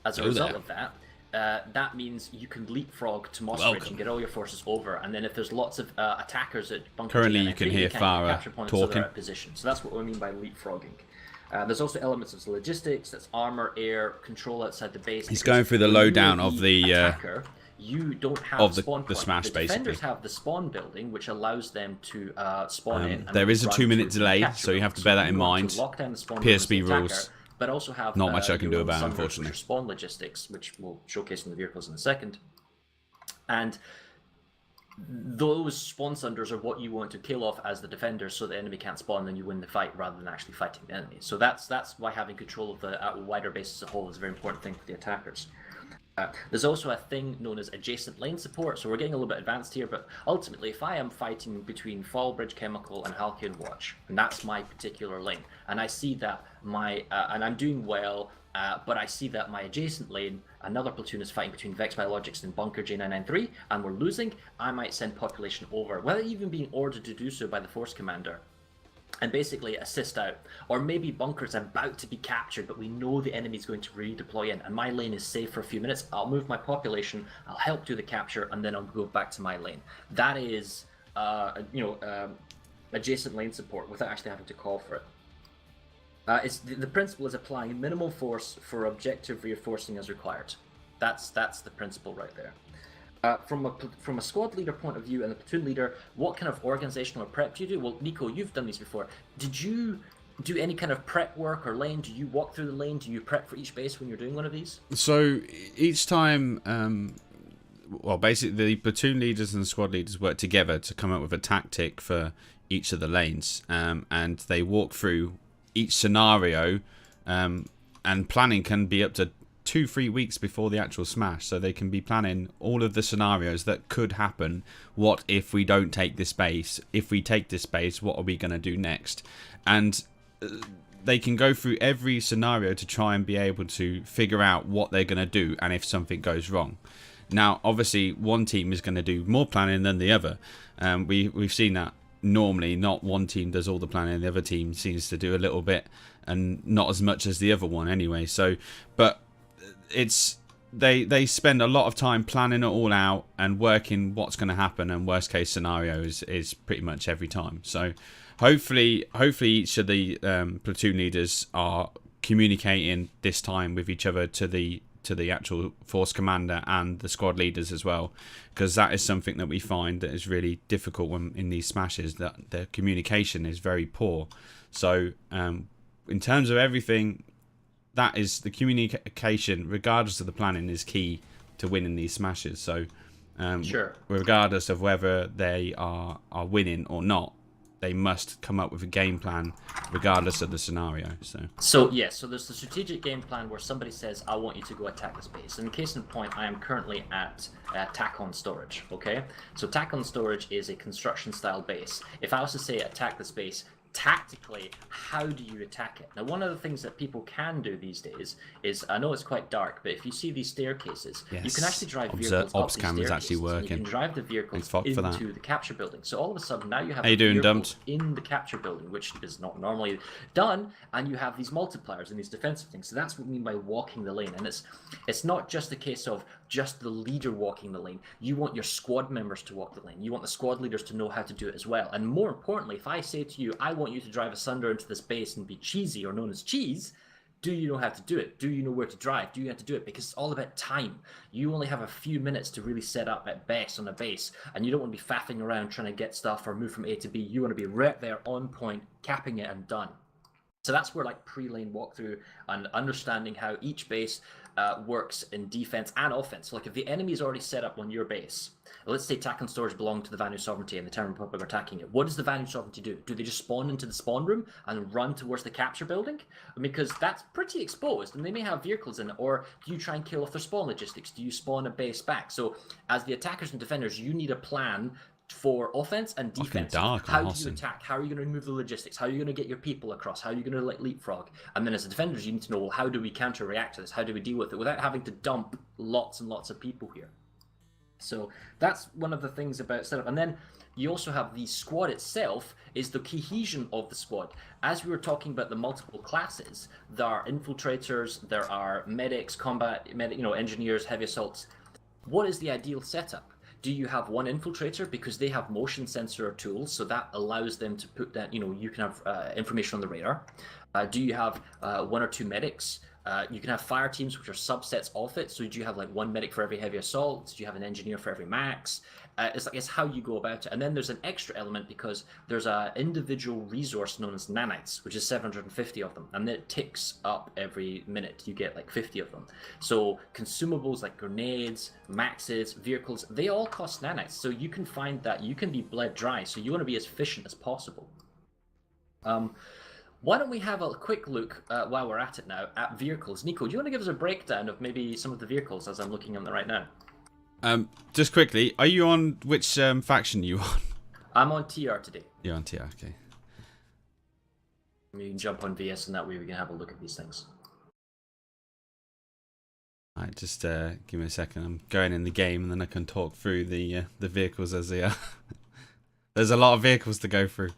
As a result of that, that means you can leapfrog to Moss Ridge and get all your forces over, and then if there's lots of attackers at Bunker Currently, J993, you can hear Farah capture points so they're out of position. So that's what we mean by leapfrogging. There's also elements of logistics, that's armor, air, control outside the base. He's going through the lowdown of the attacker. You don't have spawn the Smash, the defenders basically. have the spawn building, which allows them to spawn in. And there is a 2-minute to delay, so you have to bear that in mind. Lock down the spawn PSB rules. But also have not much I can do about it, unfortunately. Spawn logistics, which we'll showcase in the vehicles in a second. And those spawn sunders are what you want to kill off as the defenders, so the enemy can't spawn, and you win the fight rather than actually fighting the enemy. So that's why having control of the wider base as a whole is a very important thing for the attackers. There's also a thing known as adjacent lane support, so we're getting a little bit advanced here, but ultimately if I am fighting between Fallbridge Chemical and Halcyon Watch, and that's my particular lane, and I see that and I'm doing well, but I see that my adjacent lane, another platoon is fighting between Vex Biologics and Bunker J993, and we're losing, I might send population over, without even being ordered to do so by the Force Commander, and basically assist out. Or maybe Bunker's about to be captured, but we know the enemy's going to redeploy in, and my lane is safe for a few minutes. I'll move my population, I'll help do the capture, and then I'll go back to my lane. That is, adjacent lane support without actually having to call for it. The principle is applying minimal force for objective reinforcing as required. That's the principle right there. From a squad leader point of view and the platoon leader, what kind of organizational prep do you do? Well, Nico, you've done these before. Did you do any kind of prep work or lane? Do you walk through the lane? Do you prep for each base when you're doing one of these? So each time, well, basically the platoon leaders and the squad leaders work together to come up with a tactic for each of the lanes, and they walk through each scenario, and planning can be up to 2-3 weeks before the actual smash, so they can be planning all of the scenarios that could happen. What if we don't take this base? If we take this base, what are we going to do next? And they can go through every scenario to try and be able to figure out what they're going to do and if something goes wrong. Now, obviously, one team is going to do more planning than the other. We've seen that normally. Not one team does all the planning, the other team seems to do a little bit, and not as much as the other one anyway. So, but it's they spend a lot of time planning it all out and working what's going to happen, and worst case scenarios is pretty much every time. So hopefully each of the platoon leaders are communicating this time with each other to the actual force commander and the squad leaders as well, because that is something that we find that is really difficult when in these smashes, that the communication is very poor. So in terms of everything, that is the communication, regardless of the planning, is key to winning these smashes. So, sure, regardless of whether they are winning or not, they must come up with a game plan, regardless of the scenario. So yes, so there's the strategic game plan where somebody says, "I want you to go attack this base." And in case in point, I am currently at Tacon Storage. Okay, so Tacon Storage is a construction-style base. If I was to say attack this base, tactically, how do you attack it? Now, one of the things that people can do these days is, I know it's quite dark, but if you see these staircases, you can actually drive vehicles up these staircases. Actually working. You can drive the vehicles into the capture building. So all of a sudden, now you have vehicles in the capture building, which is not normally done, and you have these multipliers and these defensive things. So that's what we mean by walking the lane. And it's not just a case of just the leader walking the lane. You want your squad members to walk the lane. You want the squad leaders to know how to do it as well. And more importantly, if I say to you, I want you to drive asunder into this base and be cheesy, or known as cheese, do you know how to do it? Do you know where to drive? Do you know how to do it? Because it's all about time. You only have a few minutes to really set up at best on a base, and you don't want to be faffing around trying to get stuff or move from A to B. You want to be right there on point, capping it and done. So that's where like pre-lane walkthrough and understanding how each base works in defense and offense. So like if the enemy is already set up on your base, let's say Tacon Storage belong to the Vanu Sovereignty and the Terran Republic are attacking it. What does the Vanu Sovereignty do? Do they just spawn into the spawn room and run towards the capture building? Because that's pretty exposed and they may have vehicles in it. Or do you try and kill off their spawn logistics? Do you spawn a base back? So as the attackers and defenders, you need a plan for offense and defense. How do you attack? How are you going to remove the logistics? How are you going to get your people across? How are you going to like leapfrog? And then as the defenders, you need to know, well, how do we counter react to this? How do we deal with it without having to dump lots and lots of people here? So that's one of the things about setup. And then you also have the squad itself is the cohesion of the squad. As we were talking about the multiple classes, there are infiltrators, there are medics, engineers, heavy assaults. What is the ideal setup? Do you have one infiltrator because they have motion sensor tools, so that allows them to put that, you can have information on the radar. Do you have one or two medics? You can have fire teams, which are subsets of it. So do you have like one medic for every heavy assault? Do you have an engineer for every max? It's how you go about it. And then there's an extra element because there's an individual resource known as nanites, which is 750 of them. And it ticks up every minute. You get like 50 of them. So consumables like grenades, maxes, vehicles, they all cost nanites. So you can find that you can be bled dry. So you want to be as efficient as possible. Why don't we have a quick look, while we're at it now, at vehicles. Nico, do you want to give us a breakdown of maybe some of the vehicles as I'm looking at them right now? Just quickly, are you on which faction are you on? I'm on TR today. You're on TR, okay. You can jump on VS and that way we can have a look at these things. Alright, just give me a second. I'm going in the game and then I can talk through the vehicles as they are. There's a lot of vehicles to go through.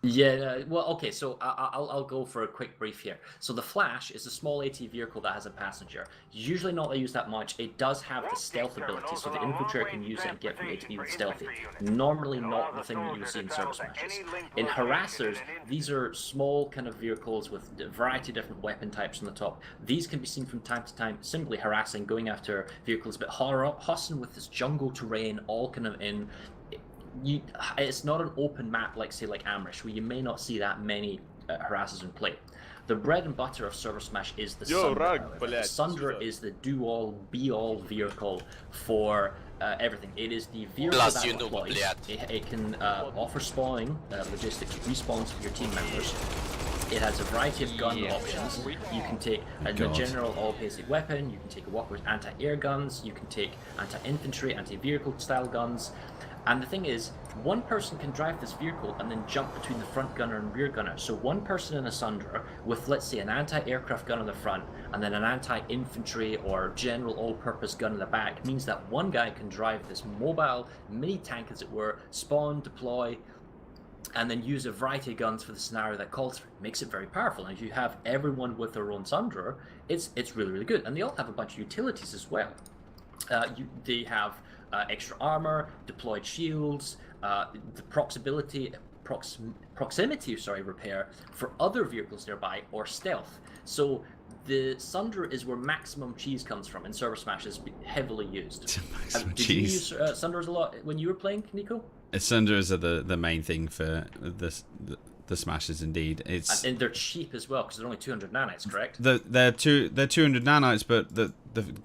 Yeah, well, okay, so I'll go for a quick brief here. So the Flash is a small AT vehicle that has a passenger. Usually not used that much. It does have the stealth ability, so the infiltrator can use it and get from A to B with stealthy. Normally not the thing that you see in ServerSmashes. In Harassers, these are small kind of vehicles with a variety of different weapon types on the top. These can be seen from time to time simply harassing, going after vehicles a bit higher up. Hossin with this jungle terrain, all kind of in... it's not an open map like say like Amrish, where you may not see that many harassers in play. The bread and butter of ServerSmash is the Sunder. The Sunder is the do-all, be-all vehicle for everything. It is the vehicle that deploys. It can offer spawning, logistics, respawns for your team members. It has a variety of gun options. You can take a general all-basic weapon, you can take a walker with anti-air guns, you can take anti-infantry, anti-vehicle style guns. And the thing is, one person can drive this vehicle and then jump between the front gunner and rear gunner. So one person in a Sunder with, let's say, an anti-aircraft gun on the front and then an anti-infantry or general all-purpose gun in the back means that one guy can drive this mobile mini-tank, as it were, spawn, deploy, and then use a variety of guns for the scenario that calls for it. Makes it very powerful. And if you have everyone with their own Sunder, it's really, really good. And they all have a bunch of utilities as well. They have extra armor, deployed shields, the proximity repair for other vehicles nearby, or stealth. So the Sunder is where maximum cheese comes from, and ServerSmash is heavily used. Did you use Sunders a lot when you were playing, Nico? Sunders are the main thing for the Smashes, indeed. And they're cheap as well because they're only 200 nanites, correct? They're 200 nanites, but the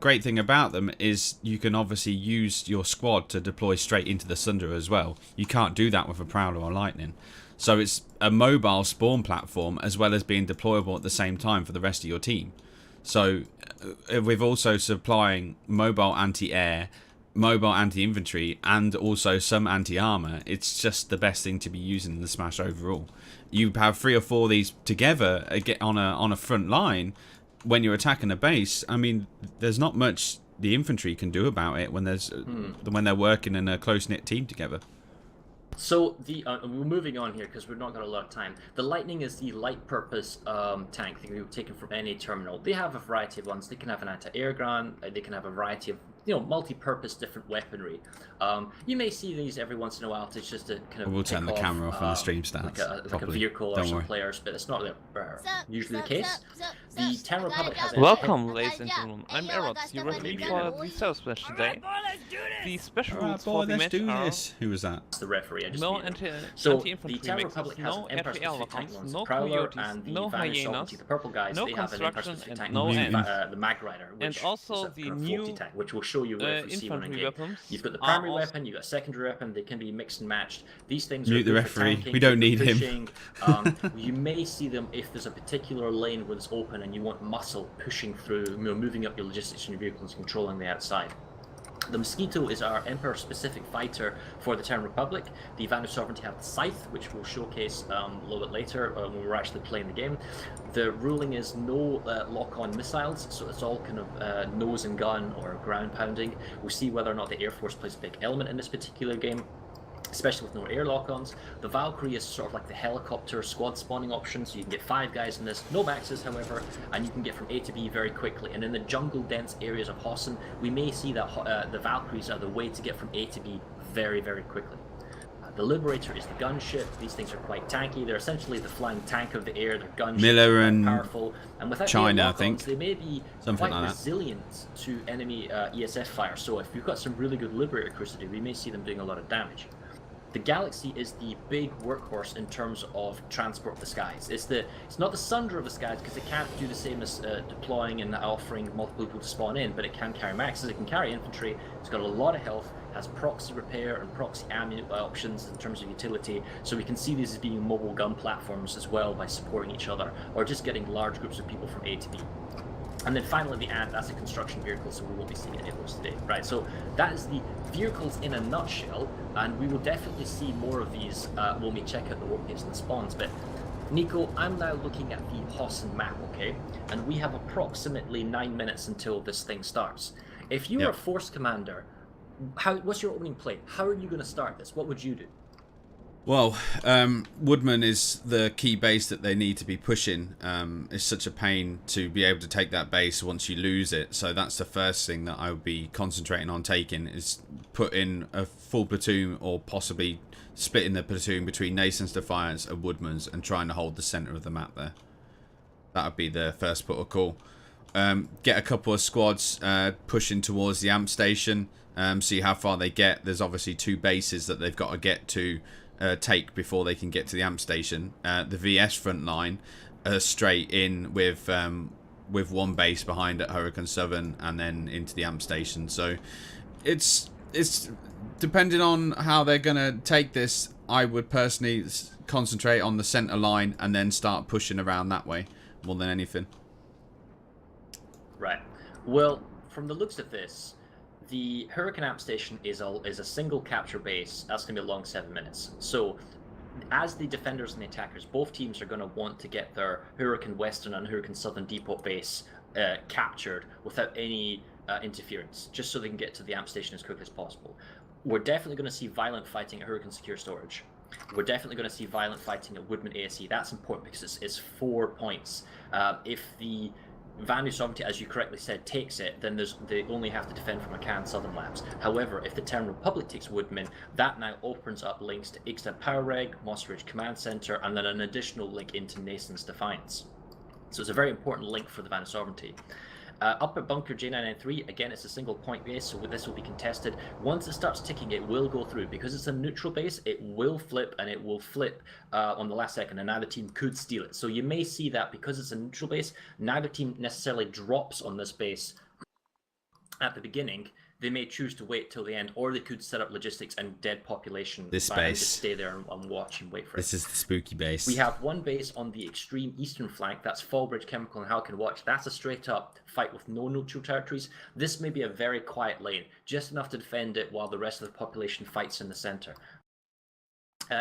great thing about them is you can obviously use your squad to deploy straight into the Sunder as well. You can't do that with a Prowler or Lightning. So it's a mobile spawn platform as well as being deployable at the same time for the rest of your team. So we've also supplying mobile anti-air, mobile anti-infantry, and also some anti-armor. It's just the best thing to be using in the Smash overall. You have 3 or 4 of these together on a front line when you're attacking a base. I mean, there's not much the infantry can do about it when they're working in a close-knit team together. So we're moving on here because we've not got a lot of time. The Lightning is the light purpose tank that can be taken from any terminal. They have a variety of ones. They can have an anti-air gun. They can have a variety of multi-purpose different weaponry. You may see these every once in a while. It's just a kind of we'll turn the camera off on the stream stats. Like a vehicle or some players, but it's not usually the case. The Terra Republic has Welcome, ladies and gentlemen. I'm Erots, your referee for the ServerSmash today. The special rules for the match are... Who was that? It's the referee. No anti-infantry mixes, no FPL locals, no coyotes, no hyenas, no construction, and no ends. The Mag Rider, which and also is the new tank, which will show you if you see one in game. You've got the primary weapon, you've got a secondary weapon. They can be mixed and matched. These things Mute are the referee. Tanking, we don't need pushing. him. You may see them if there's a particular lane where it's open and you want muscle pushing through, moving up your logistics in your vehicles, controlling the outside. The Mosquito is our Emperor-specific fighter for the Terran Republic. The Vandu Sovereignty have the Scythe, which we'll showcase a little bit later when we're actually playing the game. The ruling is no lock-on missiles, so it's all kind of nose and gun or ground pounding. We'll see whether or not the Air Force plays a big element in this particular game, especially with no air lock-ons. The Valkyrie is sort of like the helicopter squad spawning option, so you can get 5 guys in this, no maxes however, and you can get from A to B very quickly. And in the jungle dense areas of Hossin, we may see that the Valkyries are the way to get from A to B very, very quickly. The Liberator is the gunship. These things are quite tanky. They're essentially the flying tank of the air. They're gunships, Miller and powerful, and without China, I think they may be something quite like resilient to enemy ESF fire. So if you've got some really good Liberator crews to do, we may see them doing a lot of damage. The Galaxy is the big workhorse in terms of transport of the skies. It's not the Sunder of the skies because it can't do the same as deploying and offering multiple people to spawn in, but it can carry maxes, it can carry infantry, it's got a lot of health, has proxy repair and proxy ammo options in terms of utility, so we can see these as being mobile gun platforms as well by supporting each other, or just getting large groups of people from A to B. And then finally the Ant, that's a construction vehicle, so we won't be seeing any of those today, right? So that is the vehicles in a nutshell, and we will definitely see more of these when we check out the workplace and the spawns. But Nico, I'm now looking at the Hossin map, okay? And we have approximately 9 minutes until this thing starts. If you're a force commander, what's your opening play? How are you going to start this? What would you do? Well, Woodman is the key base that they need to be pushing. It's such a pain to be able to take that base once you lose it. So that's the first thing that I would be concentrating on taking, is put in a full platoon or possibly splitting the platoon between Nason's Defiance and Woodman's and trying to hold the centre of the map there. That would be the first port of call. Get a couple of squads pushing towards the amp station. See how far they get. There's obviously 2 bases that they've got to get to take before they can get to the amp station. The VS front line straight in with 1 base behind at Hurricane Southern and then into the amp station. So it's depending on how they're gonna take this. I would personally concentrate on the center line and then start pushing around that way more than anything. Right. Well, from the looks of this, the Hurricane Amp Station is a single capture base. That's going to be a long 7 minutes. So, as the defenders and the attackers, both teams are going to want to get their Hurricane Western and Hurricane Southern Depot base captured without any interference, just so they can get to the amp station as quickly as possible. We're definitely going to see violent fighting at Hurricane Secure Storage. We're definitely going to see violent fighting at Woodman ASE. That's important because it's 4 points. If the Vandu Sovereignty, as you correctly said, takes it, then they only have to defend from Akan Southern Labs. However, if the Terran Republic takes Woodman, that now opens up links to Ixtad Power Reg, Moss Ridge Command Center, and then an additional link into Nason's Defiance. So it's a very important link for the Vandu Sovereignty. Up at Bunker J993, again, it's a single point base, so this will be contested. Once it starts ticking, it will go through. Because it's a neutral base, it will flip, and it will flip on the last second, and neither team could steal it. So you may see that because it's a neutral base, neither team necessarily drops on this base at the beginning. They may choose to wait till the end, or they could set up logistics and dead population. This and base. Just stay there and watch and wait for it. This is the spooky base. We have 1 base on the extreme eastern flank. That's Fallbridge Chemical and Halkin Watch. That's a straight up fight with no neutral territories. This may be a very quiet lane, just enough to defend it while the rest of the population fights in the center.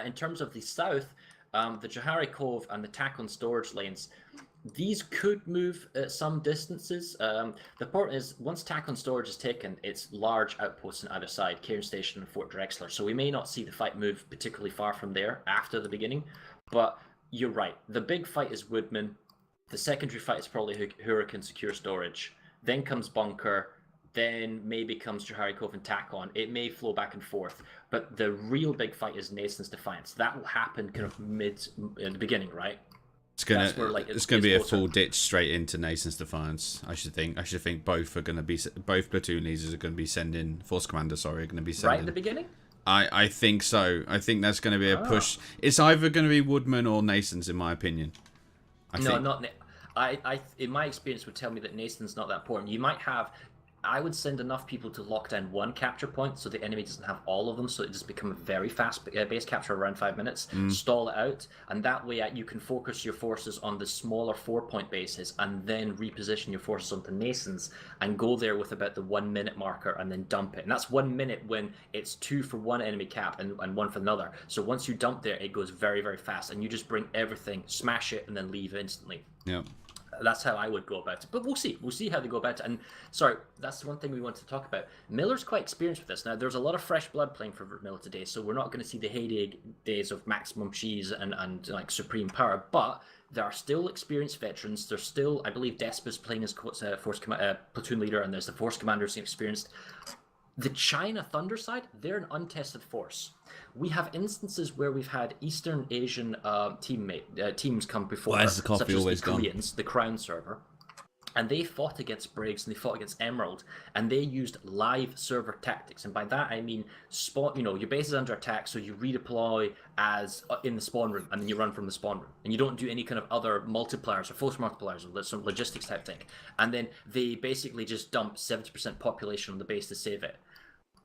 In terms of the south, the Johari Cove and the Takon storage lanes, these could move some distances. The point is, once Takon storage is taken, it's large outposts on either side, Cairn Station and Fort Drexler. So we may not see the fight move particularly far from there after the beginning. But you're right. The big fight is Woodman. The secondary fight is probably Hurricane Secure Storage. Then comes Bunker. Then maybe comes Johari Cove and Takon. It may flow back and forth. But the real big fight is Nason's Defiance. That will happen kind of in the beginning, right? It's gonna be a full ditch straight into Nason's Defiance. I should think both platoon leaders are gonna be sending force commanders. Are gonna be sending right at the beginning. I think so. I think that's gonna be a push. It's either gonna be Woodman or Nason's, in my opinion. In my experience would tell me that Nason's not that important. You might have. I would send enough people to lock down one capture point so the enemy doesn't have all of them, so it just become a very fast base capture around 5 minutes, stall it out, and that way you can focus your forces on the smaller 4-point bases and then reposition your forces onto nascents and go there with about the 1 minute marker and then dump it. And that's 1 minute when it's 2 for one enemy cap and 1 for another. So once you dump there, it goes very, very fast, and you just bring everything, smash it, and then leave instantly. Yeah. That's how I would go about it. But we'll see. We'll see how they go about it. And sorry, that's one thing we want to talk about. Miller's quite experienced with this. Now, there's a lot of fresh blood playing for Miller today, so we're not going to see the heyday days of maximum cheese and like supreme power. But there are still experienced veterans. There's still, I believe, Despa's playing as platoon leader, and there's the force commander who's experienced. The China Thunder side, they're an untested force. We have instances where we've had Eastern Asian teams come before, Why is the coffee such as always the Koreans, the Crown server, and they fought against Briggs and they fought against Emerald, and they used live server tactics. And by that I mean your base is under attack, so you redeploy as in the spawn room, and then you run from the spawn room, and you don't do any kind of other multipliers or force multipliers or some logistics type thing. And then they basically just dump 70% population on the base to save it.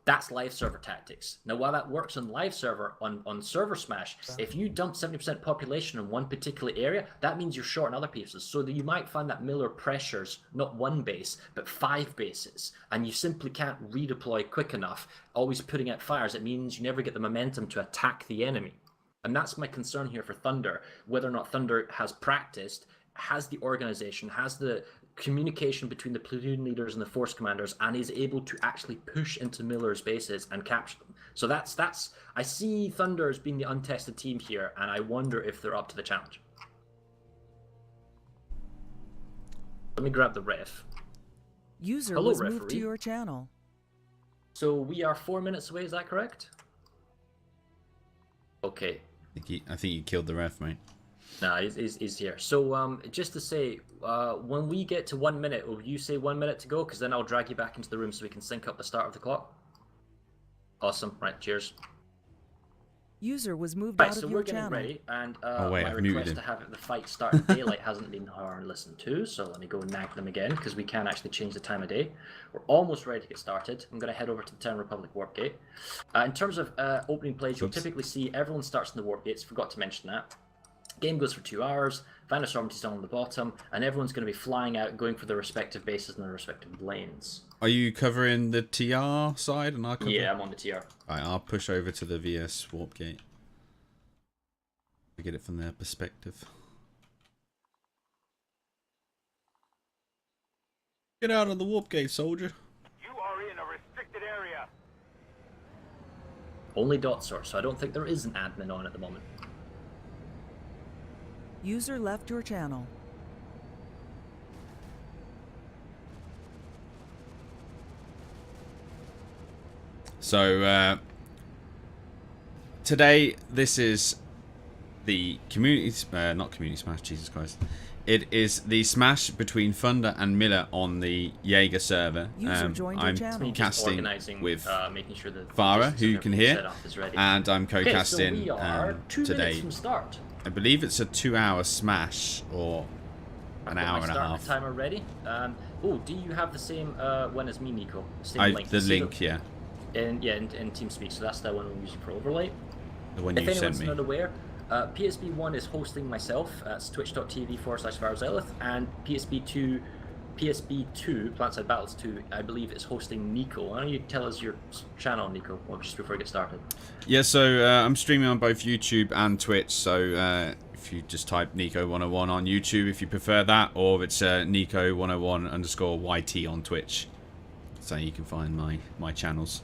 That's live server tactics. Now, while that works on live server, on ServerSmash, if you dump 70% population in one particular area, that means you're short in other pieces. So that you might find that Miller pressures not one base, but 5 bases, and you simply can't redeploy quick enough, always putting out fires. It means you never get the momentum to attack the enemy. And that's my concern here for Thunder, whether or not Thunder has practiced, has the organization, has the communication between the platoon leaders and the force commanders, and is able to actually push into Miller's bases and capture them. So that's I see Thunder as being the untested team here, and I wonder if they're up to the challenge. Let me grab the ref. User Hello, was referee. moved to your channel. So we are 4 minutes away, is that correct? Okay. I think you killed the ref, mate. Nah, he's here. So just to say, when we get to 1 minute, will you say 1 minute to go? Because then I'll drag you back into the room so we can sync up the start of the clock. Awesome. Right, cheers. User was moved out so of your we're getting channel. ready, and wait, my I've muted request him. to have the fight start in daylight hasn't been listened to, so let me go and nag them again, because we can actually change the time of day. We're almost ready to get started. I'm going to head over to the Town Republic Warp Gate. In terms of opening plays, you'll typically see everyone starts in the Warp Gates. Forgot to mention that. Game goes for 2 hours, Vanna Sovereignty's down on the bottom, and everyone's going to be flying out, going for their respective bases and their respective lanes. Are you covering the TR side? And I'll cover... Yeah, I'm on the TR. Alright, I'll push over to the VS Warp Gate. To get it from their perspective. Get out of the Warp Gate, soldier. You are in a restricted area. Only dot source, so I don't think there is an admin on at the moment. User left your channel. So today, this is the community, not community smash, Jesus Christ. It is the smash between Thunder and Miller on the Jaeger server. I'm casting with making sure that Farah, who you can hear, and I'm co-casting so we are 2 today. minutes from start. I believe it's a 2-hour smash or an hour and a half. Timer ready. Oh, do you have the same one as me, Nico? Same link. The link, yeah. In TeamSpeak, so that's the one we're using for overlay. The one you sent me. If anyone's not aware, PSB1 is hosting myself. That's twitch.tv/VarZelith, and PSB2, Planetside Battles 2, I believe, is hosting Nico. Why don't you tell us your channel, Nico, just before we get started? Yeah, so I'm streaming on both YouTube and Twitch, so if you just type Nico101 on YouTube if you prefer that, or it's Nico101_YT on Twitch. So you can find my channels.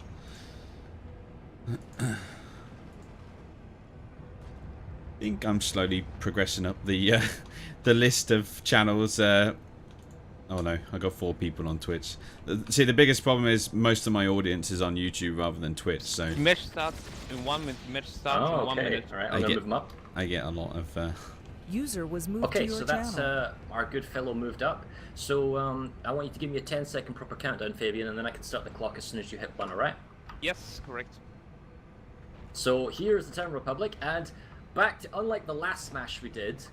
I think I'm slowly progressing up the list of channels. Oh no, I got 4 people on Twitch. See, the biggest problem is most of my audience is on YouTube rather than Twitch. So match starts in 1 minute. Match starts in 1 minute. All right, I'm gonna move them up. I get a lot of. User was moved to your channel. Okay, so that's our good fellow moved up. So I want you to give me a 10-second proper countdown, Fabian, and then I can start the clock as soon as you hit 1. All right? Yes, correct. So here's the Town Republic, and back to, unlike the last smash we did,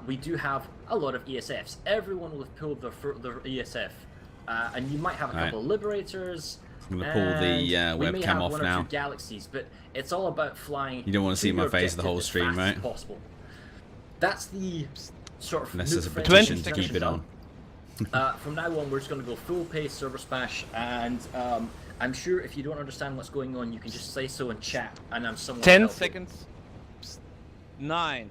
we do have a lot of ESFs. Everyone will have pulled their ESF and you might have a couple of liberators. I'm gonna pull the webcam off now. Galaxies, but it's all about flying. You don't want to see my face the whole stream, right? Possible. That's the sort of. Unless there's a petition to keep it on. From now on, we're just going to go full pace ServerSmash, and I'm sure if you don't understand what's going on, you can just say so in chat, and I'm somewhat 10 seconds. 9,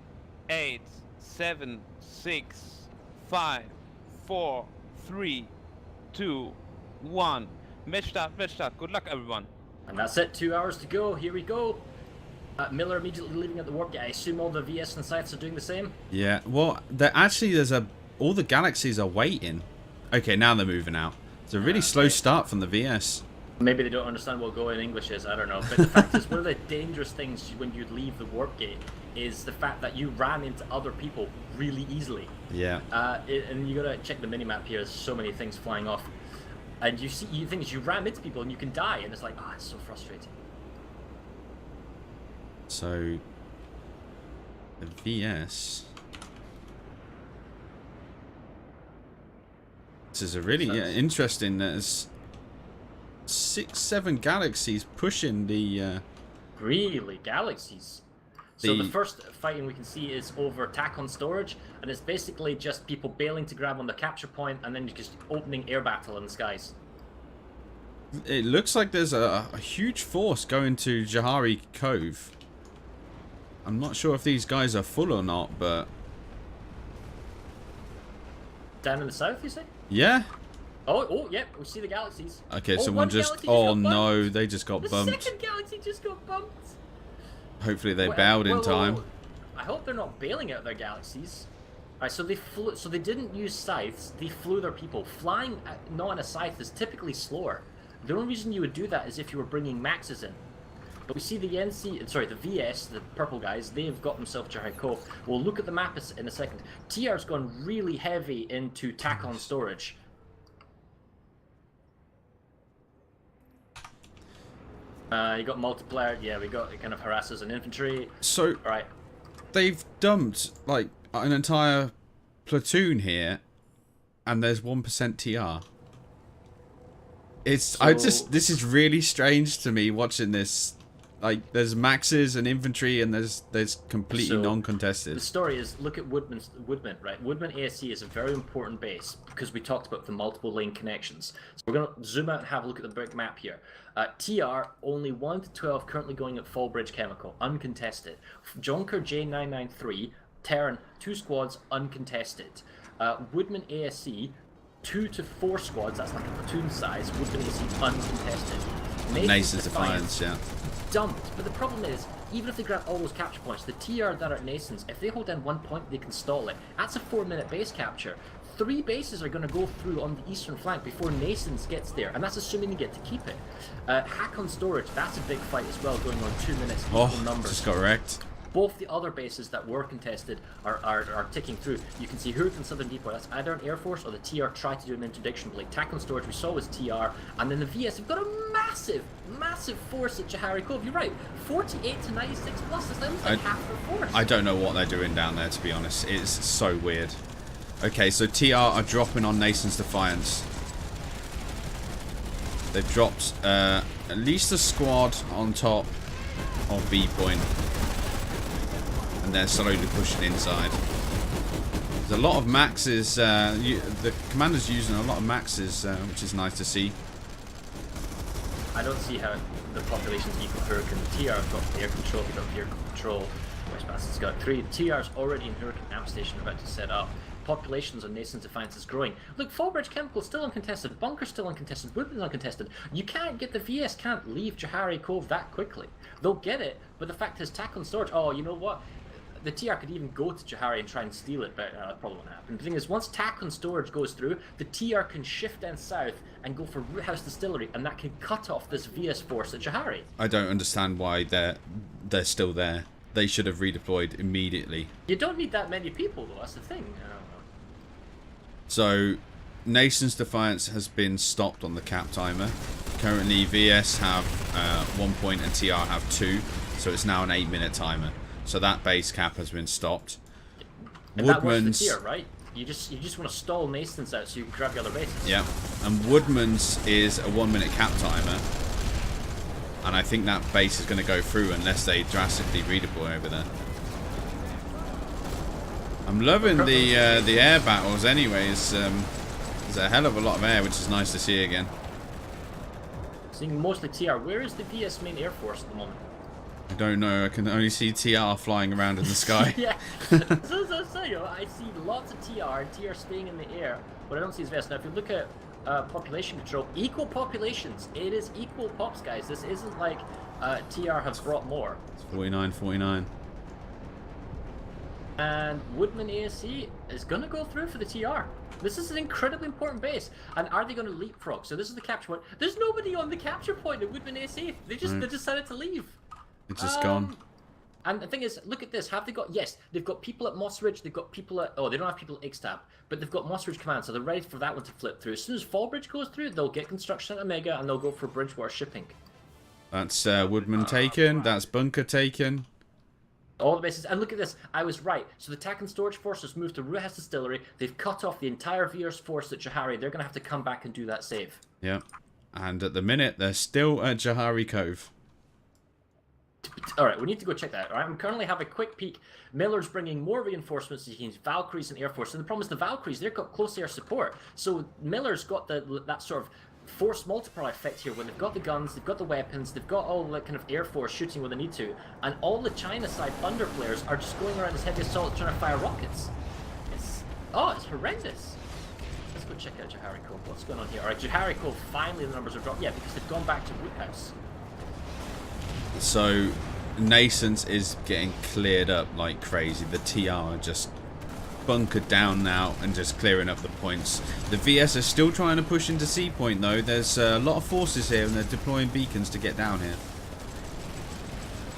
8, 7, 6, 5, 4, 3, 2, 1. Match start, match start. Good luck, everyone. And that's it. 2 hours to go. Here we go. Miller immediately leaving at the warp gate. I assume all the VS and sites are doing the same? Yeah. Well, there's all the galaxies are waiting. Okay, now they're moving out. It's a really slow start from the VS. Maybe they don't understand what go in English is. I don't know. But the fact is, one of the dangerous things when you leave the warp gate is the fact that you ran into other people really easily. Yeah. And you gotta check the minimap here. There's so many things flying off. And you think you ram into people and you can die, and it's like, it's so frustrating. So, the VS. This is a really interesting. There's 6-7 galaxies pushing the. Really, galaxies. So the first fighting we can see is over attack on storage, and it's basically just people bailing to grab on the capture point, and then you're just opening air battle in the skies. It looks like there's a huge force going to Jahari Cove. I'm not sure if these guys are full or not, but... Down in the south, you say? Yeah. Oh, yeah, we see the galaxies. Okay, someone just... Oh, no, they just got bumped. The second galaxy just got bumped. Hopefully they bailed in time. I hope they're not bailing out their galaxies. Alright, so they flew. So they didn't use scythes. They flew their people. Flying not on a scythe is typically slower. The only reason you would do that is if you were bringing maxes in. But we see the the VS, the purple guys. They've got themselves Jahari Cove. We'll look at the map in a second. TR's gone really heavy into tack on storage. You got multiplier. Yeah, we got kind of harassers and infantry. So, right, they've dumped like an entire platoon here, and there's 1% TR. This is really strange to me watching this. Like, there's maxes and infantry, and there's completely non-contested. The story is, look at Woodman, right? Woodman ASC is a very important base because we talked about the multiple lane connections. So we're going to zoom out and have a look at the brick map here. TR, only 1 to 12 currently going at Fallbridge Chemical, uncontested. Jonker J993, Terran, 2 squads, uncontested. Woodman ASC, 2 to 4 squads, that's like a platoon size. Woodman ASC, uncontested. Nason's Defiance, yeah. Dumped, but the problem is, even if they grab all those capture points, the TR that are at Nason's, if they hold down 1 point, they can stall it. That's a 4-minute base capture. 3 bases are going to go through on the eastern flank before Nason's gets there, and that's assuming they get to keep it. Hack on storage, that's a big fight as well, going on 2 minutes. Oh, numbers. Just got wrecked. Both the other bases that were contested are ticking through. You can see Hurricane Southern Depot, that's either an Air Force or the TR tried to do an interdiction blade. Tack on storage we saw was TR, and then the VS have got a massive force at Jahari Cove. You're right, 48 to 96 plus, that's like half their force. I don't know what they're doing down there, to be honest. It's so weird. Okay, so TR are dropping on Nason's Defiance. They've dropped at least a squad on top of B point. And they're slowly pushing inside. There's a lot of maxes. The commander's using a lot of maxes, which is nice to see. I don't see how the population's equal Hurricane. TR's got air control, they've got air control. Westpack's got 3. TR's already in Hurricane Amp Station about to set up. Populations on Nason's Defiance is growing. Look, Fallbridge Chemical still uncontested, Bunker's still uncontested, Woodman's uncontested. You can't get the VS can't leave Jahari Cove that quickly. They'll get it, but the fact is tack on storage. Oh, you know what? The TR could even go to Jahari and try and steal it, but that probably won't happen. The thing is, once tack on storage goes through, the TR can shift down south and go for Root House Distillery, and that can cut off this VS force at Jahari. I don't understand why they're still there. They should have redeployed immediately. You don't need that many people, though. That's the thing. I don't know. So, Nason's Defiance has been stopped on the cap timer. Currently, VS have 1 point and TR have 2, so it's now an 8-minute timer. So that base cap has been stopped. And Woodman's... that was the TR, right? You just want to stall Nason's out so you can grab the other bases. Yeah, and Woodman's is a 1 minute cap timer, and I think that base is going to go through unless they drastically redeploy over there. I'm loving the air battles anyways. There's a hell of a lot of air, which is nice to see again. Seeing mostly TR. Where is the VS main air force at the moment? I don't know. I can only see TR flying around in the sky. Yeah. So, you know, I see lots of TR and TR staying in the air, but I don't see his VS. Now, if you look at population control, equal populations. It is equal pops, guys. This isn't like TR has brought more. It's 49-49. And Woodman ASC is going to go through for the TR. This is an incredibly important base. And are they going to leapfrog? So this is the capture point. There's nobody on the capture point at Woodman ASC. They decided to leave. It's just gone. And the thing is, look at this. Have they got... Yes, they've got people at Moss Ridge. They've got people at... Oh, they don't have people at Ixtab. But they've got Moss Ridge Command, so they're ready for that one to flip through. As soon as Fallbridge goes through, they'll get construction at Omega, and they'll go for Bridgewater shipping. That's Woodman taken. That's Bunker taken. All the bases. And look at this. I was right. So the attack and storage forces moved to Ruhas Distillery. They've cut off the entire Veers force at Jahari. They're going to have to come back and do that save. Yeah. And at the minute, they're still at Jahari Cove. Alright, we need to go check that out. Alright, I'm currently having a quick peek. Miller's bringing more reinforcements. He needs Valkyries and Air Force. And the problem is the Valkyries, they've got close air support. So Miller's got that sort of force multiplier effect here when they've got the guns, they've got the weapons, they've got all the kind of Air Force shooting when they need to. And all the China side Thunder players are just going around as heavy assault trying to fire rockets. It's horrendous. Let's go check out Jahari Cove. What's going on here? Alright, Jahari Cove, finally the numbers are dropped. Yeah, because they've gone back to Woodhouse. So Nascent is getting cleared up like crazy. The TR are just bunkered down now and just clearing up the points. The VS are still trying to push into C point though. There's a lot of forces here and they're deploying beacons to get down here.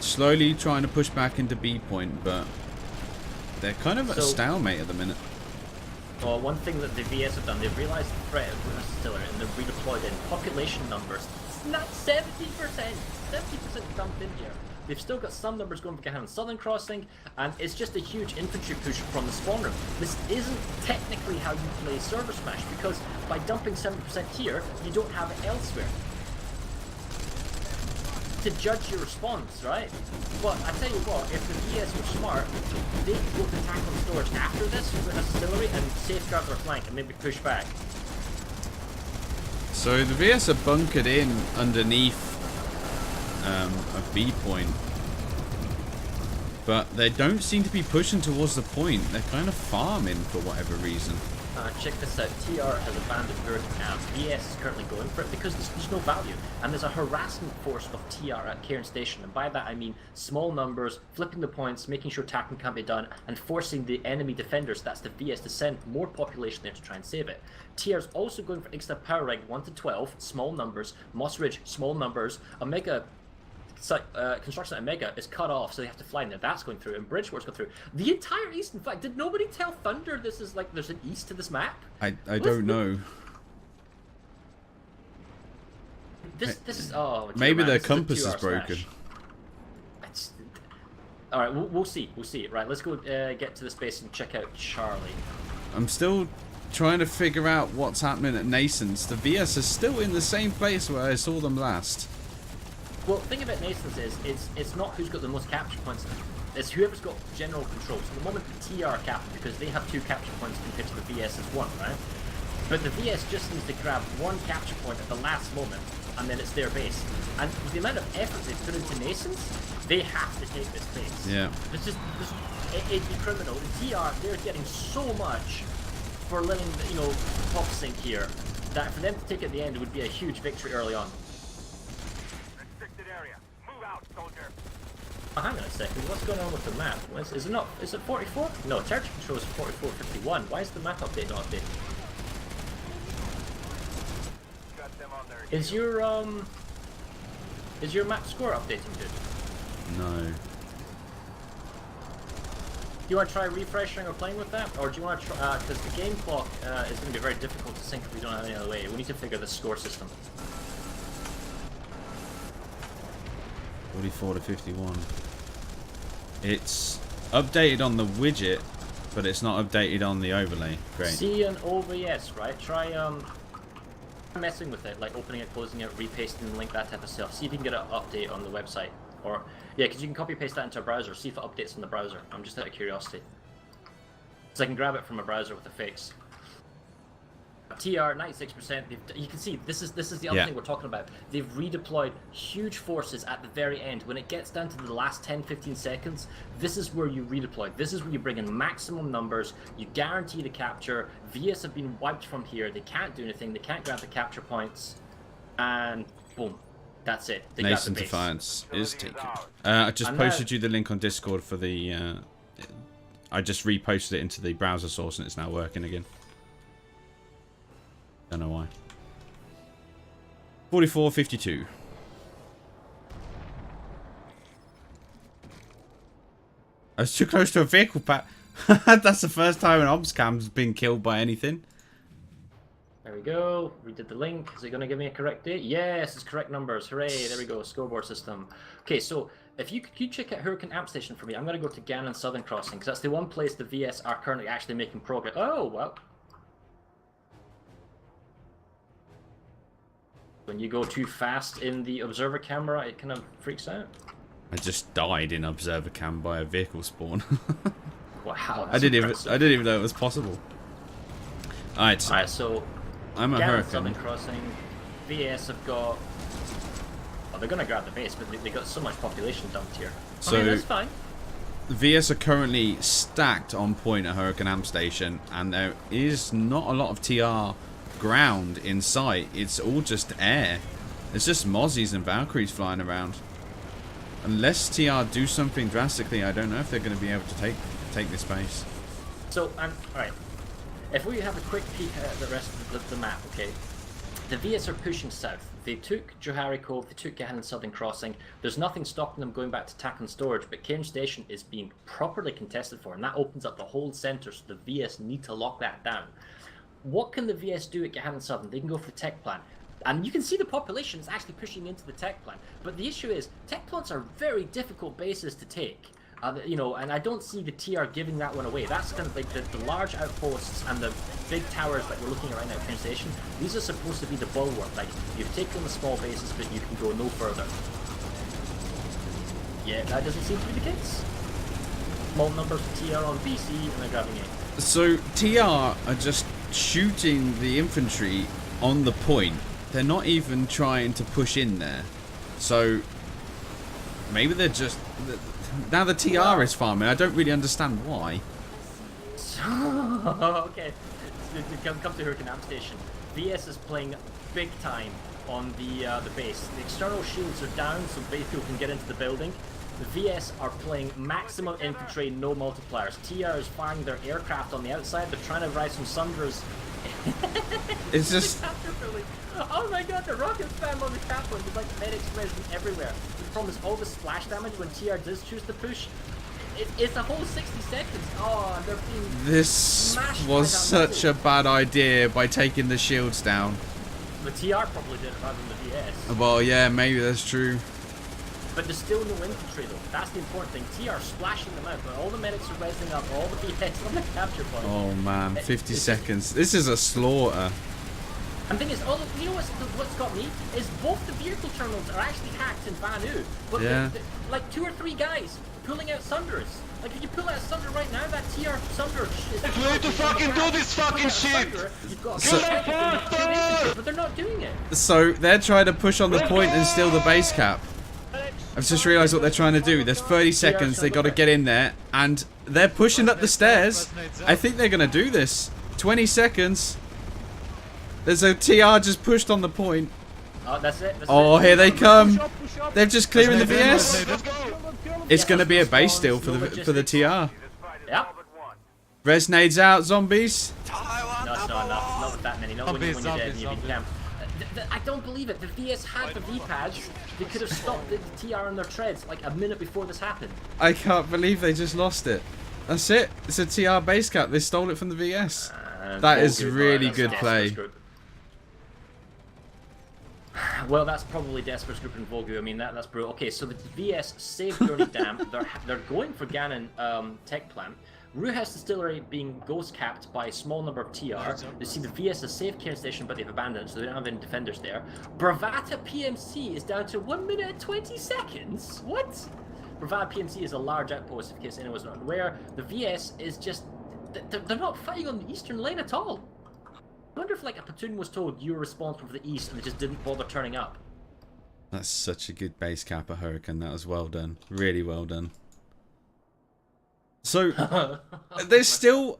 Slowly trying to push back into B point, but they're kind of at a stalemate at the minute. Well, one thing that the VS have done, they've realised the threat of Ruhas Distillery and they've redeployed in population numbers. It's not 70%! 70% dumped in here. They've still got some numbers going for Gahan Southern Crossing, and it's just a huge infantry push from the spawn room. This isn't technically how you play ServerSmash, because by dumping 70% here, you don't have it elsewhere to judge your response, right? But I tell you what, if the VS were smart, they could go to attack on storage after this with a distillery and safeguard their flank and maybe push back. So the VS are bunkered in underneath a B point, but they don't seem to be pushing towards the point. They're kind of farming for whatever reason. Check this out. TR has abandoned Verticam. VS is currently going for it because there's no value, and there's a harassment force of TR at Cairn Station, and by that I mean small numbers, flipping the points, making sure attacking can't be done, and forcing the enemy defenders, that's the VS, to send more population there to try and save it. TR's also going for Ixtab Power Rig 1 to 12, small numbers, Moss Ridge, small numbers, Omega. Construction at Omega is cut off, so they have to fly in there. That's going through, and Bridgewater's going through. The entire east, in fact, did nobody tell Thunder this is like there's an east to this map? I don't know. This is maybe their compass is broken. All right, we'll see. Right, let's go get to the space and check out Charlie. I'm still trying to figure out what's happening at Nascent's. The VS is still in the same place where I saw them last. Well, the thing about Nascent's is, it's not who's got the most capture points, it's whoever's got general control. So the moment the TR captain, because they have 2 capture points compared to the VS as 1, right? But the VS just needs to grab 1 capture point at the last moment, and then it's their base. And with the amount of effort they put into Nascent's, they have to take this base. Yeah. It'd be criminal. The TR, they're getting so much for letting, pop sink here, that for them to take at the end, it would be a huge victory early on. Oh, hang on a second, what's going on with the map? Is it 44? No, territory control is 4451. Why is the map update not updated? Is your map score updating, dude? No. Do you want to try refreshing or playing with that? Or do you want to try, because the game clock is going to be very difficult to sync if we don't have any other way. We need to figure the score system. 44 to 51. It's updated on the widget, But it's not updated on the overlay. Great. See an OBS, right? Try messing with it, like opening it, closing it, repasting the link, that type of stuff. See if you can get an update on the website. Or, yeah, because you can copy paste that into a browser. See if it updates in the browser. I'm just out of curiosity. So I can grab it from a browser with a fix. TR 96%. You can see this is the other thing we're talking about. They've redeployed huge forces at the very end. When it gets down to the last 10-15 seconds, this is where you redeploy. This is where you bring in maximum numbers. You guarantee the capture. VS have been wiped from here. They can't do anything. They can't grab the capture points, and boom, that's it. They Nascent Defiance is taken. I just posted you the link on Discord for the. I just reposted it into the browser source and it's now working again. Don't know why. 44:52. I was too close to a vehicle, Pat. That's the first time an ops cam's been killed by anything. There we go. We did the link. Is it going to give me a correct date? Yes, it's correct numbers. Hooray. There we go. Scoreboard system. Okay, so if you check out Hurricane Amp Station for me, I'm going to go to Gannon Southern Crossing because that's the one place the VS are currently actually making progress. Oh, well. When you go too fast in the observer camera, it kind of freaks out. I just died in observer cam by a vehicle spawn. Wow, I didn't even know it was possible. Alright, so I'm a Gannon Hurricane. Southern Crossing, VS have got. Well, they're going to grab the base, but they got so much population dumped here. So okay, that's fine. VS are currently stacked on point at Hurricane Amp Station, and there is not a lot of TR ground in sight. It's all just air. It's just Mozzies and Valkyries flying around. Unless TR do something drastically, I don't know if they're going to be able to take this base. So, alright. If we have a quick peek at the rest of the map, okay. The VS are pushing south. They took Johari Cove, they took Gannon Southern Crossing. There's nothing stopping them going back to Tack and Storage, but Cairn Station is being properly contested for, and that opens up the whole centre, so the VS need to lock that down. What can the VS do at Gannon Southern? They can go for the tech plant. And you can see the population is actually pushing into the tech plant. But the issue is, tech plants are very difficult bases to take. You know, and I don't see the TR giving that one away. That's kind of like the large outposts and the big towers that we're looking at right now at Cairn Station. These are supposed to be the bulwark. Like, you've taken the small bases, but you can go no further. Yeah, that doesn't seem to be the case. Small numbers of TR on BC, and they're grabbing it. So, TR are just shooting the infantry on the point. They're not even trying to push in there. So, maybe they're just... Now the TR is farming. I don't really understand why. Okay. Come to Hurricane Amp Station. VS is playing big time on the base. The external shields are down so people can get into the building. The VS are playing maximum infantry, no multipliers. TR is firing their aircraft on the outside. They're trying to ride some Sundras. It's just... Oh my god, the rocket spam on the Kaplan. There's like medics present everywhere. The problem is all the splash damage when TR does choose to push. It's a whole 60 seconds. Oh, they're being This was such a bad idea by taking the shields down. The TR probably did it rather than the VS. Well, yeah, maybe that's true. But there's still no infantry though. That's the important thing. TR splashing them out, but all the medics are resing up, all the VS on the capture point. Oh man, 50 seconds. This is a slaughter. And the thing is, you know what's got me? Is both the vehicle terminals are actually hacked in Vanu. But yeah. Like 2 or 3 guys pulling out Sunders. Like if you pull out a Sunder right now, that TR Sunder is... It's way to fucking do this fucking shit! You've got but they're not doing it. So they're trying to push on the point and steal the base cap. I've just realised what they're trying to do. There's 30 seconds, they got to get in there, and they're pushing up the stairs. I think they're going to do this. 20 seconds. There's a TR just pushed on the point. Oh, that's it. Oh, here they come. They're just clearing the VS. It's going to be a base steal for the TR. Yep. Res nades out, zombies. No, it's not enough. Not with that many. Not when you're dead and you've been camped. I don't believe it. The VS had the V-pads. They could have stopped the TR on their treads like a minute before this happened. I can't believe they just lost it. That's it. It's a TR base cap. They stole it from the VS. That is really good play. Well, that's probably Desperate Group and Vogu. I mean, that's brutal. Okay, so the VS saved Gurney Dam. They're going for Gannon Tech Plant. Root House Distillery being ghost capped by a small number of TR. You see the VS is safe care station, but they've abandoned it, so they don't have any defenders there. Bravata PMC is down to 1 minute and 20 seconds. What? Bravata PMC is a large outpost, in case anyone's not aware. The VS is just... They're not fighting on the eastern lane at all. I wonder if like a platoon was told you were responsible for the east and they just didn't bother turning up. That's such a good base cap, a Hurricane. That was well done. Really well done. So, there's still...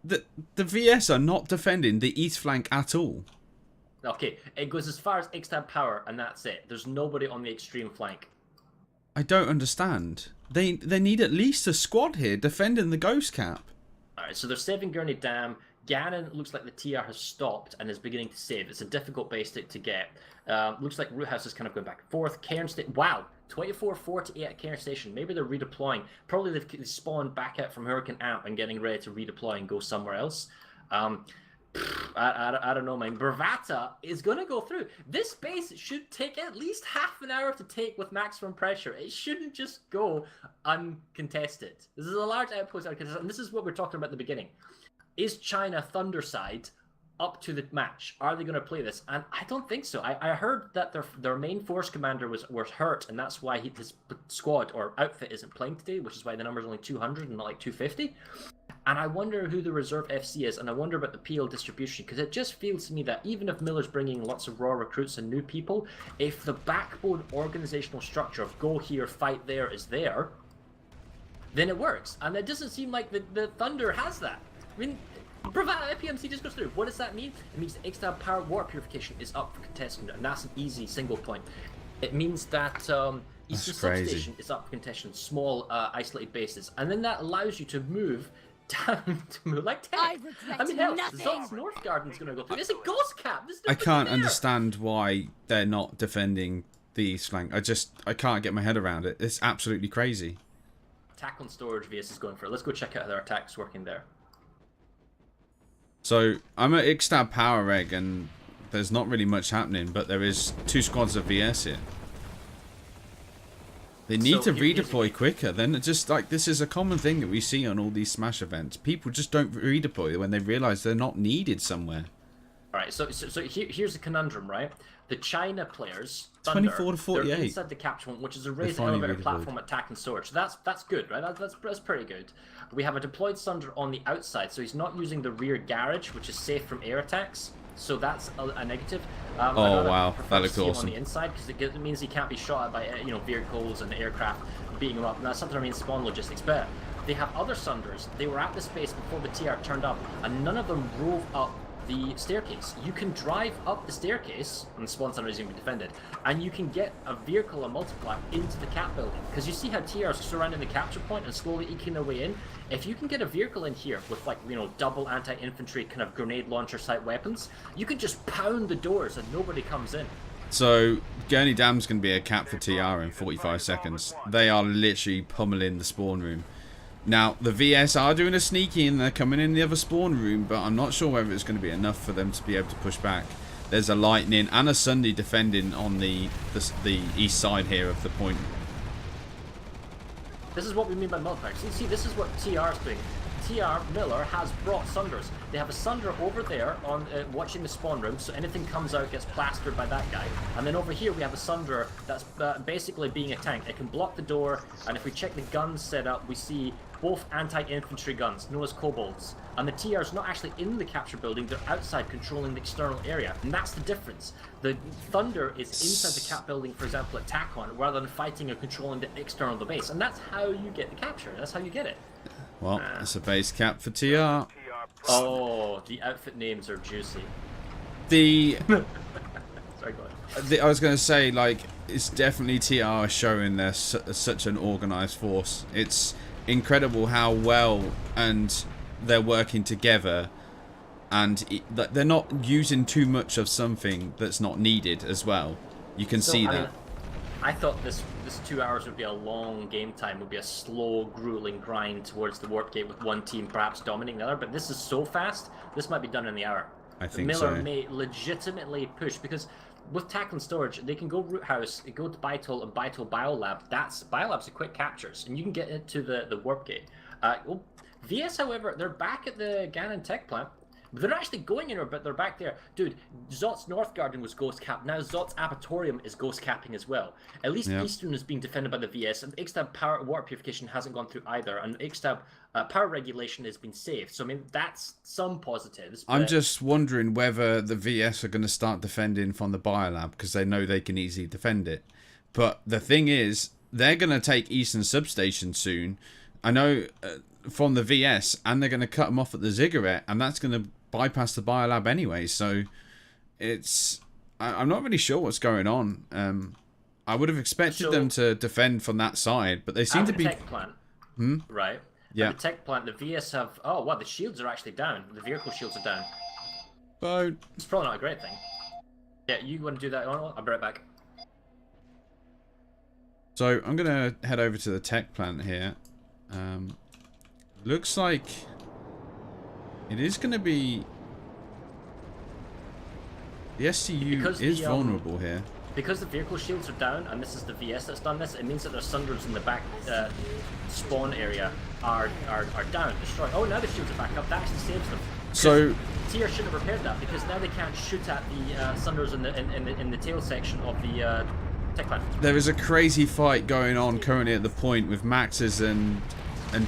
The VS are not defending the east flank at all. Okay, it goes as far as Xtab Power, and that's it. There's nobody on the extreme flank. I don't understand. They need at least a squad here defending the ghost cap. Alright, so they're saving Gurney Dam. Gannon looks like the TR has stopped and is beginning to save. It's a difficult base to get. Looks like Root House is kind of going back and forth. Cairn Station, wow, 24-48 at Cairn Station. Maybe they're redeploying. Probably they've spawned back out from Hurricane Amp and getting ready to redeploy and go somewhere else. I don't know, man. Bravata is going to go through. This base should take at least half an hour to take with maximum pressure. It shouldn't just go uncontested. This is a large outpost uncontested, and this is what we're talking about at the beginning. Is China Thunderside up to the match? Are they going to play this? And I don't think so. I heard that their main force commander was hurt, and that's why his squad or outfit isn't playing today, which is why the number is only 200 and not like 250. And I wonder who the reserve FC is, and I wonder about the PL distribution, because it just feels to me that even if Miller's bringing lots of raw recruits and new people, if the backbone organizational structure of go here, fight there is there, then it works. And it doesn't seem like the Thunder has that. I mean, Bravata PMC just goes through. What does that mean? It means the Xtab Power Water Purification is up for contention, and that's an easy single point. It means that Eastern Substation is up for contention, small isolated bases, and then that allows you to move down to move like tech. I mean, hell, Zod's North Garden's going to go through. It's a ghost cap. I can't understand why they're not defending the east flank. I can't get my head around it. It's absolutely crazy. Attack on storage VS is going for it. Let's go check out how their attack's working there. So, I'm at Ixtab Power Egg, and there's not really much happening, but there is 2 squads of VS here. They need to redeploy quicker. Then just like, this is a common thing that we see on all these Smash events. People just don't redeploy when they realize they're not needed somewhere. Alright, so here's the conundrum, right? The China players, 24 to 48. They're inside the capture point, which is a raised elevator platform attack and storage. So that's good, right? That's pretty good. We have a deployed Sunder on the outside, so he's not using the rear garage, which is safe from air attacks. So that's a negative. Oh wow, that looks awesome. On the inside, because it means he can't be shot at by vehicles and aircraft beating him up. And that's something I mean spawn logistics. But they have other Sunders. They were at the space before the TR turned up, and none of them drove up the staircase. You can drive up the staircase, and the spawn Sunder is going to be defended, and you can get a vehicle and multiplier into the cap building. Because you see how TR is surrounding the capture point and slowly eking their way in. If you can get a vehicle in here with double anti-infantry kind of grenade launcher type weapons, you can just pound the doors and nobody comes in. So Gurney Dam's going to be a cap for TR in 45 seconds. They are literally pummeling the spawn room. Now, the VS are doing a sneaky and they're coming in the other spawn room, but I'm not sure whether it's going to be enough for them to be able to push back. There's a Lightning and a Sunday defending on the east side here of the point. This is what we mean by multipliers. So you see, this is what TR is doing. TR Miller has brought Sunders. They have a Sunder over there on watching the spawn room, so anything comes out gets plastered by that guy. And then over here we have a Sunder that's basically being a tank. It can block the door, and if we check the guns setup, we see both anti-infantry guns, known as kobolds. And the TR is not actually in the capture building, they're outside controlling the external area. And that's the difference. The Thunder is inside the cap building, for example, at TACON, rather than fighting or controlling the external of the base. And that's how you get the capture. That's how you get it. Well, it's a base cap for TR. Oh, the outfit names are juicy. Sorry, go ahead. I was going to say, like, it's definitely TR showing they're such an organized force. It's incredible how well and they're working together, and they're not using too much of something that's not needed as well. You can see that. I thought this 2 hours would be a long game time, would be a slow, grueling grind towards the warp gate with one team perhaps dominating the other, but this is so fast, this might be done in the hour. I think Miller may legitimately push, because with tackle and storage, they can go Root House, go to Bytol and Bytol Biolab. Biolab's a quick captures, and you can get into the warp gate. VS, however, they're back at the Ganon tech plant. They're actually going in, but they're back there. Dude, Zot's North Garden was ghost capped. Now Zot's Abatorium is ghost capping as well. At least Eastern is being defended by the VS, and Ixtab power water purification hasn't gone through either, and Ixtab power regulation has been saved. So I mean, that's some positives. I'm just wondering whether the VS are going to start defending from the biolab because they know they can easily defend it. But the thing is, they're going to take Eastern Substation soon. I know from the VS, and they're going to cut them off at the Ziggurat, and that's going to bypass the biolab anyway. So it's I'm not really sure what's going on. I would have expected them to defend from that side, but they seem to be tech plant. Right. Yeah. At the tech plant, the VS have the shields are actually down. The vehicle shields are down. But it's probably not a great thing. Yeah, you want to do that? I'll be right back. So I'm gonna head over to the tech plant here. Looks like it is going to be... The SCU is vulnerable here. Because the vehicle shields are down, and this is the VS that's done this, it means that their Sunders in the back spawn area are down, destroyed. Oh, now the shields are back up. That actually saves them. So Tier should have repaired that, because now they can't shoot at the Sunders in the tail section of the tech plant. There is a crazy fight going on currently at the point with Maxes and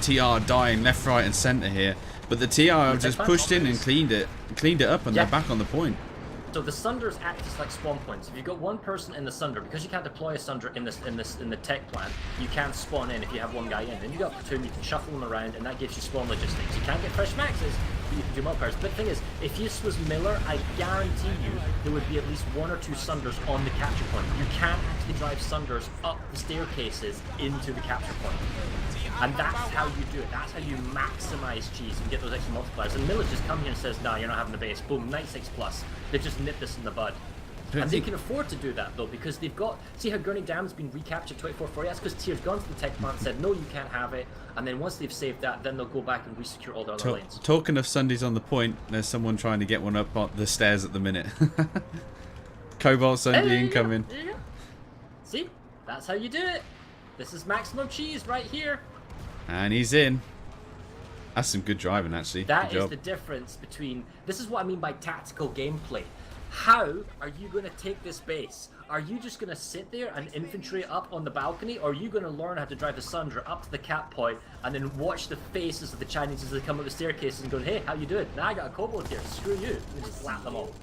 TR dying left, right, and centre here. But the TR have just pushed in and cleaned it up, and they're back on the point. So the Sunders act as like spawn points. If you've got one person in the Sunder, because you can't deploy a Sunder in the tech plant, you can't spawn in if you have one guy in. Then you got a platoon, you can shuffle them around, and that gives you spawn logistics. You can't get fresh maxes, but you can do multipliers. But the thing is, if this was Miller, I guarantee you there would be at least 1 or 2 Sunders on the capture point. You can't actually drive Sunders up the staircases into the capture point. And that's how you do it. That's how you maximize cheese and get those extra multipliers. And Miller just come here and says, "No, you're not having the base." Boom, 96+. They've just nipped this in the bud. And they can afford to do that, though, because they've got... See how Gurney Dam's been recaptured 24/40? That's because Tier's gone to the tech plant and said, "No, you can't have it." And then once they've saved that, then they'll go back and resecure all their other lanes. Talking of Sundays on the point, there's someone trying to get one up on the stairs at the minute. Cobalt Sunday incoming. There you go. See? That's how you do it. This is maximum cheese right here. And he's in. That's some good driving, actually. That is the difference between... This is what I mean by tactical gameplay. How are you going to take this base? Are you just going to sit there and infantry up on the balcony? Or are you going to learn how to drive the Sundra up to the cap point and then watch the faces of the Chinese as they come up the staircases and go, "Hey, how you doing? Now I got a Cobalt here. Screw you." And just slap them all.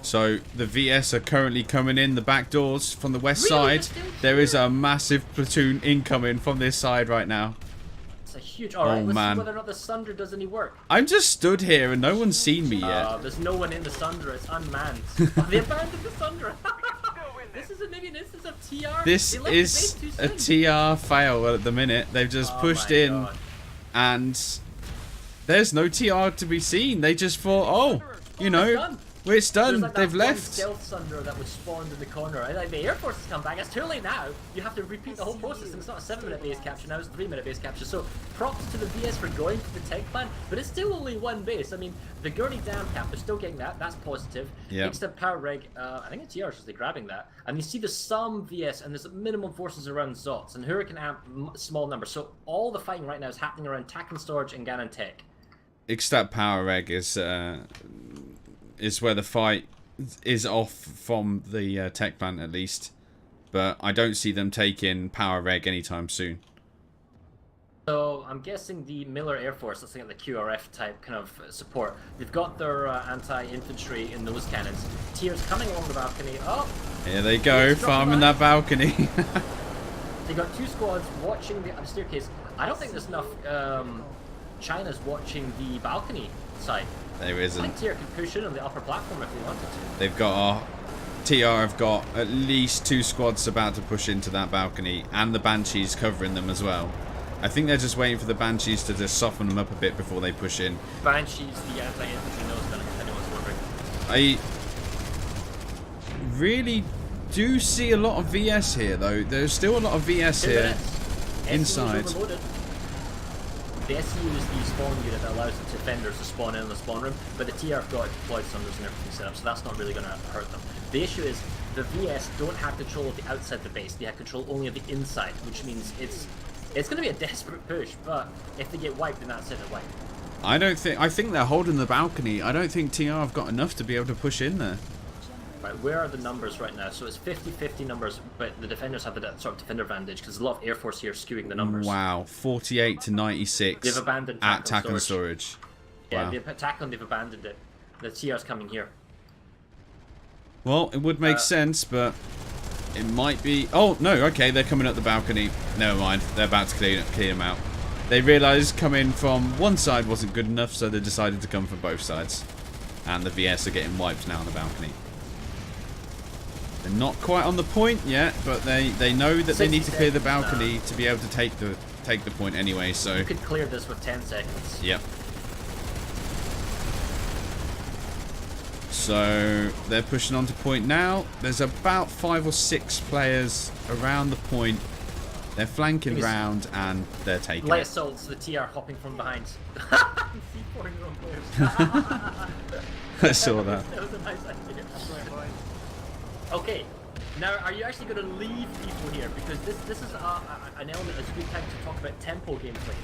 So the VS are currently coming in the back doors from the west side. There is a massive platoon incoming from this side right now. It's a huge... Alright, let's see whether or not the Sunder does any work. I'm just stood here and no one's seen me yet. There's no one in the Sunder. It's unmanned. They abandoned the Sunder. This is maybe an instance of TR. This is a TR fail at the minute. They've just pushed in and there's no TR to be seen. They just thought, oh, you know... It's done. Like they've left. Stealth Sunder that was spawned in the corner. And like the Air Force has come back. It's too late now. You have to repeat the whole process. And it's not a 7-minute base capture now. It's a 3-minute base capture. So props to the VS for going to the tech plant. But it's still only one base. I mean, the Gurney Dam cap, they're still getting that. That's positive. Yeah. Except Power Reg, I think it's TR just grabbing that. And you see there's some VS and there's minimum forces around Zots. And Hurricane Amp, small numbers. So all the fighting right now is happening around Tac and Storage and Ganon Tech. Except Power Reg is where the fight is off from the tech plant at least, but I don't see them taking Power Reg anytime soon. So I'm guessing the Miller Air Force, let's think of the QRF type kind of support. They've got their anti-infantry in those cannons. Tiers coming along the balcony. Oh, here they go, farming that balcony. They got 2 squads watching the staircase. I don't think there's enough. China's watching the balcony side. There isn't. I think TR can push in on the upper platform if they wanted to. They've got TR have got at least 2 squads about to push into that balcony, and the Banshees covering them as well. I think they're just waiting for the Banshees to just soften them up a bit before they push in. Banshees, the anti-infantry nose gun, if anyone's wondering. I really do see a lot of VS here, though. There's still a lot of VS here inside. The SCU is the spawn unit that allows the defenders to spawn in the spawn room, but the TR have got deployed Sunders and everything set up, so that's not really going to hurt them. The issue is the VS don't have control of the outside of the base. They have control only of the inside, which means it's It's going to be a desperate push, but if they get wiped, then that's it, they're wiped. I think they're holding the balcony. I don't think TR have got enough to be able to push in there. Right, where are the numbers right now? So it's 50-50 numbers, but the defenders have a sort of defender advantage because a lot of Air Force here skewing the numbers. Wow, 48 to 96. They've abandoned attack and storage. Yeah, wow. they've attacked and they've abandoned it. The TR's coming here. Well, it would make sense, but it might be... Oh, no, okay, they're coming up the balcony. Never mind, they're about to clear them out. They realised coming from one side wasn't good enough, so they decided to come from both sides. And the VS are getting wiped now on the balcony. They're not quite on the point yet, but they know that they need to clear the balcony to be able to take the point anyway, so... You could clear this with 10 seconds. Yep. So they're pushing on to point now. There's about 5 or 6 players around the point. They're flanking round and they're taking light it. assaults, the TR hopping from behind. I saw that. That was a nice idea. Okay, now are you actually going to leave people here? Because this is an element that's a good time to talk about tempo gameplay.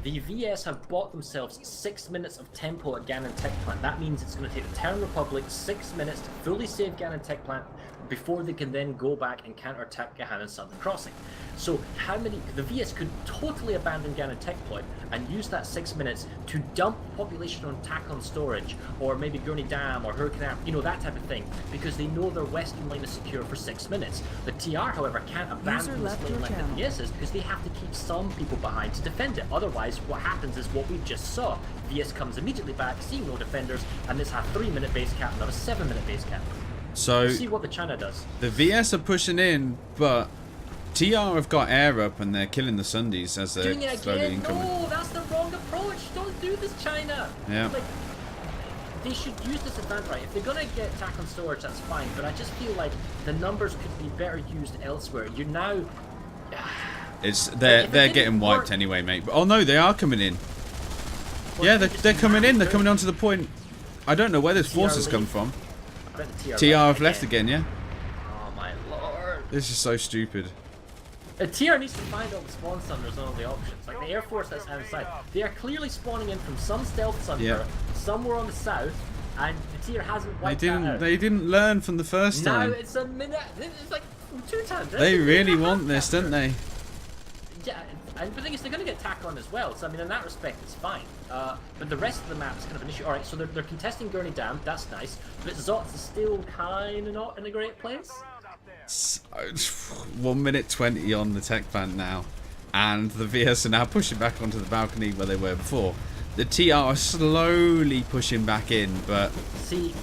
The VS have bought themselves 6 minutes of tempo at Gannon Tech Plant. That means it's going to take the Terran Republic 6 minutes to fully save Gannon Tech Plant before they can then go back and counterattack Gahan and Southern Crossing. So the VS could totally abandon Gannon Tech Point and use that 6 minutes to dump population on Takon storage, or maybe Gurney Dam or Hurricane Arm, you know, that type of thing, because they know their western line is secure for 6 minutes. The TR, however, can't abandon this lane like the VS is, because they have to keep some people behind to defend it. Otherwise, what happens is what we just saw. VS comes immediately back, seeing no defenders, and this has a 3-minute base cap, not a 7-minute base cap. So see what the China does. The VS are pushing in, but TR have got air up and they're killing the Sundays as they're slowly incoming. No, that's the wrong approach. Don't do this, China. Yeah. Like, they should use this advantage. Right, if they're gonna get attack on storage, that's fine. But I just feel like the numbers could be better used elsewhere. You're now. They're getting wiped anyway, mate. Oh no, they are coming in. Well, yeah, they're coming in. They're coming onto the point. I don't know where this forces come from. TR have left again, yeah? Oh my lord. This is so stupid. TR needs to find all the spawn sunders on all the options. Like the Air Force that's outside. They are clearly spawning in from some stealth sunder, somewhere on the south, and the TR hasn't wiped that out. They didn't learn from the first time. Now it's a minute. It's like 2 times. They really want this, don't they? Yeah, and the thing is, they're going to get tack on as well, so I mean, in that respect, it's fine. But the rest of the map is kind of an issue. Alright, so they're contesting Gurney Dam, that's nice, but Zot's is still kind of not in a great place. 1 minute 20 on the tech plant now, and the VS are now pushing back onto the balcony where they were before. The TR are slowly pushing back in, but... See,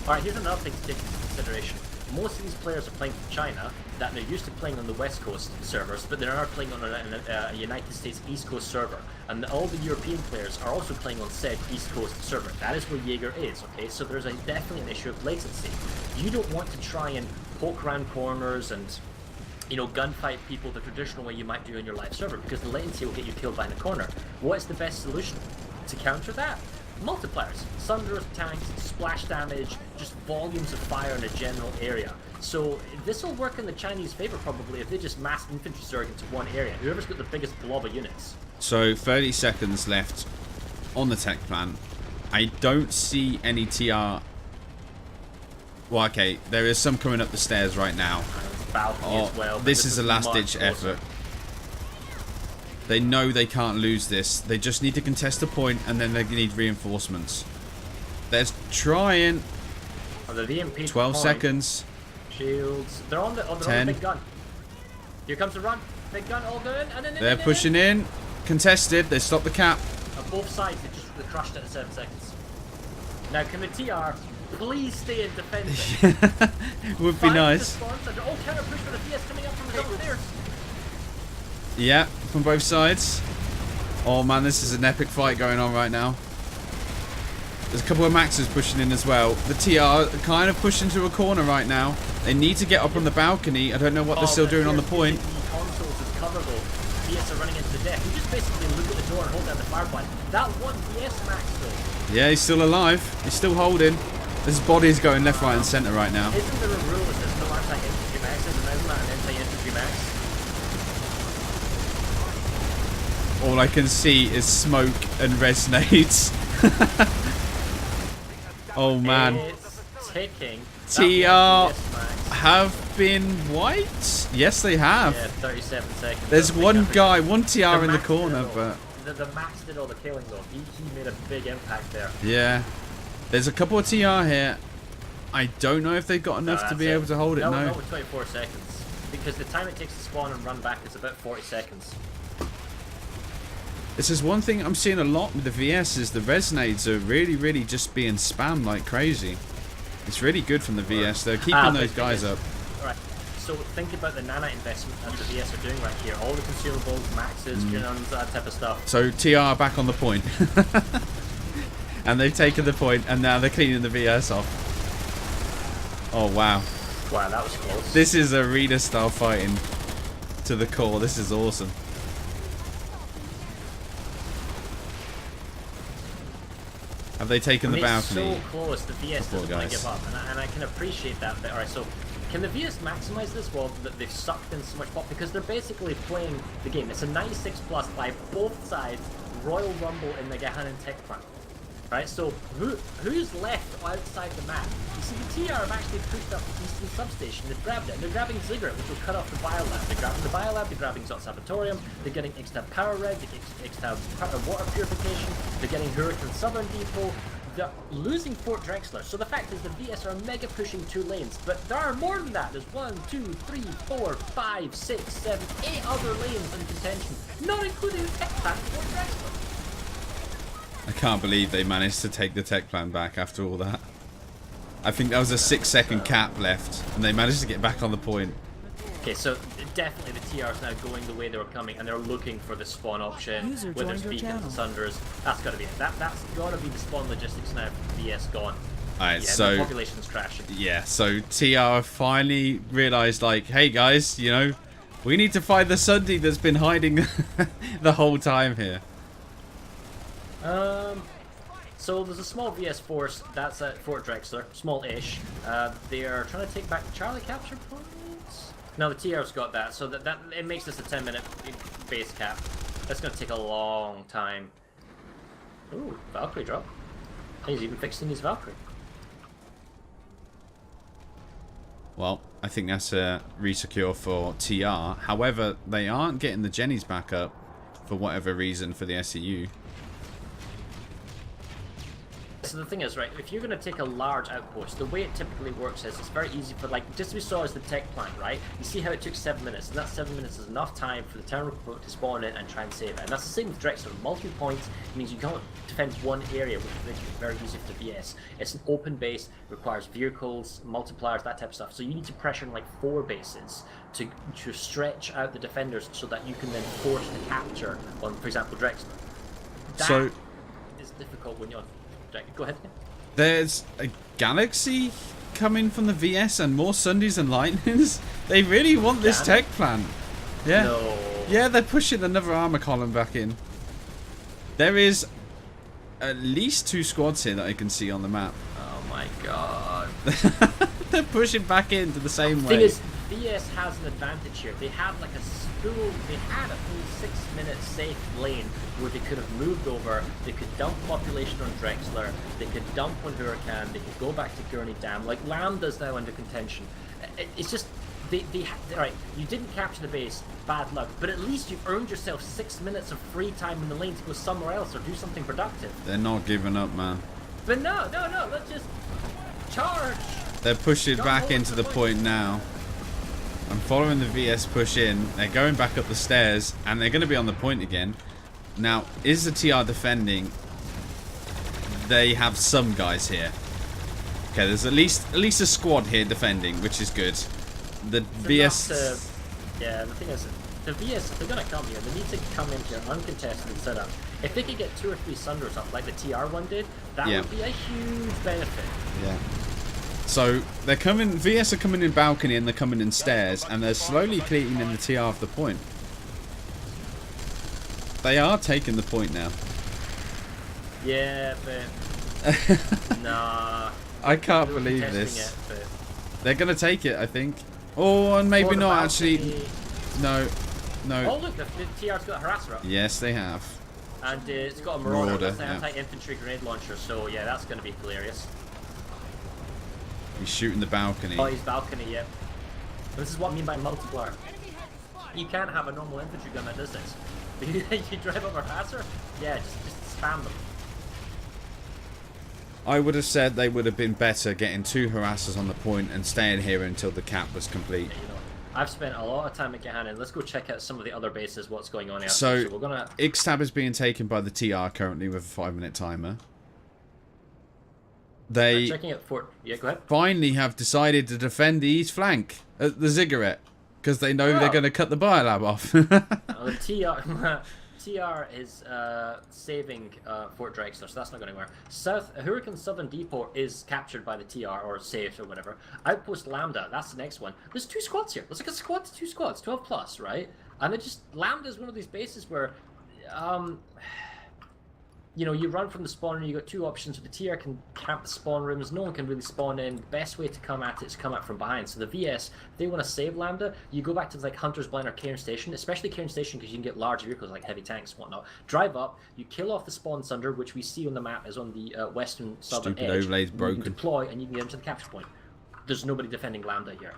alright, here's another thing to take into consideration. Most of these players are playing from China, that they're used to playing on the West Coast servers, but they are playing on a United States East Coast server. And all the European players are also playing on said East Coast server. That is where Jaeger is, okay? So there's definitely an issue of latency. You don't want to try and poke around corners and, you know, gunfight people the traditional way you might do on your live server, because the latency will get you killed behind a corner. What's the best solution to counter that? Multipliers, sunders, tanks, splash damage, just volumes of fire in a general area. So this will work in the Chinese favor probably if they just mass infantry surge into one area. Whoever's got the biggest blob of units. So 30 seconds left on the tech plant. I don't see any TR. Well, okay, there is some coming up the stairs right now. As well, this is a last-ditch effort. They know they can't lose this. They just need to contest a point, and then they need reinforcements. They're trying. Oh, the VMP 12 seconds. Shields. They're on the 10. On the big gun. Here comes the run. Big gun all going. They're pushing in. Contested. They stopped the cap. On both sides, they crushed it at 7 seconds. Now, can the TR please stay in defense? Would be nice. Oh, counter push for the VS coming up from the double stairs. Yeah, from both sides. Oh man, this is an epic fight going on right now. There's a couple of Maxes pushing in as well. The TR are kind of pushing to a corner right now. They need to get up on the balcony. I don't know what they're still doing on the point. The consoles is coverable. VS are running into the deck. You just basically look at the door and hold down the firefly. That one VS Max though. Yeah, he's still alive. He's still holding. His body's going left, right and centre right now. Isn't there a rule that there's no anti-infantry maxes and there's not an anti-infantry max? all I can see is smoke and resonates. Oh man. It's ticking. TR have been wiped? Yes, they have. Yeah, 37 seconds. There's one guy, one TR in the corner, but... The Max did all the killing though. He made a big impact there. Yeah. There's a couple of TR here. I don't know if they've got enough to be able to hold it, no. Not with 24 seconds. Because the time it takes to spawn and run back is about 40 seconds. This is one thing I'm seeing a lot with the VS is the resonates are really just being spammed like crazy. It's really good from the VS. They're keeping those guys up. Alright, so think about the nana investment that the VS are doing right here. All the consumables, maxes, guns, that type of stuff. So TR back on the point. And they've taken the point and now they're cleaning the VS off. Oh wow. Wow, that was close. This is arena style fighting to the core. This is awesome. Have they taken the balcony? It's so close, the VS doesn't want to give up, and I can appreciate that bit. Alright, so can the VS maximize this? Well, they've sucked in so much pop because they're basically playing the game. It's a 96+ by both sides, Royal Rumble in the Gahanan Tech Plant. Right, so who's left outside the map? You see, the TR have actually pushed up the Eastern Substation. They've grabbed it, and they're grabbing Ziggurat, which will cut off the Biolab. They're grabbing the Biolab, they're grabbing Zot Sabotorium, they're getting Ixtab Power Reg, they're getting Ixtab Water Purification, they're getting Hurricane Southern Depot. They're losing Fort Drexler. So the fact is the VS are mega pushing 2 lanes, but there are more than that. There's 1, 2, 3, 4, 5, 6, 7, 8 other lanes in contention, not including the tech plant Fort Drexler. I can't believe they managed to take the tech plan back after all that. I think that was a 6-second cap left, and they managed to get back on the point. Okay, so definitely the TR is now going the way they were coming, and they're looking for the spawn option, whether it's beacons and sunders. That's got to be it. That's got to be the spawn logistics now. VS gone. Alright, yeah, so the population's crashing. Yeah, so TR finally realised, like, hey guys, you know, we need to find the Sunday that's been hiding the whole time here. So there's a small VS force that's at Fort Drexler, small-ish. They are trying to take back the Charlie capture points. No, the TR's got that, so that it makes this a 10-minute base cap. That's going to take a long time. Ooh, Valkyrie drop. He's even fixing his Valkyrie. Well, I think that's a resecure for TR. However, they aren't getting the Jennies back up for whatever reason for the SEU. So the thing is, right, if you're going to take a large outpost, the way it typically works is it's very easy for, like, just as we saw as the tech plant, right? You see how it took 7 minutes, and that 7 minutes is enough time for the town recruit to spawn in and try and save it. And that's the same with Drexler. Multiple points means you can't defend one area, which makes it very easy for the VS. It's an open base, requires vehicles, multipliers, that type of stuff. So you need to pressure in, like, 4 bases to stretch out the defenders so that you can then force the capture on, for example, Drexler. That is difficult when you're on... Go ahead. There's a Galaxy coming from the VS and more Sundays and Lightnings. They really want this tech plant. Yeah. No. Yeah, they're pushing another armor column back in. There is at least 2 squads here that I can see on the map. Oh my god. They're pushing back into the same way. The thing is, VS has an advantage here. They had like a they had a full 6-minute safe lane where they could have moved over, they could dump population on Drexler, they could dump on Huracan, they could go back to Gurney Dam. Like Lambda's now under contention. It's just, right, you didn't capture the base, bad luck, but at least you've earned yourself 6 minutes of free time in the lane to go somewhere else or do something productive. They're not giving up, man. But no, let's just charge. They're pushing back into the point now. I'm following the VS push in. They're going back up the stairs, and they're going to be on the point again. Now, is the TR defending? They have some guys here. Okay, there's at least a squad here defending, which is good. The VS... yeah, the thing is, the VS, if they're going to come here, they need to come in here uncontested setup. If they could get 2 or 3 Sunders up, like the TR one did, that would be a huge benefit. Yeah. So they're coming. VS are coming in balcony and they're coming in stairs, and they're slowly cleaning in the TR off the point. They are taking the point now. Yeah, but nah. I can't believe this. They're gonna take it, I think. Oh, and maybe not actually. No. No. Oh look, the TR's got a harasser up. Yes, they have. And it's got a marauder. That's an anti-infantry grenade launcher. So yeah, that's going to be hilarious. He's shooting the balcony. Oh, he's balcony, yeah. This is what I mean by multiplier. You can't have a normal infantry gun that does this. You drive up a harasser? Yeah, just spam them. I would have said they would have been better getting 2 harassers on the point and staying here until the cap was complete. Yeah, you know, I've spent a lot of time at Gahanin. Let's go check out some of the other bases, what's going on here. So we're gonna... Ixtab is being taken by the TR currently with a 5-minute timer. They checking out Fort... Yeah, go ahead. Finally have decided to defend the east flank at the ziggurat because they know they're going to cut the biolab off. The TR is saving Fort Drexler, so that's not going anywhere. Hurricane Southern Depot is captured by the TR, or saved, or whatever. Outpost Lambda, that's the next one. There's 2 squads here. Let's look at squads, 2 squads, 12 plus, right? And it just, Lambda is one of these bases where, you know, you run from the spawner, you got 2 options. The TR can camp the spawn rooms, no one can really spawn in. The best way to come at it is come out from behind. So the VS, if they want to save Lambda, you go back to like Hunter's Blind or Cairn Station, especially Cairn Station because you can get large vehicles like heavy tanks and whatnot. Drive up, you kill off the spawn sunder, which we see on the map is on the western southern edge. Stupid overlay's broken. You can deploy and you can get into the capture point. There's nobody defending Lambda here.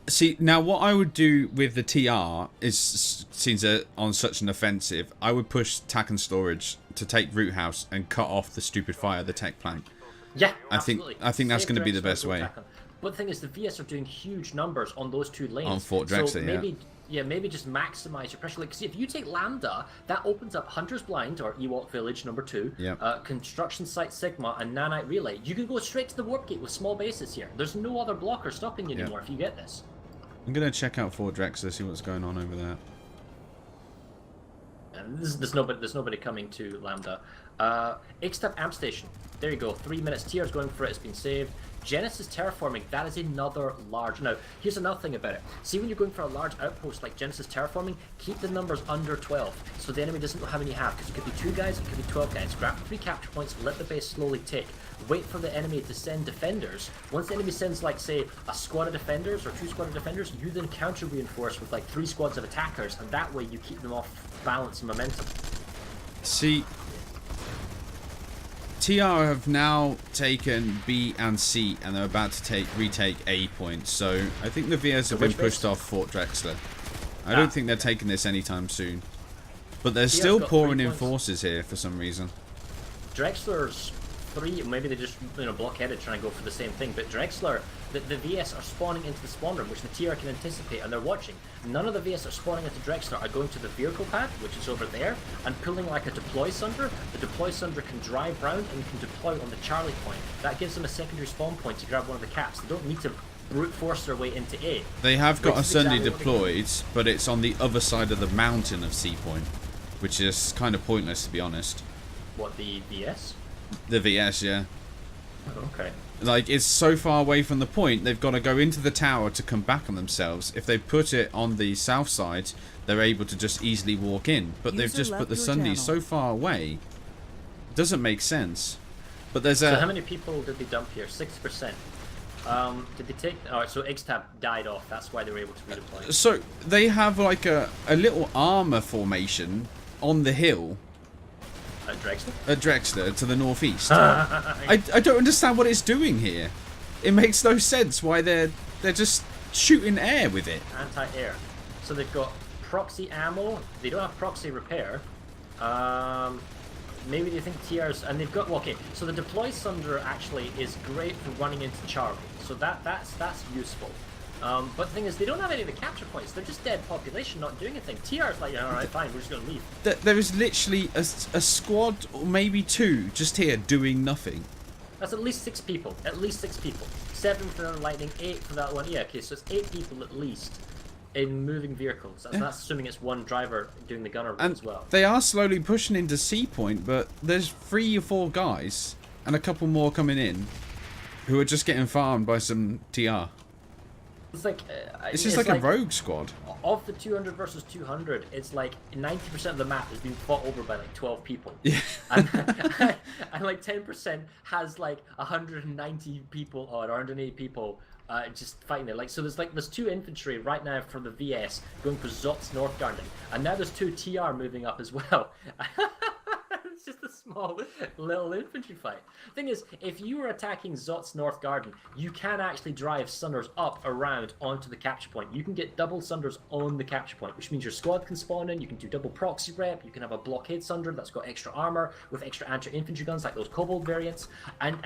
See, now what I would do with the TR is, since they're on such an offensive, I would push tack and storage to take root house and cut off the stupid fire of the tech plant. Yeah, I think that's going to be the best way. But the thing is, the VS are doing huge numbers on those 2 lanes. On Fort Drexler, so maybe just maximize your pressure. Like, see, if you take Lambda, that opens up Hunter's Blind, or Ewok Village, number 2, Construction Site Sigma, and Nanite Relay. You can go straight to the Warp Gate with small bases here. There's no other blocker stopping you anymore if you get this. I'm going to check out Fort Drexler, see what's going on over there. And there's nobody coming to Lambda. Ixtab Amp Station. There you go. 3 minutes. TR's going for it. It's been saved. Genesis Terraforming. That is another large... Now, here's another thing about it. See, when you're going for a large outpost like Genesis Terraforming, keep the numbers under 12. So the enemy doesn't know how many you have. Because it could be 2 guys, it could be 12 guys. Grab 3 capture points, let the base slowly tick. Wait for the enemy to send defenders. Once the enemy sends, like, say, a squad of defenders or 2 squad of defenders, you then counter-reinforce with, like, 3 squads of attackers. And that way you keep them off balance and momentum. See... TR have now taken B and C, and they're about to retake A point. So I think the VS have been pushed off Fort Drexler. I don't think they're taking this anytime soon. But they're still pouring in forces here for some reason. Drexler's 3, maybe they just blockheaded trying to go for the same thing. But Drexler, the VS are spawning into the spawn room, which the TR can anticipate, and they're watching. None of the VS are spawning into Drexler are going to the vehicle pad, which is over there, and pulling like a deploy sunder. The deploy sunder can drive round and can deploy on the Charlie point. That gives them a secondary spawn point to grab one of the caps. They don't need to brute force their way into A. They have got a Sunday deployed, but it's on the other side of the mountain of C point, which is kind of pointless to be honest. What, the VS? The VS, yeah. Okay. Like, it's so far away from the point, they've got to go into the tower to come back on themselves. If they put it on the south side, they're able to just easily walk in. But they've just put the Sundays so far away. It doesn't make sense. But there's So how many people did they dump here? 6%. Did they take... Alright, so Ixtab died off. That's why they were able to redeploy. So, they have like a little armor formation on the hill. At Drexler? At Drexler, to the northeast. I don't understand what it's doing here. It makes no sense why they're just shooting air with it. Anti-air. So they've got proxy ammo. They don't have proxy repair. Maybe they think TR's... And they've got... Well, okay, so the deploy sunder actually is great for running into Charlie. So that's useful. But the thing is, they don't have any of the capture points. They're just dead population, not doing anything. TR's like, alright, fine, we're just going to leave. There is literally a squad, or maybe 2, just here doing nothing. That's at least 6 people. At least 6 people. 7 for the lightning, 8 for that one. Yeah, okay, so it's 8 people at least in moving vehicles. And that's assuming it's 1 driver doing the gunner as well. They are slowly pushing into C point, but there's 3 or 4 guys, and a couple more coming in, who are just getting farmed by some TR. It's like this is like a rogue squad. Of the 200 versus 200, it's like 90% of the map is being fought over by like 12 people. Yeah. and like 10% has like 190 people or 180 people just fighting there. Like, so there's 2 infantry right now from the VS going for Zot's Northgarden, and now there's 2 TR moving up as well. It's just a small little infantry fight. Thing is, if you were attacking Zot's Northgarden, you can actually drive Sunders up around onto the capture point. You can get double Sunders on the capture point, which means your squad can spawn in, you can do double proxy rep, you can have a blockade Sunder that's got extra armor with extra anti-infantry guns like those Kobold variants, and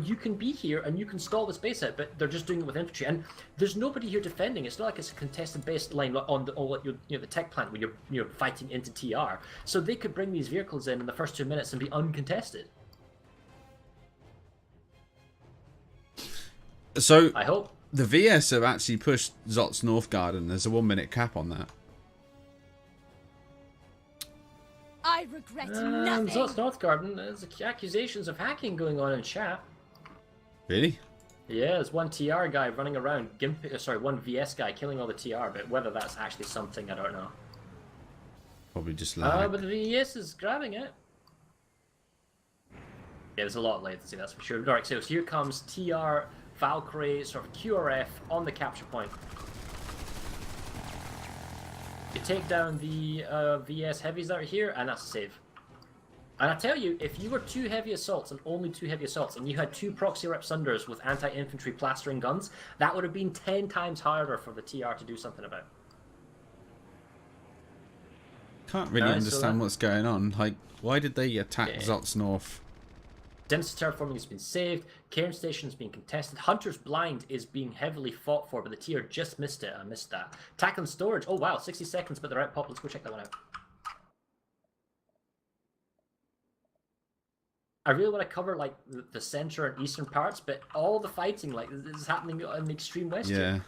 you can be here and you can stall this base out, but they're just doing it with infantry, and there's nobody here defending. It's not like it's a contested base line on the tech plant where you're fighting into TR, so they could bring these vehicles in the first 2 minutes and be uncontested. So I hope the VS have actually pushed Zot's Northgarden. There's a 1 minute cap on that. I regret nothing. Zot's Northgarden, there's accusations of hacking going on in chat. Really? Yeah, there's one TR guy running around, one VS guy killing all the TR, but whether that's actually something, I don't know. Probably just lag. But the VS is grabbing it. Yeah, there's a lot of latency, that's for sure. Alright, so here comes TR, Valkyrie, sort of QRF on the capture point. You take down the VS heavies that are here, and that's a save. And I tell you, if you were 2 heavy assaults and only 2 heavy assaults, and you had 2 proxy rep Sunders with anti-infantry plastering guns, that would have been 10 times harder for the TR to do something about. Can't really understand what's going on. Like, why did they attack Zot's North? Density terraforming has been saved. Cairn Station is being contested. Hunter's Blind is being heavily fought for, but the TR just missed it. I missed that. Tackling Storage. Oh wow, 60 seconds, but they're out pop. Let's go check that one out. I really want to cover like the center and eastern parts, but all the fighting like this is happening in the extreme west. Yeah. Here.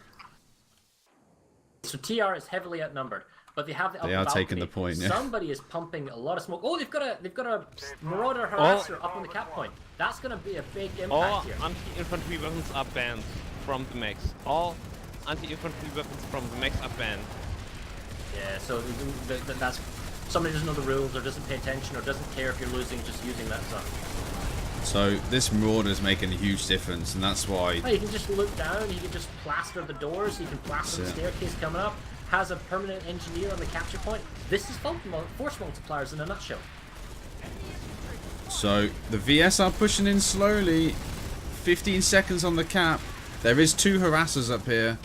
So TR is heavily outnumbered. But they have the They are taking the point, yeah. Somebody is pumping a lot of smoke. Oh, they've got a Marauder Harasser up on the cap point. That's going to be a big impact here. All anti-infantry weapons are banned from the max. All anti-infantry weapons from the max are banned. Yeah, so that's somebody doesn't know the rules or doesn't pay attention or doesn't care if you're losing, just using that stuff. So this Marauder is making a huge difference, and that's why. Oh, you can just look down. You can just plaster the doors. You can plaster the staircase coming up. Has a permanent engineer on the capture point. This is force multipliers in a nutshell. So the VS are pushing in slowly. 15 seconds on the cap. There is 2 harassers up here.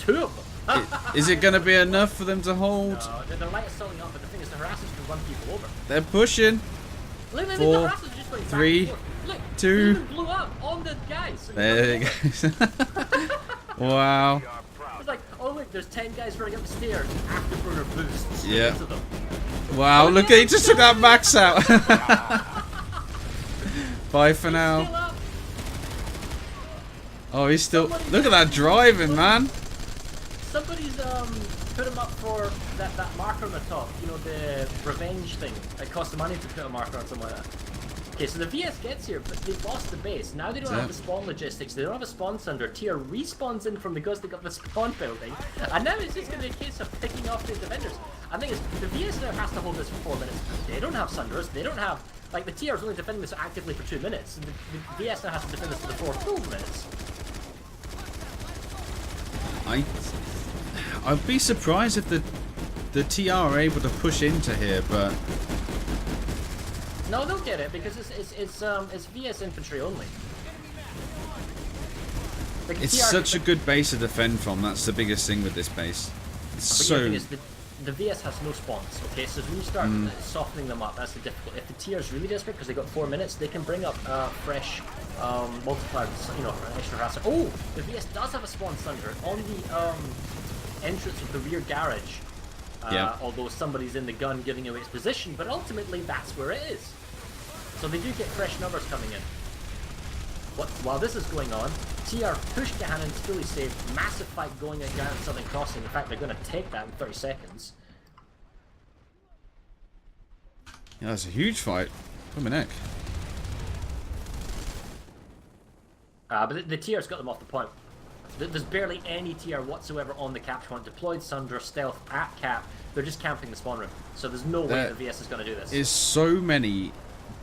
2 of them? Is it going to be enough for them to hold? No, they're light assaulting up, but the thing is the harassers can run people over. They're pushing. Look, 4, the harassers just going 3, back and forth. Look, 2. They blew up on the guys. There it goes. Wow. It's like, oh look, there's 10 guys running up the stairs. Afterburner boosts. Yeah. Into them. Wow, look, he just took that max out. Bye for now. Oh, he's still. Look at that driving, man. Somebody's put him up for that marker on the top. You know, the revenge thing. It costs money to put a marker on something like that. Okay, so the VS gets here, but they've lost the base. Now they don't have the spawn logistics. They don't have a spawn Sunder. TR respawns in from because they got the spawn building. And now it's just going to be a case of picking off the defenders. I think the VS now has to hold this for 4 minutes. They don't have Sunders. They don't have... Like, the TR is only defending this actively for 2 minutes. And the VS now has to defend this for the 4 full minutes. I'd be surprised if the TR are able to push into here, but... No, they'll get it because it's VS infantry only. Like, it's such a good base to defend from. That's the biggest thing with this base. It's so. The thing is, the VS has no spawns. Okay, so when you start softening them up, that's the difficult. If the TR is really desperate because they got 4 minutes, they can bring up fresh multipliers. You know, extra harasser. Oh, the VS does have a spawn Sunder on the entrance of the rear garage. Although somebody's in the gun giving away its position, but ultimately that's where it is. So they do get fresh numbers coming in. While this is going on, TR push cannons fully saved, massive fight going down Southern Crossing. In fact, they're going to take that in 30 seconds. Yeah, that's a huge fight. Put my neck. But the TR's got them off the point. There's barely any TR whatsoever on the capture point. Deployed Sunder, stealth at cap. They're just camping the spawn room. So there's no way the VS is going to do this. There's so many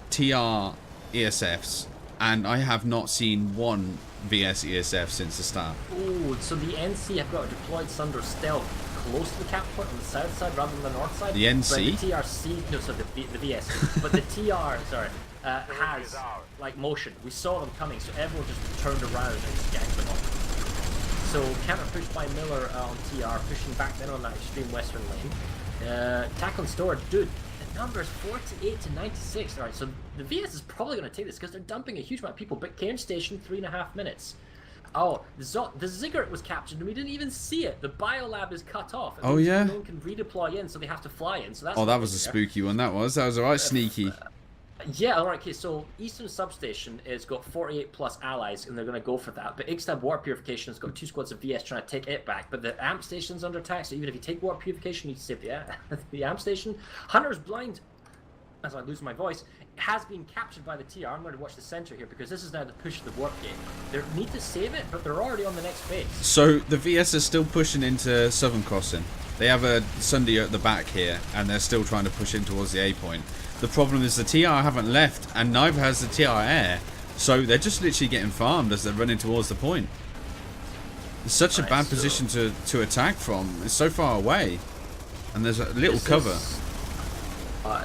TR ESFs, and I have not seen one VS ESF since the start. Oh, so the NC have got a deployed Sunder stealth close to the cap point on the south side rather than the north side. The NC? But the TRC, no, so the VS. But the TR, sorry, has like motion. We saw them coming, so everyone just turned around and just ganked them off. So counter push by Miller on TR, pushing back then on that extreme western lane. Attack on store, dude. The number is 48 to 96. All right, so the VS is probably going to take this because they're dumping a huge amount of people. But Cairn Station, 3.5 minutes. Oh, the Ziggurat was captured and we didn't even see it. The biolab is cut off. Oh yeah. No one can redeploy in, so they have to fly in. So that's that was a spooky one. That was alright, sneaky. Yeah, alright, okay, so Eastern Substation has got 48 plus allies and they're going to go for that. But Ixtab Water Purification has got 2 squads of VS trying to take it back. But the AMP station's under attack, so even if you take Water Purification, you need to save the AMP station. Hunter's Blind, as I lose my voice, has been captured by the TR. I'm going to watch the center here because this is now the push of the warp gate. They need to save it, but they're already on the next phase. So the VS are still pushing into Southern Crossing. They have a Sunday at the back here, and they're still trying to push in towards the A point. The problem is the TR haven't left, and neither has the TR air. So they're just literally getting farmed as they're running towards the point. It's such a bad position to attack from. It's so far away, and there's a little cover.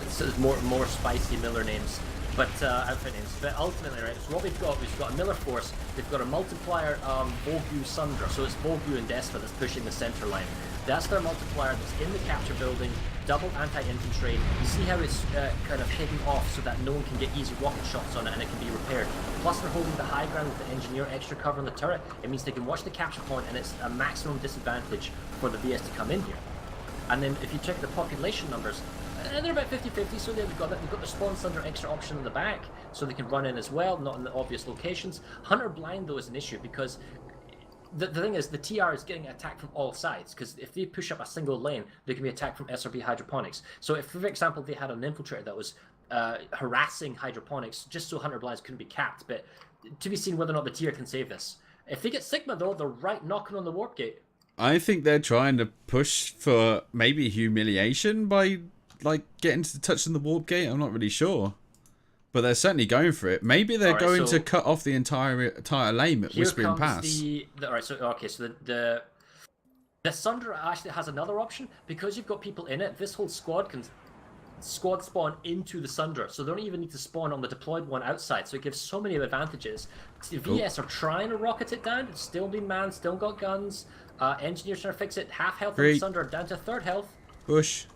So there's more spicy Miller names, but outfit names. But ultimately, right, so what we've got a Miller force. They've got a multiplier Volgu Sundra, so it's Volgu and Despa that's pushing the center line. That's their multiplier that's in the capture building, double anti-infantry. You see how it's kind of hidden off so that no one can get easy rocket shots on it and it can be repaired. Plus they're holding the high ground with the engineer extra cover on the turret. It means they can watch the capture point and it's a maximum disadvantage for the VS to come in here. And then if you check the population numbers, they're about 50-50, so they've got the spawn Sunder extra option in the back, so they can run in as well, not in the obvious locations. Hunter Blind, though, is an issue, because the thing is, the TR is getting attacked from all sides, because if they push up a single lane, they can be attacked from SRB Hydroponics. So if, for example, they had an infiltrator that was harassing Hydroponics, just so Hunter Blinds couldn't be capped, but to be seen whether or not the TR can save this. If they get Sigma, though, they're right knocking on the warp gate. I think they're trying to push for maybe humiliation by like getting to touching the warp gate. I'm not really sure, but they're certainly going for it. Maybe they're going to cut off the entire lane at Whispering Pass. Alright, so the Sunder actually has another option because you've got people in it. This whole squad can squad spawn into the Sunder, so they don't even need to spawn on the deployed one outside. So it gives so many advantages. The VS are trying to rocket it down. It's still being manned, still got guns. Engineers trying to fix it. Half health on the Sunder, down to 3rd health. Push.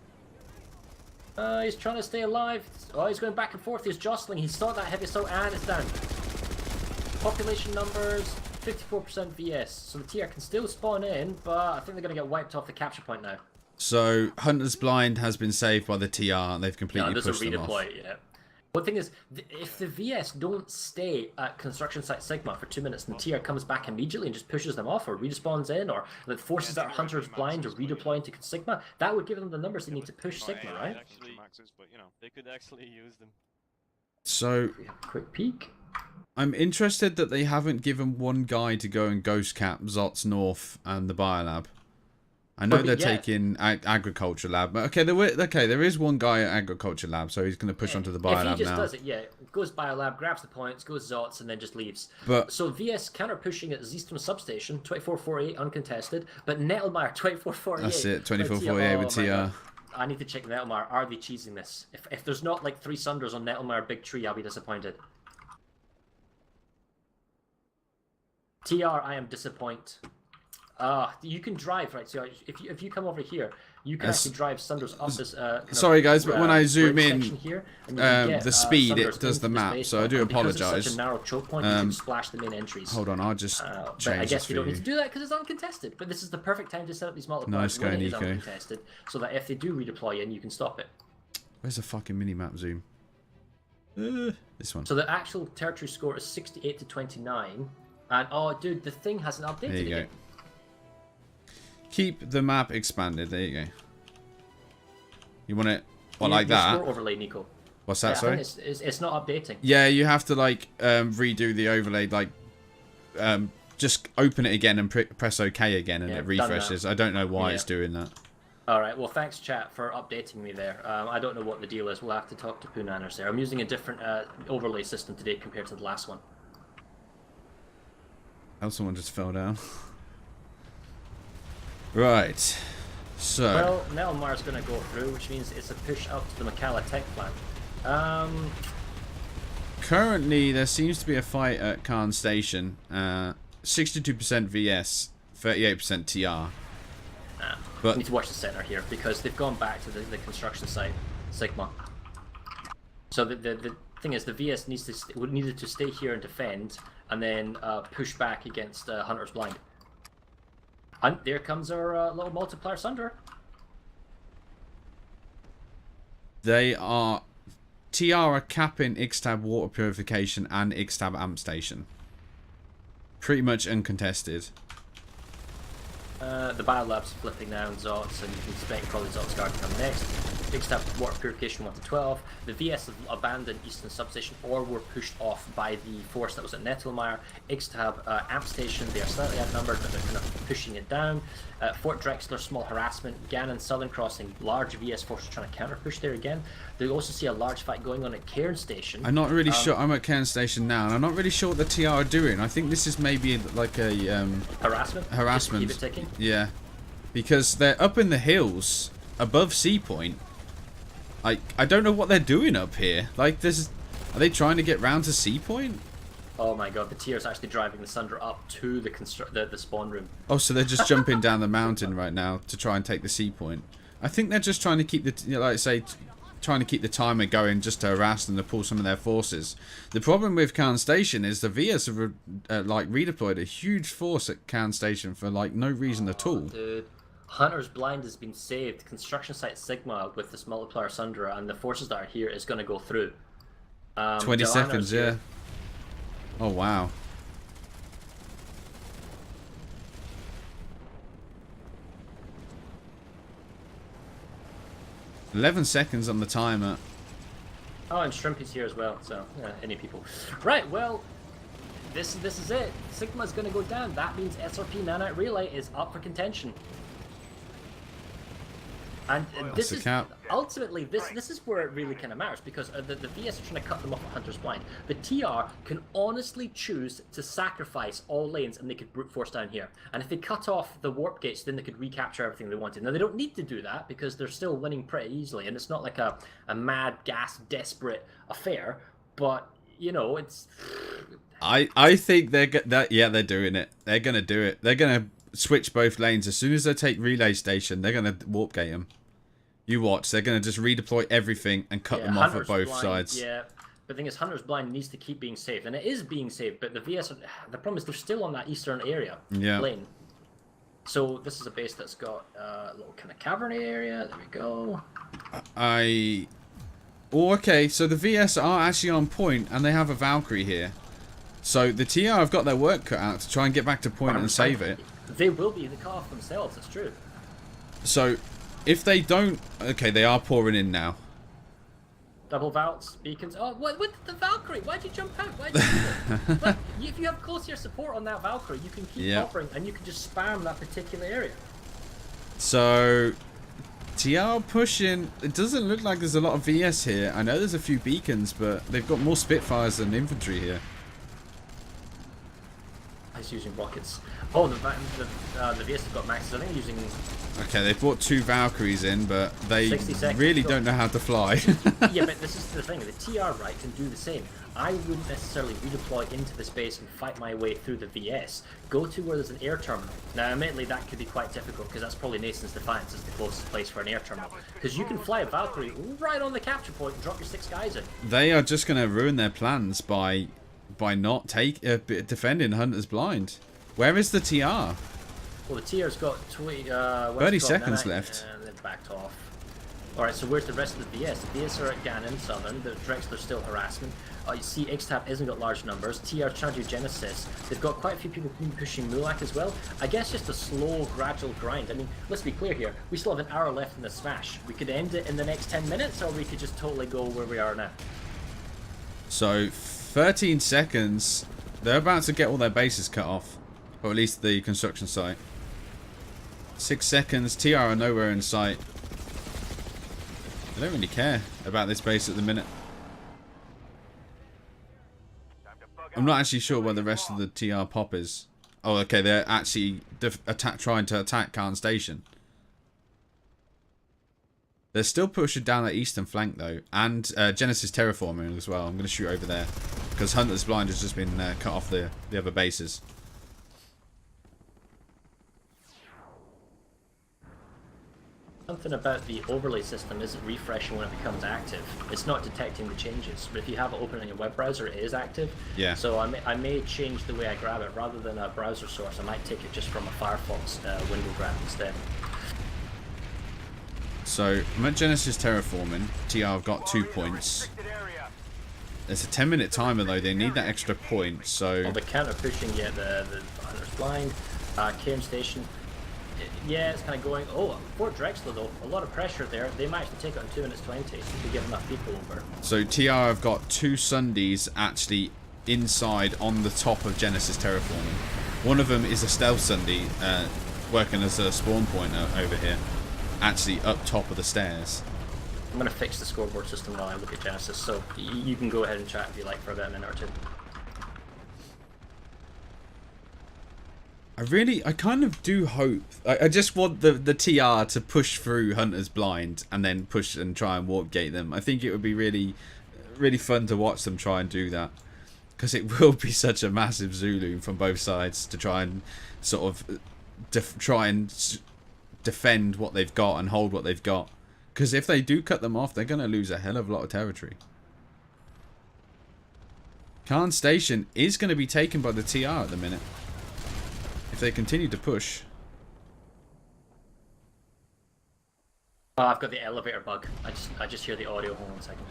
He's trying to stay alive. Oh, he's going back and forth. He's jostling. He's still that heavy assault and it's down. Population numbers, 54% VS. So the TR can still spawn in, but I think they're going to get wiped off the capture point now. So Hunter's Blind has been saved by the TR and they've completely pushed them off. Yeah. One thing is, if the VS don't stay at construction site Sigma for 2 minutes and the TR comes back immediately and just pushes them off or respawns in or that forces that Hunter's Blind to redeploy into Sigma, that would give them the numbers they need to push Sigma, right? But, you know, they could actually use them. So, quick peek. I'm interested that they haven't given one guy to go and ghost cap Zots North and the Biolab. I know they're taking Agriculture Lab, but there is one guy at Agriculture Lab, so he's going to push onto the Biolab now. If he just does it, goes Biolab, grabs the points, goes Zots, and then just leaves. So VS counter pushing at Zeeston Substation, 2448 uncontested, but Nettelmeyer 2448. That's it, 2448 with TR. I need to check Nettelmeyer. Are they cheesing this? If there's not like 3 Sunders on Nettelmeyer Big Tree, I'll be disappointed. TR, I am disappointed. You can drive, right? So if you come over here, you can actually drive Sunders up this. Sorry guys, but when I zoom in, the speed it does the map, so I do apologise. Such a narrow choke point, you can splash the main entries. Hold on, I'll just change. But I guess you don't need to do that because it's uncontested. But this is the perfect time to set up these multipliers when it is uncontested, so that if they do redeploy in, you can stop it. Where's the fucking mini-map zoom? This one. So the actual territory score is 68 to 29, and oh, dude, the thing hasn't updated There you go. Again. Keep the map expanded. There you go. You want it like that? Score overlay, Nico. What's that? Sorry. It's not updating. Yeah, you have to like redo the overlay, like just open it again and press OK again, and it refreshes. I don't know why it's doing that. All right. Well, thanks, chat, for updating me there. I don't know what the deal is. We'll have to talk to Poonanners there. I'm using a different overlay system today compared to the last one. Oh, someone just fell down. Right. So. Well, Melmar's going to go through, which means it's a push up to the Macalla tech plant. Currently, there seems to be a fight at Khan Station. 62% VS, 38% TR. But we need to watch the center here because they've gone back to the construction site, Sigma. So the thing is, the VS needed to stay here and defend, and then push back against Hunter's Blind. And there comes our little multiplier Sunder. They are... TR are capping Ixtab water purification and Ixtab amp station. Pretty much uncontested. The biolab's flipping now on Zots, and you can expect probably Zots guard to come next. Ixtab water purification 1 to 12. The VS have abandoned Eastern Substation or were pushed off by the force that was at Nettelmeyer. Ixtab amp station, they are slightly outnumbered, but they're kind of pushing it down. Fort Drexler, small harassment. Gannon, Southern Crossing, large VS forces trying to counter push there again. They also see a large fight going on at Cairn Station. I'm not really sure. I'm at Cairn Station now, and I'm not really sure what the TR are doing. I think this is maybe like a harassment. Harassment. Just keep it ticking. Yeah, because they're up in the hills above Sea Point. I don't know what they're doing up here. Like, are they trying to get round to Sea Point? Oh my god, the TR is actually driving the Sunder up to the spawn room. Oh, so they're just jumping down the mountain right now to try and take the Sea Point. I think they're just trying to keep trying to keep the timer going just to harass them to pull some of their forces. The problem with Cairn Station is the VS have redeployed a huge force at Cairn Station for like no reason at all. Dude. Hunter's Blind has been saved. Construction site Sigma with this multiplier Sunder and the forces that are here is going to go through. 20 seconds, yeah. Oh, wow. $11 seconds on the timer. Oh, and Shrimpy's here as well, so any people. Right, well, this is it. Sigma's going to go down. That means SRP Nanite Relay is up for contention. And this is ultimately this is where it really kind of matters, because the VS are trying to cut them off at Hunter's Blind. The TR can honestly choose to sacrifice all lanes and they could brute force down here. And if they cut off the warp gates, then they could recapture everything they wanted. Now they don't need to do that because they're still winning pretty easily, and it's not like a mad gas desperate affair. But you know, it's. I think they're doing it. They're gonna do it. They're gonna switch both lanes as soon as they take relay station. They're gonna warp gate them. You watch. They're gonna just redeploy everything and cut them off at both sides. Yeah, but the thing is, Hunter's Blind needs to keep being saved, and it is being saved. But the VS, the problem is they're still on that eastern area lane. So this is a base that's got a little kind of cavernous area. There we go. Oh, okay. So the VS are actually on point, and they have a Valkyrie here. So the TR have got their work cut out to try and get back to point and save it. They will be the cut off themselves, that's true. So, if they don't... Okay, they are pouring in now. Double Valks, beacons... Oh, what the Valkyrie? Why'd you jump out? Why'd you do it? But if you have closer support on that Valkyrie, you can keep offering, and you can just spam that particular area. So, TR pushing... It doesn't look like there's a lot of VS here. I know there's a few beacons, but they've got more Spitfires than infantry here. He's using rockets. Oh, the VS have got maxes. I think they're using... Okay, they've brought 2 Valkyries in, but they really don't know how to fly. Yeah, but this is the thing. The TR, right, can do the same. I wouldn't necessarily redeploy into the space and fight my way through the VS. Go to where there's an air terminal. Now, admittedly, that could be quite difficult, because that's probably Nason's Defiance is the closest place for an air terminal. Because you can fly a Valkyrie right on the capture point and drop your 6 guys in. They are just going to ruin their plans by not defending Hunter's Blind. Where is the TR? Well, the TR's got 30 seconds left. And they've backed off. Alright, so where's the rest of the VS? The VS are at Gannon, Southern. The Drexler's still harassment. You see, Ixtab hasn't got large numbers. TR trying to do Genesis. They've got quite a few people pushing Mulak as well. I guess just a slow, gradual grind. I mean, let's be clear here. We still have an hour left in the Smash. We could end it in the next 10 minutes, or we could just totally go where we are now. So, 13 seconds. They're about to get all their bases cut off. Or at least the construction site. 6 seconds. TR are nowhere in sight. I don't really care about this base at the minute. I'm not actually sure where the rest of the TR pop is. Oh, okay, they're actually trying to attack Khan Station. They're still pushing down that eastern flank, though. And Genesis terraforming as well. I'm going to shoot over there. Because Hunter's Blind has just been cut off the other bases. Something about the overlay system isn't refreshing when it becomes active. It's not detecting the changes, but if you have it open in your web browser, it is active. Yeah. So I may change the way I grab it. Rather than a browser source, I might take it just from a Firefox window grab instead. So, I'm at Genesis terraforming. TR have got 2 points. There's a 10-minute timer, though. They need that extra point, so... Well, the counter pushing, yeah, the Hunter's Blind. KM Station. Yeah, it's kind of going... Oh, Fort Drexler, though. A lot of pressure there. They managed to take it in 2 minutes 20 if we get enough people over. So, TR have got 2 Sundays actually inside on the top of Genesis terraforming. One of them is a stealth Sunday, working as a spawn point over here. Actually up top of the stairs. I'm going to fix the scoreboard system while I look at Genesis, so you can go ahead and chat if you like for about a minute or two. I kind of do hope. I just want the TR to push through Hunter's Blind and then push and try and warp gate them. I think it would be really, really fun to watch them try and do that. Because it will be such a massive Zulu from both sides to try and sort of defend what they've got and hold what they've got. Because if they do cut them off, they're going to lose a hell of a lot of territory. Khan Station is going to be taken by the TR at the minute. If they continue to push. Oh, I've got the elevator bug. I just hear the audio. Hold on a second.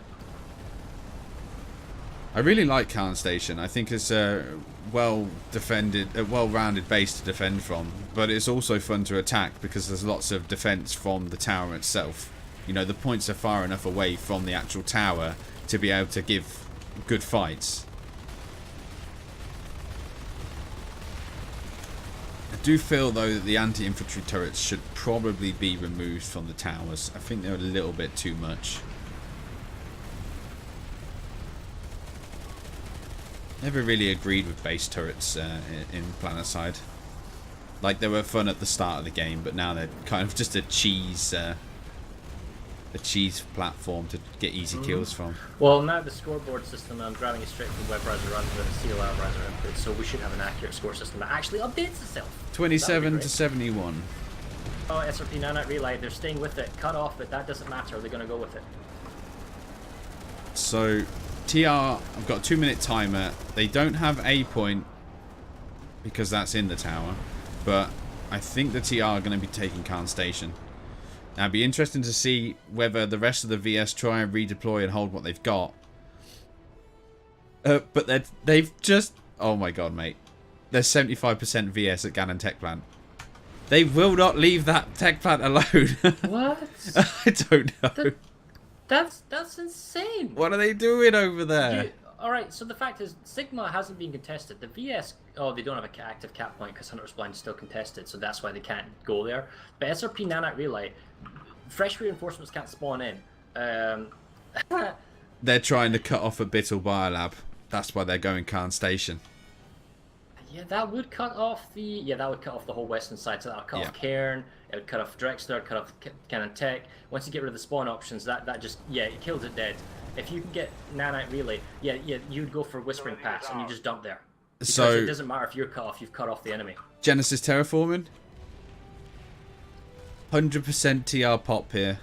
I really like Khan Station. I think it's a well-rounded base to defend from, but it's also fun to attack because there's lots of defense from the tower itself. You know, the points are far enough away from the actual tower to be able to give good fights. I do feel, though, that the anti-infantry turrets should probably be removed from the towers. I think they're a little bit too much. Never really agreed with base turrets in Planetside. Like, they were fun at the start of the game, but now they're kind of just a cheese platform to get easy kills from. Well, now the scoreboard system, I'm grabbing it straight from the web browser rather than the CLR browser input, so we should have an accurate score system that actually updates itself. 27 to 71. Oh, SRP Nanite Relay, they're staying with it. Cut off, but that doesn't matter. They're going to go with it. So, TR, I've got a 2-minute timer. They don't have A point because that's in the tower, but I think the TR are going to be taking Khan Station. Now, it'd be interesting to see whether the rest of the VS try and redeploy and hold what they've got. But they've just... Oh my god, mate. There's 75% VS at Gannon Tech Plant. They will not leave that tech plant alone. What? I don't know. That's insane. What are they doing over there? Alright, so the fact is, Sigma hasn't been contested. The VS... Oh, they don't have an active cap point because Hunter's Blind is still contested, so that's why they can't go there. But SRP Nanite Relay, fresh reinforcements can't spawn in. They're trying to cut off a Bittle Biolab. That's why they're going Khan Station. Yeah, that would cut off the... Yeah, that would cut off the whole western side, so that would cut off Cairn, it would cut off Drexler, cut off Cannon Tech. Once you get rid of the spawn options, that just... Yeah, it kills it dead. If you can get Nanite Relay, yeah, you'd go for Whispering Pass, and you just dump there. Because so it doesn't matter if you're cut off, you've cut off the enemy. Genesis terraforming. 100% TR pop here.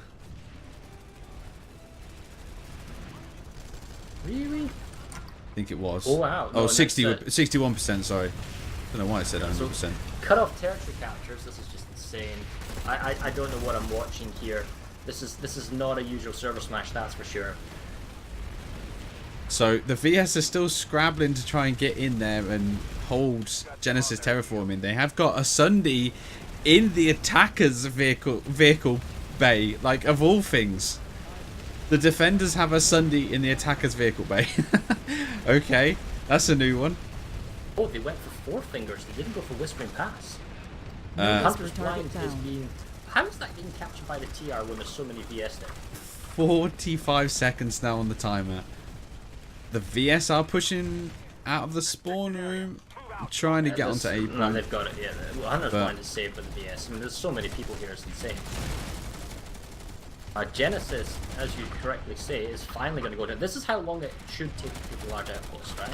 Really? I think it was. Oh wow. No, 61%, sorry. I don't know why I said 100%. So, cut off territory captures, this is just insane. I don't know what I'm watching here. This is not a usual ServerSmash, that's for sure. So the VS are still scrabbling to try and get in there and hold Genesis terraforming. They have got a Sunday in the attacker's vehicle bay, like of all things. The defenders have a Sunday in the attacker's vehicle bay. Okay, that's a new one. Oh, they went for 4 fingers. They didn't go for Whispering Pass. Hunter's Blind is being... How is that being captured by the TR when there's so many VS there? 45 seconds now on the timer. The VS are pushing out of the spawn room, trying to get onto A point. No, they've got it, yeah. Well, Hunter's Blind is saved by the VS. I mean, there's so many people here, it's insane. Genesis, as you correctly say, is finally going to go down. This is how long it should take to take a large outpost, right?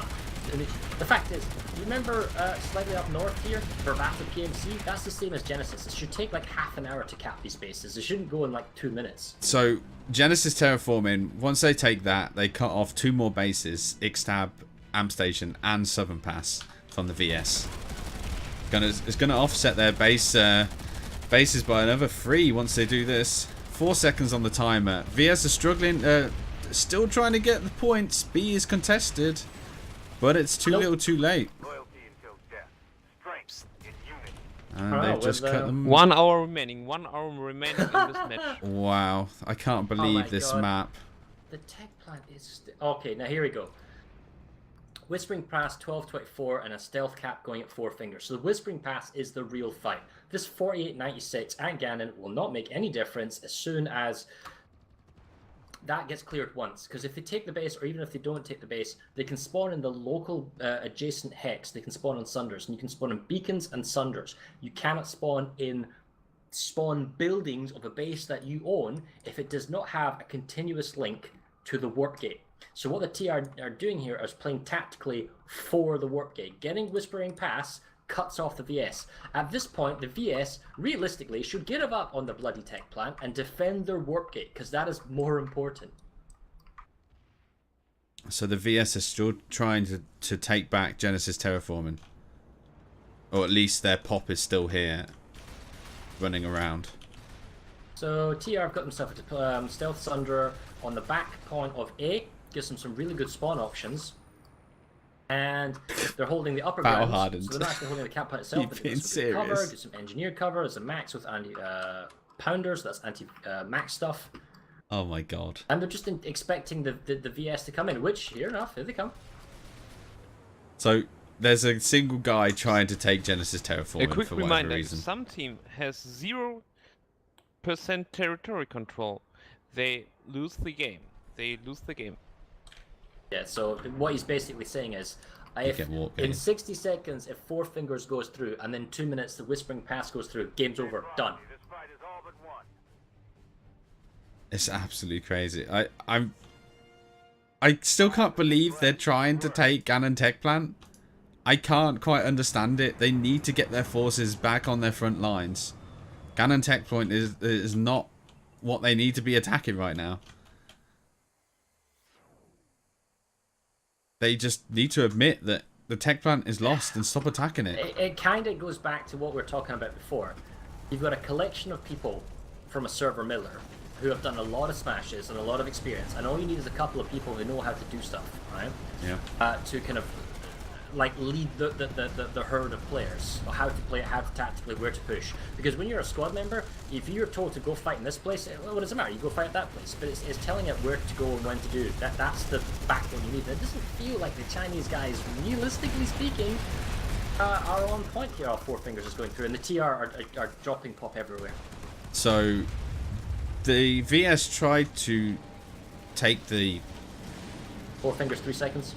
I mean, the fact is, you remember slightly up north here, Vervata PMC? That's the same as Genesis. It should take like half an hour to cap these bases. It shouldn't go in like 2 minutes. So, Genesis terraforming, once they take that, they cut off 2 more bases, Ixtab, Amp Station, and Southern Pass from the VS. It's going to offset their bases by another 3 once they do this. 4 seconds on the timer. VS are struggling, still trying to get the points. B is contested, but it's too little too late. And they've just cut them. 1 hour remaining. 1 hour remaining in this match. Wow, I can't believe this map. The tech plant is... Okay, now here we go. Whispering Pass 12-24 and a stealth cap going at 4 fingers. So the Whispering Pass is the real fight. This 48-96 at Ganon will not make any difference as soon as that gets cleared once. Because if they take the base, or even if they don't take the base, they can spawn in the local adjacent hex. They can spawn on Sunders, and you can spawn in beacons and Sunders. You cannot spawn in buildings of a base that you own if it does not have a continuous link to the warp gate. So what the TR are doing here is playing tactically for the warp gate. Getting Whispering Pass cuts off the VS. At this point, the VS, realistically, should give up on the bloody tech plant and defend their warp gate, because that is more important. So the VS are still trying to take back Genesis terraforming. Or at least their pop is still here, running around. So TR have got themselves a Stealth Sunderer on the back point of A. Gives them some really good spawn options. And they're holding the upper ground. So they're not actually holding the cap plant itself. But there's some cover, there's some engineered cover, there's a max with anti-pounders, that's anti-max stuff. Oh my god. And they're just expecting the VS to come in, which, here enough, here they come. So there's a single guy trying to take Genesis terraforming for whatever reminder, reason. Some team has 0% territory control. They lose the game. Yeah, so what he's basically saying is, if in 60 seconds, if 4 fingers goes through, and then 2 minutes the Whispering Pass goes through, game's over, done. It's absolutely crazy. I still can't believe they're trying to take Ganon Tech Plant. I can't quite understand it. They need to get their forces back on their front lines. Ganon Tech Point is not what they need to be attacking right now. They just need to admit that the tech plant is lost and stop attacking it. It kind of goes back to what we were talking about before. You've got a collection of people from a server Miller who have done a lot of smashes and a lot of experience, and all you need is a couple of people who know how to do stuff, right? Yeah. To kind of like lead the herd of players, or how to play it, how to tactically, where to push. Because when you're a squad member, if you're told to go fight in this place, well, what does it matter? You go fight at that place. But it's telling it where to go and when to do it. That's the backbone you need. It doesn't feel like the Chinese guys, realistically speaking, are on point here. All 4 fingers is going through, and the TR are dropping pop everywhere. So the VS tried to take the 4 fingers, 3 seconds.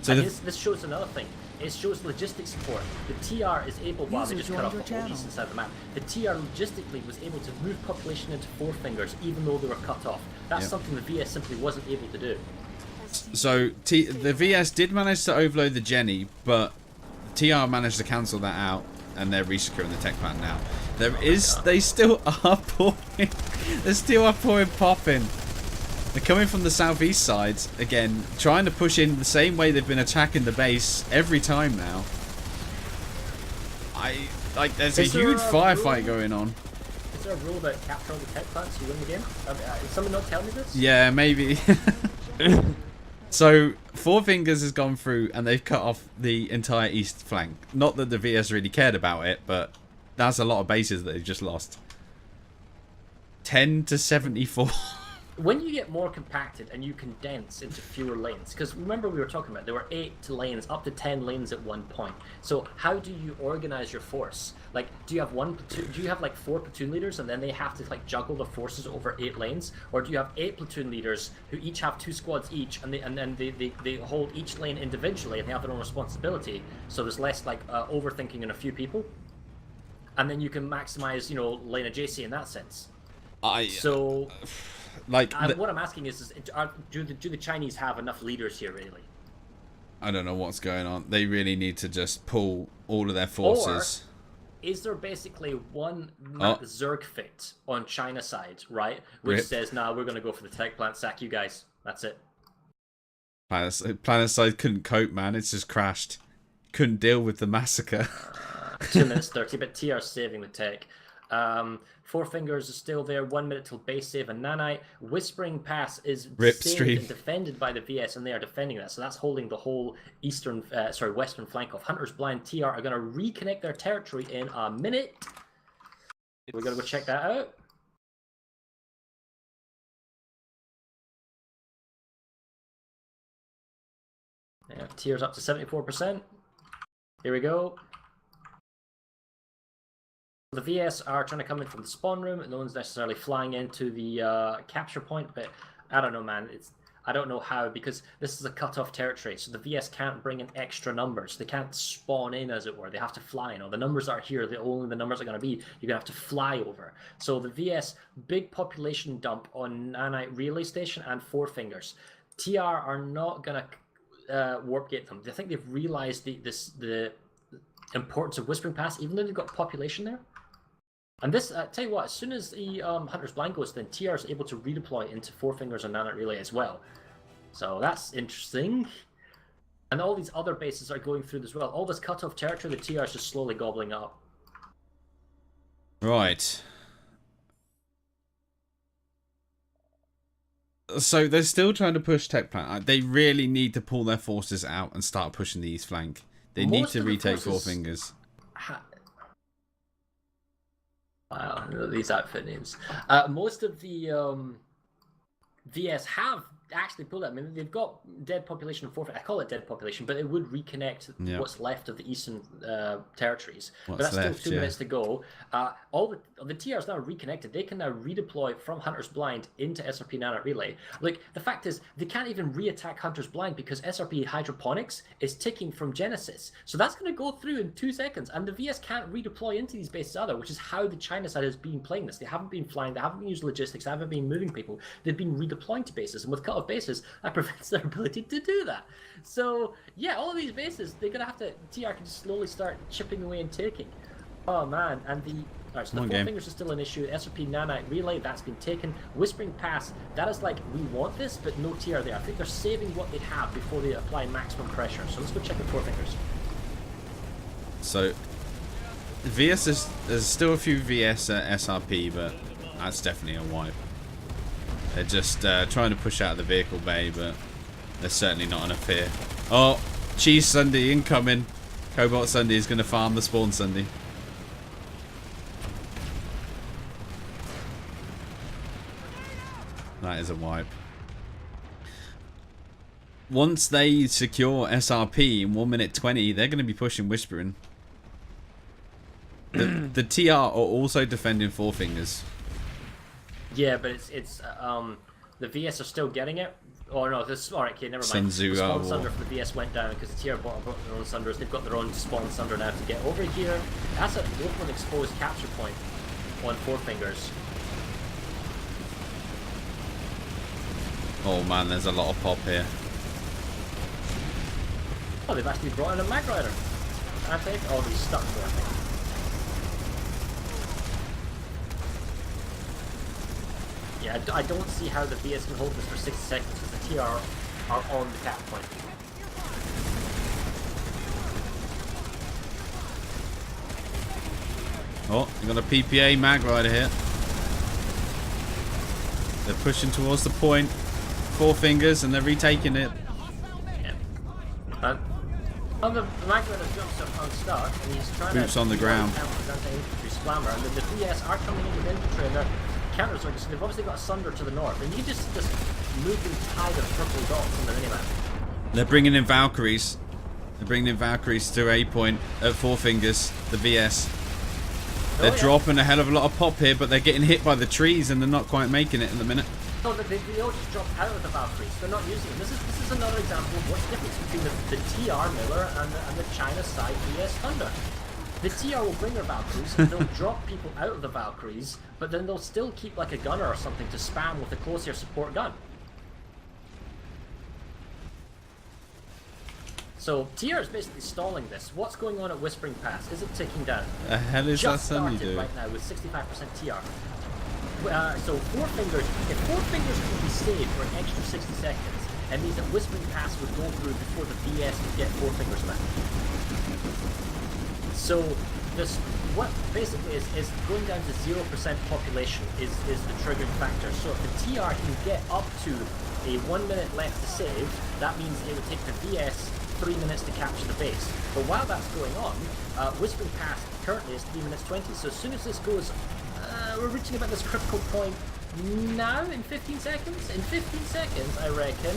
So this shows another thing. It shows logistics support. The TR is able, while they just cut off the whole eastern side of the map, the TR logistically was able to move population into 4 fingers even though they were cut off. That's something the VS simply wasn't able to do. So the VS did manage to overload the Jenny, but TR managed to cancel that out, and they're resecuring the tech plant now. They still are pouring. They still are pouring pop in. They're coming from the southeast side again, trying to push in the same way they've been attacking the base every time now. There's a huge firefight going on. Is there a rule about capturing the tech plants? You win the game? Is someone not telling me this? Yeah, maybe. So 4 fingers has gone through and they've cut off the entire east flank. Not that the VS really cared about it, but that's a lot of bases that they've just lost. 10 to 74. when you get more compacted and you condense into fewer lanes, because remember we were talking about there were 8 lanes, up to 10 lanes at one point. So how do you organize your force? Like, do you have one platoon? Do you have like 4 platoon leaders, and then they have to like juggle the forces over 8 lanes, or do you have 8 platoon leaders who each have 2 squads each, and then they hold each lane individually and they have their own responsibility? So there's less like overthinking in a few people, and then you can maximize, you know, lane adjacency in that sense. Like, what I'm asking is do the Chinese have enough leaders here, really? I don't know what's going on. They really need to just pull all of their forces. Or is there basically one Zerg fit on China side, right? Which says, nah, we're going to go for the tech plant, sack you guys. That's it. Planetside couldn't cope, man. It's just crashed. Couldn't deal with the massacre. 2 minutes 30, but TR saving the tech. Four Fingers is still there. 1 minute till base save and Nanite. Whispering Pass is saved and defended by the VS, and they are defending that. So that's holding the whole western flank off. Hunter's Blind TR are going to reconnect their territory in a minute. We're going to go check that out. Yeah, TR's up to 74%. Here we go. The VS are trying to come in from the spawn room, and no one's necessarily flying into the capture point, but I don't know, man. I don't know how, because this is a cut-off territory, so the VS can't bring in extra numbers. They can't spawn in, as it were. They have to fly in. The numbers are here. Only the numbers are going to be. You're going to have to fly over. So the VS, big population dump on Nanite Relay Station and Four Fingers. TR are not going to warp gate them. I think they've realized the importance of Whispering Pass, even though they've got population there. And this, tell you what, as soon as the Hunter's Blind goes, then TR is able to redeploy into Four Fingers and Nanite Relay as well. So that's interesting. And all these other bases are going through as well. All this cut-off territory, the TR is just slowly gobbling up. Right. So they're still trying to push Tech Plant. They really need to pull their forces out and start pushing the east flank. They need to retake Four Fingers. Wow, these outfit names. Most of the VS have actually pulled out. I mean, they've got dead population of 4. I call it dead population, but it would reconnect what's left of the eastern territories. But that's still 2 minutes to go. All the TRs now are reconnected. They can now redeploy from Hunter's Blind into SRP Nanite Relay. Like, the fact is, they can't even re-attack Hunter's Blind because SRP Hydroponics is ticking from Genesis. So that's going to go through in 2 seconds, and the VS can't redeploy into these bases either, which is how the China side has been playing this. They haven't been flying, they haven't been using logistics, they haven't been moving people. They've been redeploying to bases, and with cut-off bases, that prevents their ability to do that. So, yeah, all of these bases, they're going to have to, TR can just slowly start chipping away and taking. Oh, man, and the... Alright, so the Four Fingers is still an issue. SRP Nanite Relay, that's been taken. Whispering Pass, that is like, we want this, but no TR there. I think they're saving what they have before they apply maximum pressure. So let's go check the Four Fingers. So, VS there's still a few VS SRP, but that's definitely a wipe. They're just trying to push out of the vehicle bay, but there's certainly not enough here. Oh, Cheese Sunday incoming. Cobalt Sunday is going to farm the Spawn Sunday. That is a wipe. Once they secure SRP in 1 minute 20, they're going to be pushing Whispering. The TR are also defending Four Fingers. Yeah, but it's the VS are still getting it. Oh no, this alright, okay, never mind. The Spawn Sunder for the VS went down because the TR brought their own Sunders. They've got their own Spawn Sunder now to get over here. That's an open exposed capture point on Four Fingers. Oh man, there's a lot of pop here. Oh, they've actually brought in a Mag Rider. I think. Oh, they're stuck there, I think. Yeah, I don't see how the VS can hold this for 60 seconds because the TR are on the cap point. Oh, you got a PPA Mag Rider here. They're pushing towards the point. Four Fingers, and they're retaking it. Yeah. Well, the Mag Rider jumps up unstuck, and he's trying Boots to... on the ground. Splammer, and then the VS are coming in with infantry, and they're counters are just, they've obviously got a Sunder to the north, and you just move the tide of purple dots on the minimap. They're bringing in Valkyries. They're bringing in Valkyries to A point at Four Fingers, the VS. They're dropping a hell of a lot of pop here, but they're getting hit by the trees and they're not quite making it in the minute. No, they all just dropped out of the Valkyries. They're not using them. This is another example of what's the difference between the TR Miller and the China side VS Thunder. The TR will bring their Valkyries, and they'll drop people out of the Valkyries, but then they'll still keep like a gunner or something to spam with a close-air support gun. So TR is basically stalling this. What's going on at Whispering Pass? Is it ticking down? The hell is that started you do? Right now with 65% TR. So Four Fingers, if Four Fingers could be saved for an extra 60 seconds, it means that Whispering Pass would go through before the VS could get Four Fingers back. So this, what basically is going down to 0% population is the triggering factor. So if the TR can get up to a 1 minute left to save, that means it would take the VS 3 minutes to capture the base. But while that's going on, Whispering Pass currently is 3 minutes 20. So as soon as this goes, we're reaching about this critical point now in 15 seconds. In 15 seconds, I reckon,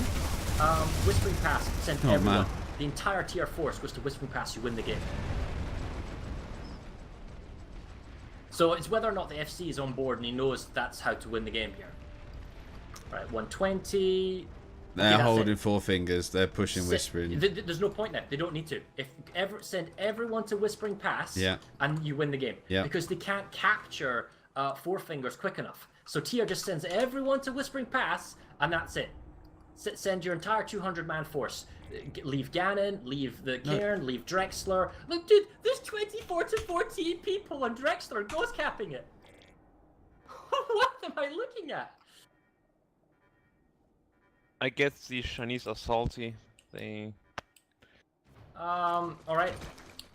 Whispering Pass sent everyone. The entire TR force goes to Whispering Pass. You win the game. So it's whether or not the FC is on board and he knows that's how to win the game here. Right, 120. They're holding Four Fingers. They're pushing Whispering. There's no point now. They don't need to. If send everyone to Whispering Pass, and you win the game. Yeah. Because they can't capture Four Fingers quick enough. So TR just sends everyone to Whispering Pass, and that's it. Send your entire 200-man force. Leave Ganon, leave the Cairn, leave Drexler. Look, dude, there's 24 to 14 people on Drexler ghost capping it. What am I looking at? I guess these Chinese are salty. They... alright.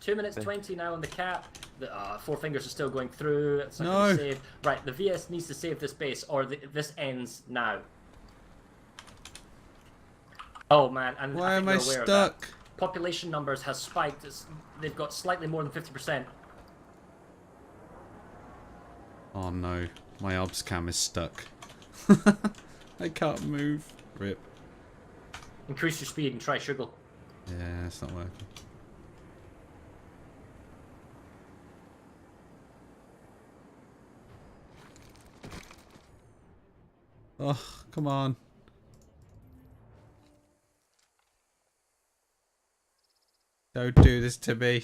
2 minutes 20 now on the cap. The Four Fingers are still going through. It's not going to save. Right, the VS needs to save this base, or this ends now. Oh man, and why am I stuck? Population numbers has spiked. They've got slightly more than 50%. Oh no, my obs cam is stuck. I can't move. Rip. Increase your speed and try Sugar. Yeah, it's not working. Oh, come on. Don't do this to me.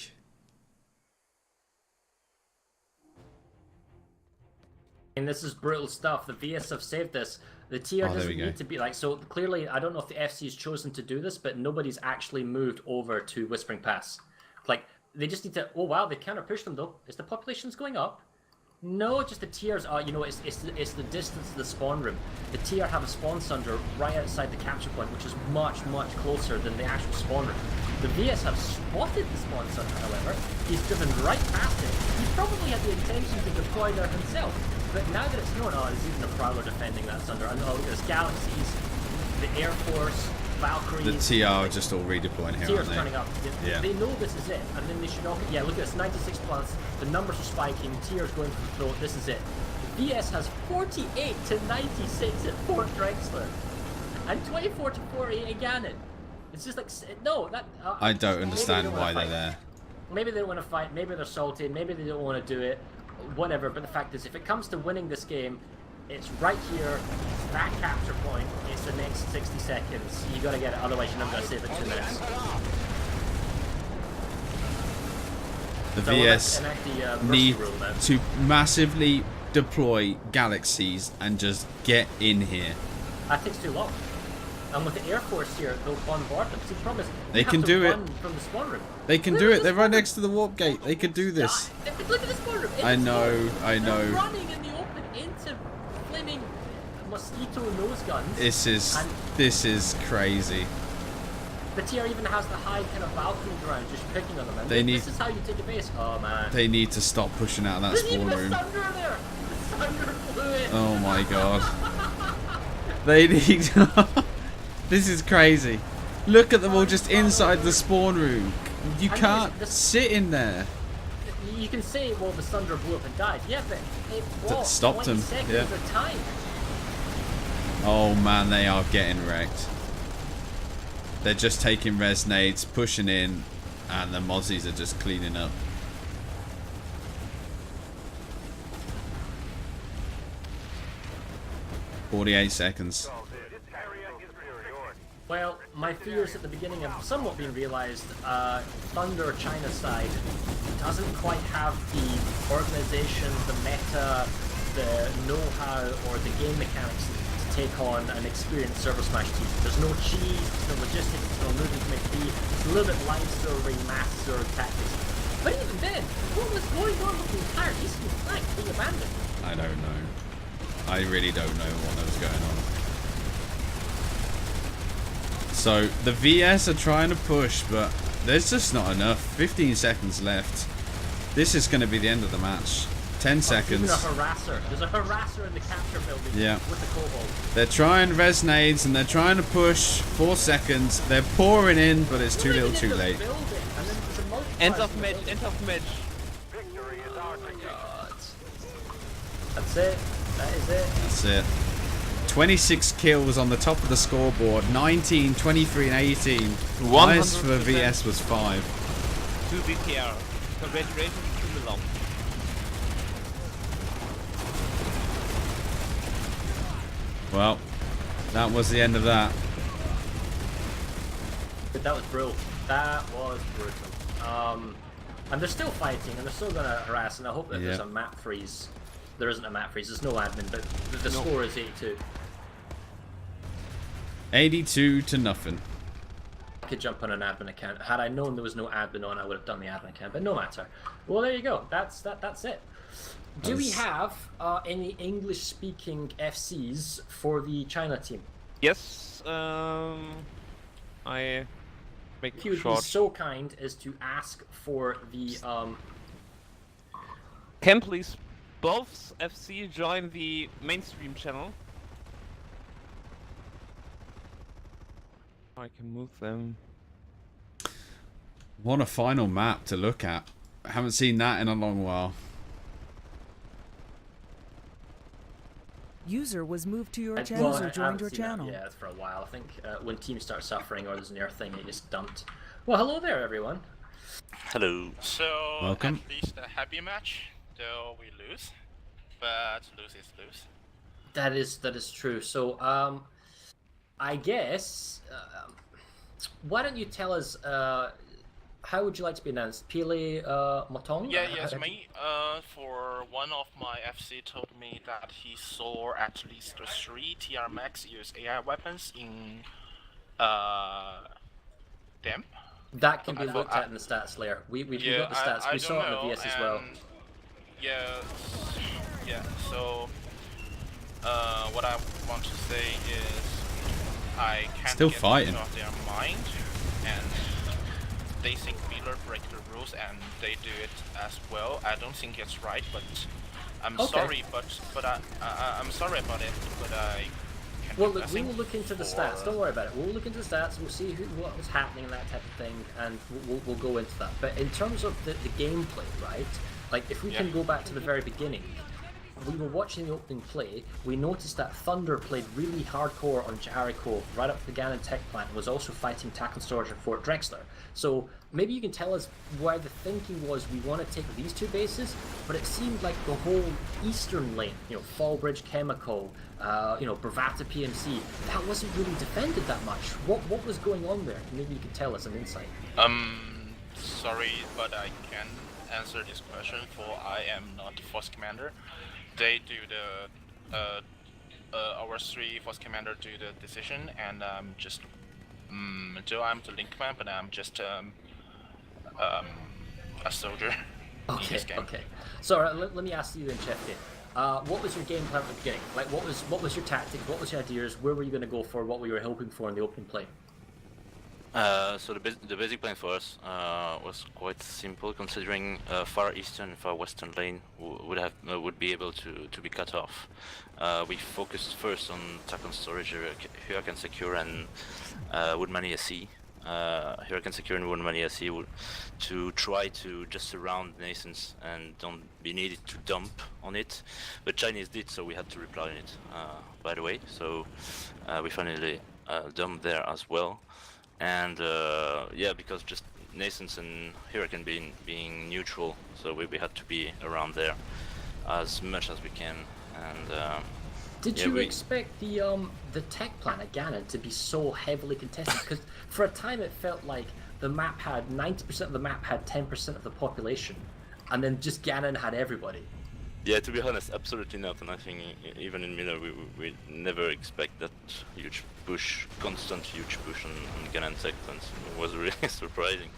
And this is brutal stuff. The VS have saved this. The TR doesn't need to be like, so clearly, I don't know if the FC's chosen to do this, but nobody's actually moved over to Whispering Pass. Like, they just need to, oh wow, they counter push them though. Is the populations going up? No, just the TRs are, you know, it's the distance to the spawn room. The TR have a spawn sunder right outside the capture point, which is much closer than the actual spawn room. The VS have spotted the spawn sunder, however. He's driven right past it. He probably had the intention to deploy there himself. But now that it's known, oh, there's even a Prowler defending that sunder. And oh, there's Galaxies, the Air Force, Valkyries. The TR are just all redeploying here, TR's turning up. They know this is it, and then they should all... Yeah, look at this, 96 plus. The numbers are spiking. TR's going for the throat. This is it. The VS has 48 to 96 at Fort Drexler, and 24 to 48 at Ganon. It's just like, no, that... I don't understand why they're there. Maybe they don't want to fight. Maybe they're salty. Maybe they don't want to do it. Whatever. But the fact is, if it comes to winning this game, it's right here. It's that capture point. It's the next 60 seconds. You got to get it. Otherwise, you're not going to save it 2 minutes. The VS need to massively deploy Galaxies and just get in here. That takes too long. And with the Air Force here, they'll bombard them. See, the problem is they can do it from the spawn room. They can do it. They're right next to the warp gate. They can do this. Look at the spawn room. I know. They're running in the open into flaming mosquito nose guns. This is crazy. The TR even has the high kind of balcony ground, just picking on them. And this is how you take a base. Oh man. They need to stop pushing out of that spawn room. There's even a Sunder there. The Sunder blew it. Oh my god. They need. This is crazy. Look at them all just inside the spawn room. You can't sit in there. you can say, well, the Thunder blew up and died. Yeah, but it was stopped 20 him. seconds Yeah. of time. Oh man, they are getting wrecked. They're just taking res nades, pushing in, and the Mozzies are just cleaning up. "48 seconds. Well, my fears at the beginning have somewhat been realised. Thunder China side doesn't quite have the organisation, the meta, the know-how, or the game mechanics to take on an experienced ServerSmash team. There's no cheese, there's no logistics, there's no moving to McD. It's a little bit live-serving, mass-serve tactics. But even then, what was going on with the entire eastern flank being abandoned? I don't know. I really don't know what was going on. So the VS are trying to push, but there's just not enough. 15 seconds left. This is going to be the end of the match. 10 seconds. Even a harasser. There's a harasser in the capture building with the cobalt. They're trying res nades and they're trying to push. 4 seconds. They're pouring in, but it's too little too late. End of match, end of match. Oh my god. That's it. That is it. That's it. 26 kills on the top of the scoreboard. 19, 23 and 18. Highest for VS was 5. 2 BPR. Congratulations to Milan. Well, that was the end of that. But that was brutal. That was brutal. And they're still fighting, and they're still going to harass, and I hope that there's a map freeze. There isn't a map freeze, there's no admin, but the score is 82. 82 to nothing. I could jump on an admin account. Had I known there was no admin on, I would have done the admin account, but no matter. Well, there you go. That's it. Do we have any English-speaking FCs for the China team? Yes, I make If you would be so kind as to ask for the Can please both FC join the mainstream channel? I can move them. What a final map to look at. I haven't seen that in a long while. User was moved to your channel. User joined your channel. Yeah, for a while. I think when teams start suffering or there's an air thing, it gets dumped. Well, hello there, everyone. Hello. So, welcome. At least a happy match, though we lose. But lose is lose. That is true. So, I guess, why don't you tell us, how would you like to be announced? Pele Motong? Yeah, yes, me. For one of my FC told me that he saw at least 3 TR Max use AI weapons in them. That can be looked at in the stats layer. We've got the stats. We saw it in the VS as well. Yeah. So, what I want to say is, I can't still get fighting out of their mind, and they think Wheeler break the rules, and they do it as well. I don't think it's right, but I'm sorry, but I'm sorry about it, but I. Well, look, we will look into the stats. Don't worry about it. We'll look into the stats. We'll see what was happening and that type of thing, and we'll go into that. But in terms of the gameplay, right? Like, if we can go back to the very beginning, we were watching the opening play. We noticed that Thunder played really hardcore on Jericho right up to the Ganon tech plant, and was also fighting Tackle Storage at Fort Drexler. So maybe you can tell us where the thinking was. We want to take these 2 bases, but it seemed like the whole eastern lane, Fallbridge Chemical, Bravata PMC, that wasn't really defended that much. What was going on there? Maybe you could tell us some insight. Sorry, but I can't answer this question, for I am not Force Commander. They do our 3 Force Commander do the decision, and I'm just though I'm the link man, but I'm just a soldier in this game. Okay. So let me ask you then, Chef Dave. What was your game plan at the beginning? Like, what was your tactic? What was your ideas? Where were you going to go for? What were you hoping for in the opening play? So the basic plan for us was quite simple, considering far eastern and far western lane would be able to be cut off. We focused first on Tackle Storage, Huracan Secure, and Woodman ESC. Hurricane Secure and One SE to try to just surround Nascence and don't be needed to dump on it. But Chinese did, so we had to reply on it, by the way. So we finally dumped there as well. And yeah, because just Nascence and Hurricane being neutral, so we had to be around there as much as we can. And did you expect the tech plan at Ganon to be so heavily contested? Because for a time it felt like the map had 90% of the map had 10% of the population, and then just Ganon had everybody. Yeah, to be honest, absolutely not. And I think even in Miller, we never expect that huge push, constant huge push on Ganon tech plans. It was really surprising,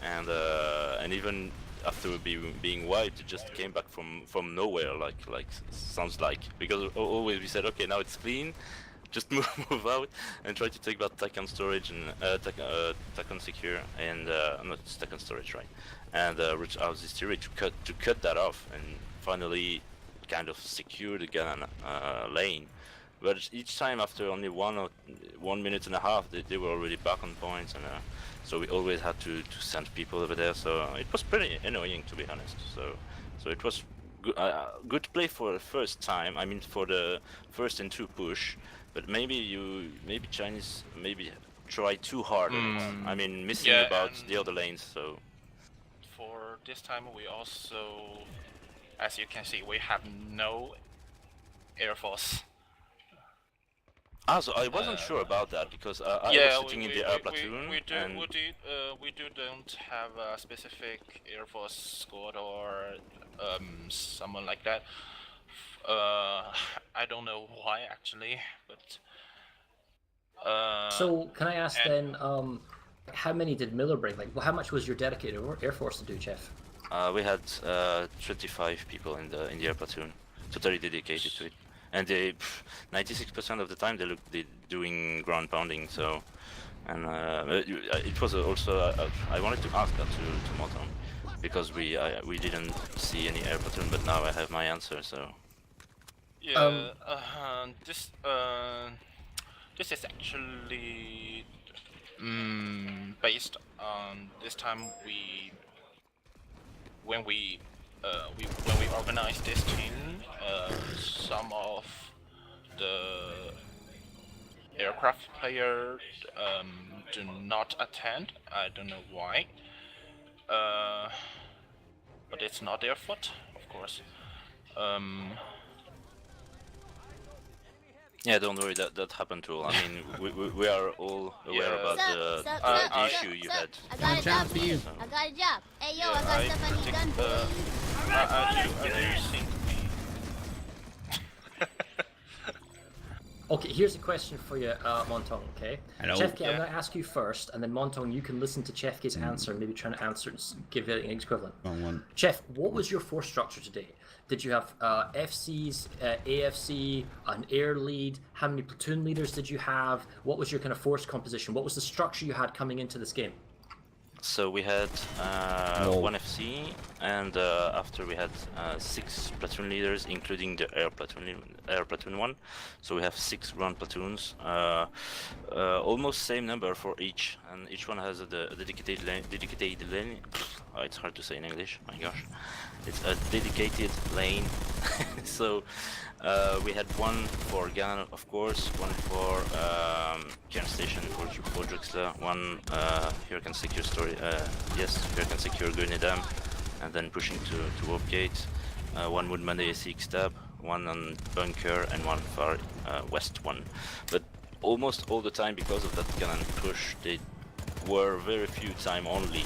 and even after being wiped, it just came back from nowhere, like sounds like, because always we said, okay, now it's clean, just move out and try to take that tech on storage and tech on secure and not tech on storage, right? And reach out this theory to cut that off and finally kind of secure the Ganon lane. But each time after only 1 minute and a half, they were already back on points, and so we always had to send people over there. So it was pretty annoying, to be honest. So it was good play for the first time. I mean, for the first and 2 push. But maybe Chinese try too hard. I mean, missing about the other lanes. So for this time, we also, as you can see, we have no Air Force. So I wasn't sure about that because I was sitting in the air platoon. We don't have a specific Air Force squad or someone like that. I don't know why actually, but. So can I ask then, how many did Miller bring? Like, how much was your dedicated Air Force to do, Chef? We had 25 people in the air platoon, totally dedicated to it. And they, 96% of the time they're doing ground pounding. So, and it was also I wanted to ask that to Moton, because we didn't see any air platoon, but now I have my answer. So. Yeah. This is actually based on this time when we organized this team, some of the aircraft players do not attend. I don't know why, but it's not their fault, of course. Yeah, don't worry, that happened to all. I mean, we are all aware about the issue you had. I got a job for you. I got a job. Hey yo, I got stuff I need done for you. I do think Okay, here's a question for you, Montong, okay? Hello. Chefke, I'm going to ask you first, and then Montong, you can listen to Chefke's answer and maybe try to answer, give it an equivalent. Chef, what was your force structure today? Did you have FCs, AFC, an air lead? How many platoon leaders did you have? What was your kind of force composition? What was the structure you had coming into this game? So we had 1 FC, and after we had 6 platoon leaders, including the air platoon one. So we have 6 ground platoons, almost same number for each, and each one has a dedicated lane. Oh, it's hard to say in English. My gosh, it's a dedicated lane. So we had 1 for Ganon, of course, 1 for Cairn Station for Drexler, 1 Hurricane Secure Story, Hurricane Secure Grenadam, and then pushing to Warp Gate, 1 Woodman ASX Stab, 1 on Bunker, and 1 far west one. But almost all the time, because of that Ganon push, they were very few time only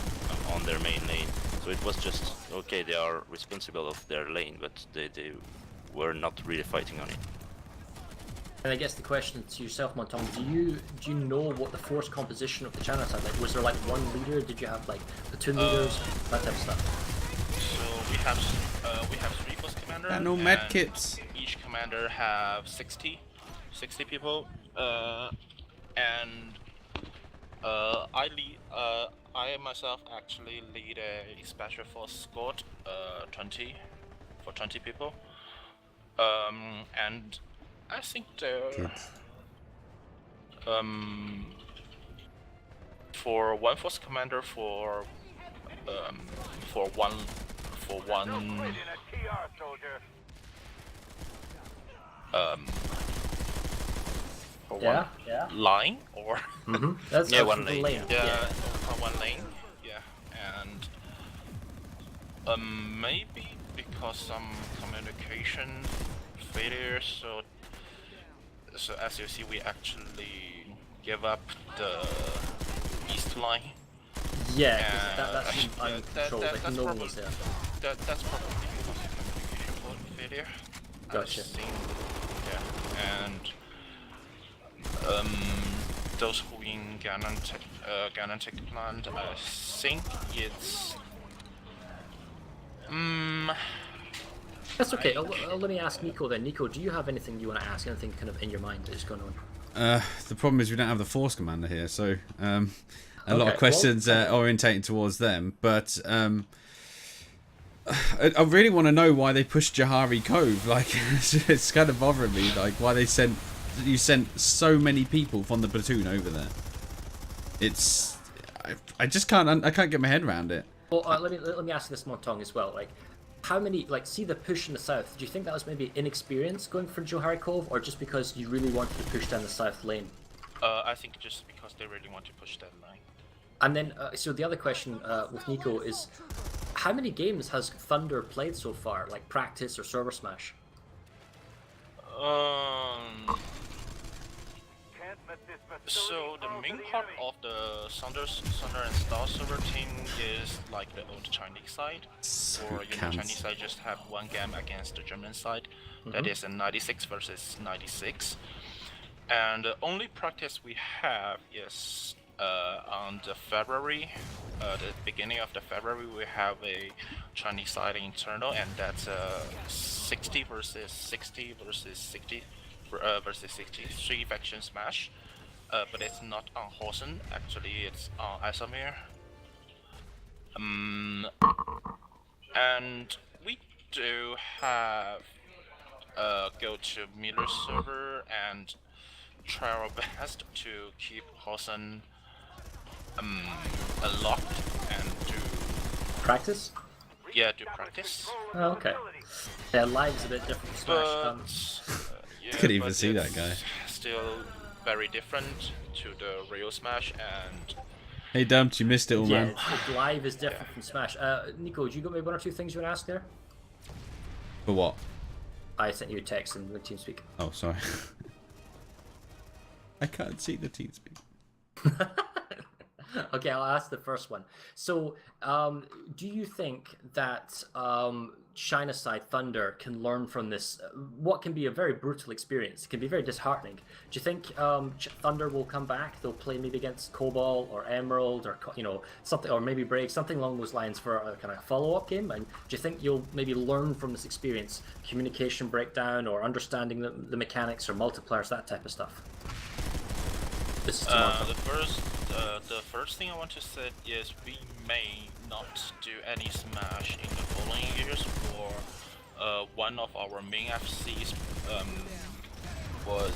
on their main lane. So it was just, okay, they are responsible of their lane, but they were not really fighting on it. And I guess the question to yourself, Montong, do you know what the force composition of the channel had? Like, was there like 1 leader? Did you have like platoon leaders? That type of stuff. So we have 3 force commanders. And no med kits. Each commander have 60 people. I myself actually lead a special force squad, 20 people. And I think for one force commander for one line or That's one lane. For one lane. Yeah, and maybe because some communication failure, so as you see, we actually give up the east line. Yeah, that's uncontrolled. Like no one was there. That's probably because of communication failure. Gotcha. Yeah, and those who in Ganantech plant, I think it's That's okay. Let me ask Nico then. Nico, do you have anything you want to ask? Anything kind of in your mind that is going on? The problem is we don't have the Force Commander here, so a lot of questions orientating towards them. But I really want to know why they pushed Johari Cove. Like, it's kind of bothering me. Like, why you sent so many people from the platoon over there. It's I just can't get my head around it. Well, let me ask you this, Montong, as well. Like, how many, like, see the push in the south, do you think that was maybe inexperience going for Johari Cove, or just because you really wanted to push down the south lane? I think just because they really want to push that line. And then, so the other question with Nico is, how many games has Thunder played so far, like practice or ServerSmash? So the main part of the Thunder and Star server team is like the old Chinese side, or the Chinese side just have one game against the German side. That is a 96 versus 96, and the only practice we have is on the February, the beginning of the February, we have a Chinese side internal, and that's 60 versus 60 versus 60 versus 63 faction smash. But it's not on Hossin, actually it's on Isamir. And we do have go to Miller's server and try our best to keep Hossin locked and do practice? Yeah, do practice. Oh, okay. Yeah, live's a bit different from Smash. I couldn't even see that guy. Still very different to the real Smash, and hey Dumped, you missed it all, man. Yeah, live is different from Smash. Nico, do you got maybe one or two things you want to ask there? For what? I sent you a text in the TeamSpeak. Oh, sorry. I can't see the TeamSpeak. Okay, I'll ask the first one. So, do you think that China side Thunder can learn from this, what can be a very brutal experience? It can be very disheartening. Do you think Thunder will come back? They'll play maybe against Cobalt or Emerald or something, or maybe Break, something along those lines for a kind of follow-up game? And do you think you'll maybe learn from this experience, communication breakdown or understanding the mechanics or multipliers, that type of stuff? This is the first thing I want to say is we may not do any Smash in the following years, for one of our main FCs was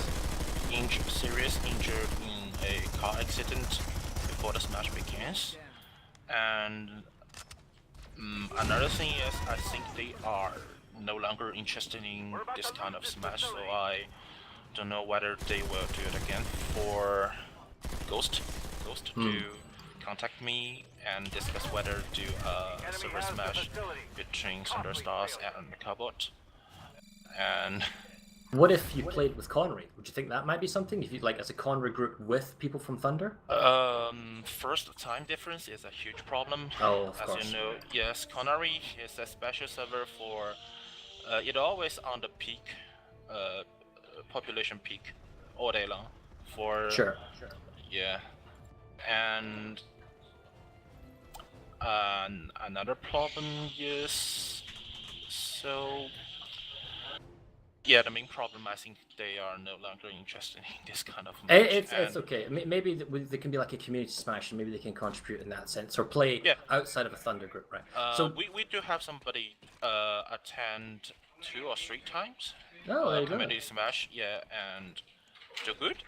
seriously injured in a car accident before the Smash begins, and another thing is I think they are no longer interested in this kind of Smash, so I don't know whether they will do it again. For Ghost to contact me and discuss whether to ServerSmash between Thunderstars and Cabot. And what if you played with Connery? Would you think that might be something? If you like as a Connery group with people from Thunder? First, the time difference is a huge problem. Oh, of course. As you know, yes, Connery is a special server for it always on the peak, population peak, all day long. For sure. Yeah, and another problem is yeah, the main problem, I think they are no longer interested in this kind of match. It's okay. Maybe there can be like a community Smash, and maybe they can contribute in that sense, or play outside of a Thunder group, right? So we do have somebody attend 2 or 3 times. Oh, there you community Smash, yeah, and do good.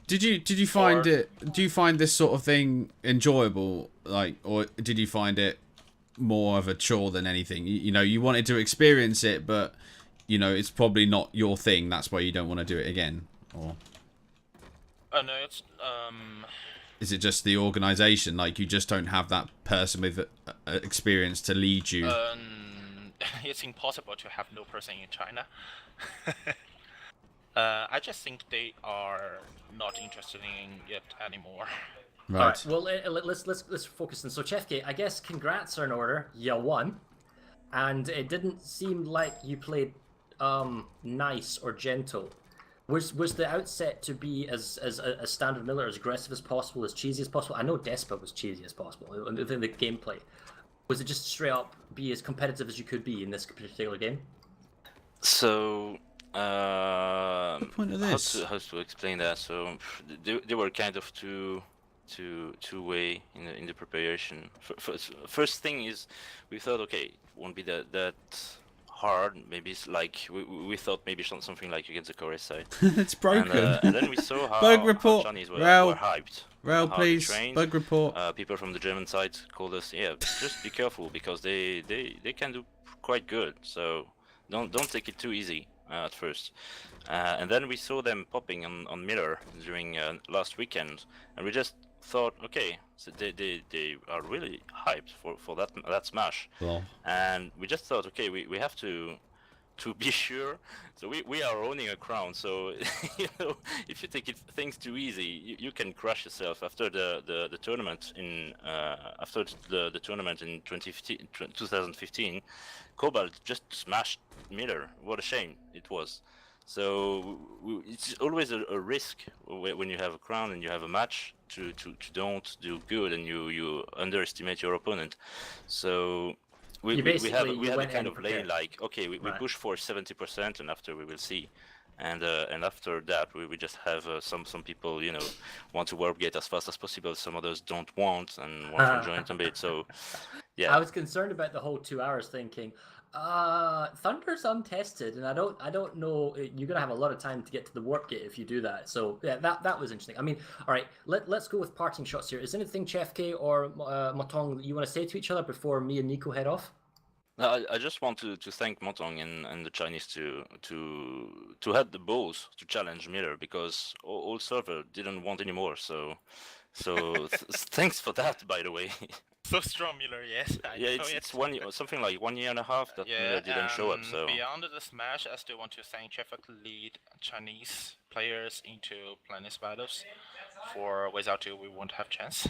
Did you find it? Do you find this sort of thing enjoyable? Like, or did you find it more of a chore than anything? You know, you wanted to experience it, but you know, it's probably not your thing. That's why you don't want to do it again. Or no, it's is it just the organization? Like, you just don't have that person with experience to lead you? It's impossible to have no person in China. I just think they are not interested in it anymore. Right. All right. Well, let's focus on. So, Chefke, I guess congrats are in order. You won, and it didn't seem like you played nice or gentle. Was the outset to be as a standard Miller, as aggressive as possible, as cheesy as possible? I know Despa was cheesy as possible within the gameplay. Was it just straight up be as competitive as you could be in this particular game? So, the point of this? How to explain that? So, they were kind of two-way in the preparation. First thing is, we thought, okay, it won't be that hard. Maybe it's like we thought maybe something like against the Korea side. It's broken. And then we saw how Bug report. Chinese were hyped. Rail, please. Bug report. People from the German side called us. Yeah, just be careful because they can do quite good. So don't take it too easy at first. And then we saw them popping on Miller during last weekend, and we just thought, okay, so they are really hyped for that smash. Well. And we just thought, okay, we have to be sure. So we are owning a crown. So you know, if you take things too easy, you can crush yourself. After the tournament in the tournament in 2015, Cobalt just smashed Miller. What a shame it was. So it's always a risk when you have a crown and you have a match to don't do good and you underestimate your opponent. So we have a kind of lane like, okay, we push for 70% and after we will see. And after that we just have some people, you know, want to warp gate as fast as possible. Some others don't want and want to join a bit. So yeah, I was concerned about the whole 2 hours, thinking Thunder's untested, and I don't know, you're gonna have a lot of time to get to the warp gate if you do that. So yeah, that was interesting. I mean, all right, let's go with parting shots here. Is there anything Chefke or Motong that you want to say to each other before me and Nico head off? I just want to thank Motong and the Chinese to have the balls to challenge Miller, because all server didn't want anymore. So thanks for that, by the way. So strong, Miller, yes. It's something like 1 year and a half that Miller didn't show up. So beyond the smash, I still want to thank Chefke to lead Chinese players into Planetside battles. For without you, we won't have chance.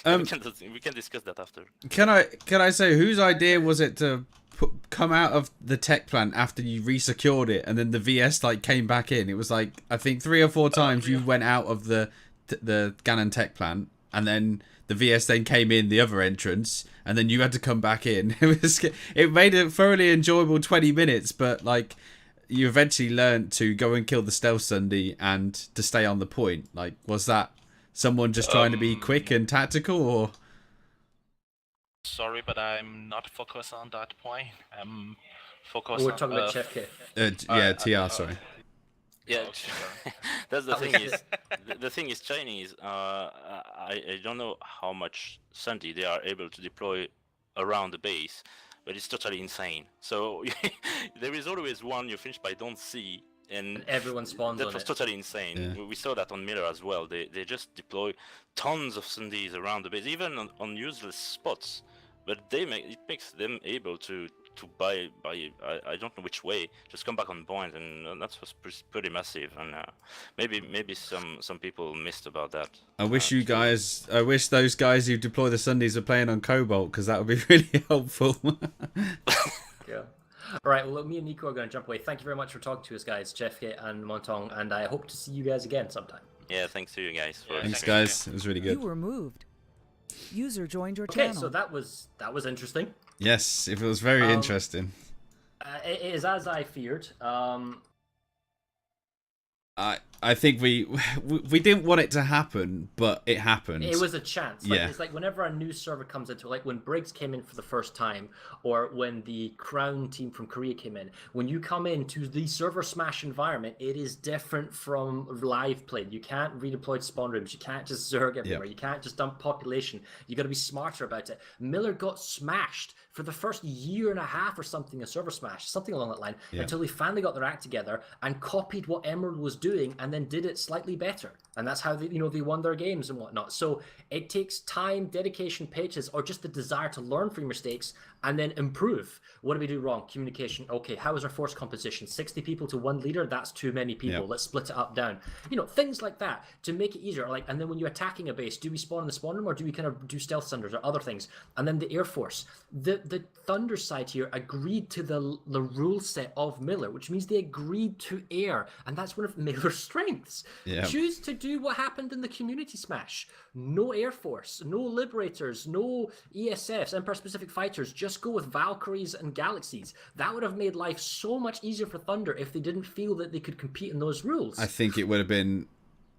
We can discuss that after. Can I say, whose idea was it to come out of the tech plant after you resecured it, and then the VS like came back in? It was like, I think 3 or 4 times you went out of the Ganon tech plant, and then the VS then came in the other entrance, and then you had to come back in. It made a thoroughly enjoyable 20 minutes, but like, you eventually learned to go and kill the stealth Sunday and to stay on the point. Like, was that someone just trying to be quick and tactical, or? Sorry, but I'm not focused on that point. I'm focused we're talking about Chefke. Yeah, TR, sorry. Yeah, that's the thing is, the thing is Chinese. I don't know how much Sunday they are able to deploy around the base, but it's totally insane. So there is always one you finish by don't see, and everyone spawns on it. That was totally insane. Yeah. We saw that on Miller as well. They just deploy tons of Sundays around the base, even on useless spots. But it makes them able to buy I don't know which way, just come back on point, and that was pretty massive. And maybe some people missed about that. I wish those guys who deploy the Sundays are playing on Cobalt, because that would be really helpful. Yeah. All right, well, me and Nico are going to jump away. Thank you very much for talking to us, guys, Chefke and Montong, and I hope to see you guys again sometime. Yeah, thanks to you guys. Thanks, guys. It was really good. You were moved. User joined your channel. Okay, so that was interesting. Yes, it was very interesting. It is as I feared. I think we didn't want it to happen, but it happened. It was a chance. Like, it's like whenever a new server comes into it, like when Briggs came in for the first time, or when the Crown team from Korea came in. When you come into the ServerSmash environment, it is different from live play. You can't redeploy spawn rooms. You can't just zerg everywhere. You can't just dump population. You got to be smarter about it. Miller got smashed for the first year and a half or something of ServerSmash, something along that line, until they finally got their act together and copied what Emerald was doing and then did it slightly better. And that's how they, they won their games and whatnot. So it takes time, dedication, patience, or just the desire to learn from your mistakes and then improve. What did we do wrong? Communication. Okay, how is our force composition? 60 people to one leader? That's too many people. Let's split it up, down. Things like that to make it easier. Like, and then when you're attacking a base, do we spawn in the spawn room or do we kind of do stealth thunders or other things? And then the Air Force. The Thunder side here agreed to the rule set of Miller, which means they agreed to air, and that's one of Miller's strengths. Choose to do what happened in the Community Smash. No Air Force, no Liberators, no ESFs, Empire Specific Fighters, just go with Valkyries and Galaxies. That would have made life so much easier for Thunder if they didn't feel that they could compete in those rules. I think it would have been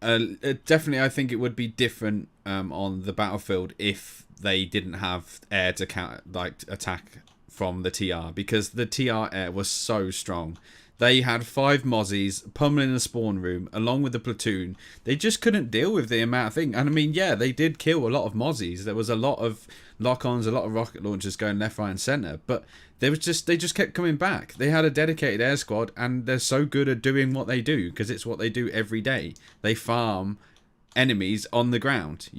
definitely. I think it would be different on the battlefield if they didn't have air to counter, attack from the TR, because the TR air was so strong. They had 5 Mozzies pummeling the spawn room along with the platoon. They just couldn't deal with the amount of thing. And I mean, they did kill a lot of Mozzies. There was a lot of lock-ons, a lot of rocket launchers going left, right, and center. But they just kept coming back. They had a dedicated air squad, and they're so good at doing what they do because it's what they do every day. They farm enemies on the ground,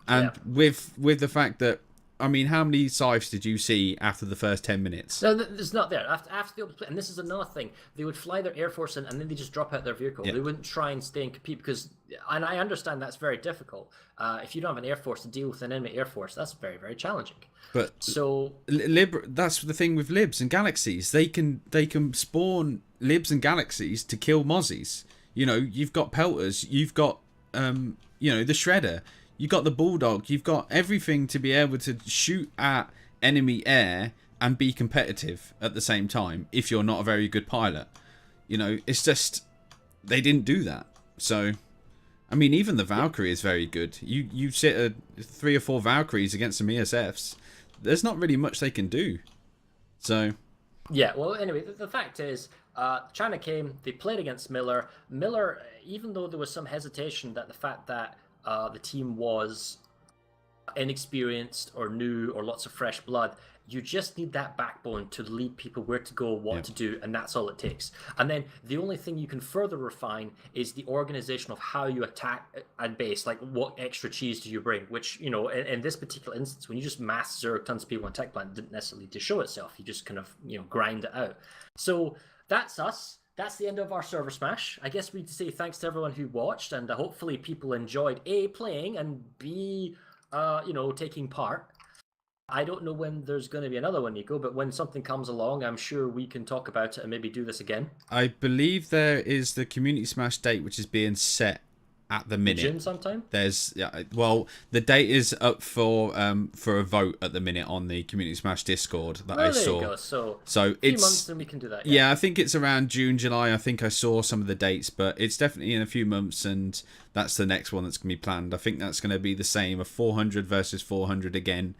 And with the fact that, I mean, how many scythes did you see after the first 10 minutes? No, it's not there. After the open play, and this is another thing, they would fly their Air Force in and then they just drop out their vehicle. They wouldn't try and stay and compete because, and I understand that's very difficult. If you don't have an Air Force to deal with an enemy Air Force, that's very, very challenging. But that's the thing with Libs and Galaxies. They can spawn Libs and Galaxies to kill Mozzies. You've got Pelters, you've got the Shredder. You've got the Bulldog. You've got everything to be able to shoot at enemy air and be competitive at the same time if you're not a very good pilot. It's just they didn't do that. So, I mean, even the Valkyrie is very good. You sit 3 or 4 Valkyries against some ESFs. There's not really much they can do. So... Yeah, well, anyway, the fact is, China came, they played against Miller. Miller, even though there was some hesitation that the fact that the team was inexperienced or new or lots of fresh blood, you just need that backbone to lead people where to go, what to do, and that's all it takes. And then the only thing you can further refine is the organization of how you attack at base, like what extra cheese do you bring, which, in this particular instance, when you just mass zerg tons of people on tech plant, didn't necessarily to show itself. You just kind of, grind it out. So that's us. That's the end of our ServerSmash. I guess we need to say thanks to everyone who watched, and hopefully people enjoyed A, playing, and B, taking part. I don't know when there's going to be another one, Nico, but when something comes along, I'm sure we can talk about it and maybe do this again. I believe there is the Community Smash date, which is being set at the minute. June sometime? There's the date is up for a vote at the minute on the Community Smash Discord that I saw. There you go. So a few months and we can do that. Yeah, I think it's around June, July. I think I saw some of the dates, but it's definitely in a few months, and that's the next one that's going to be planned. I think that's going to be the same, a 400 versus 400 again.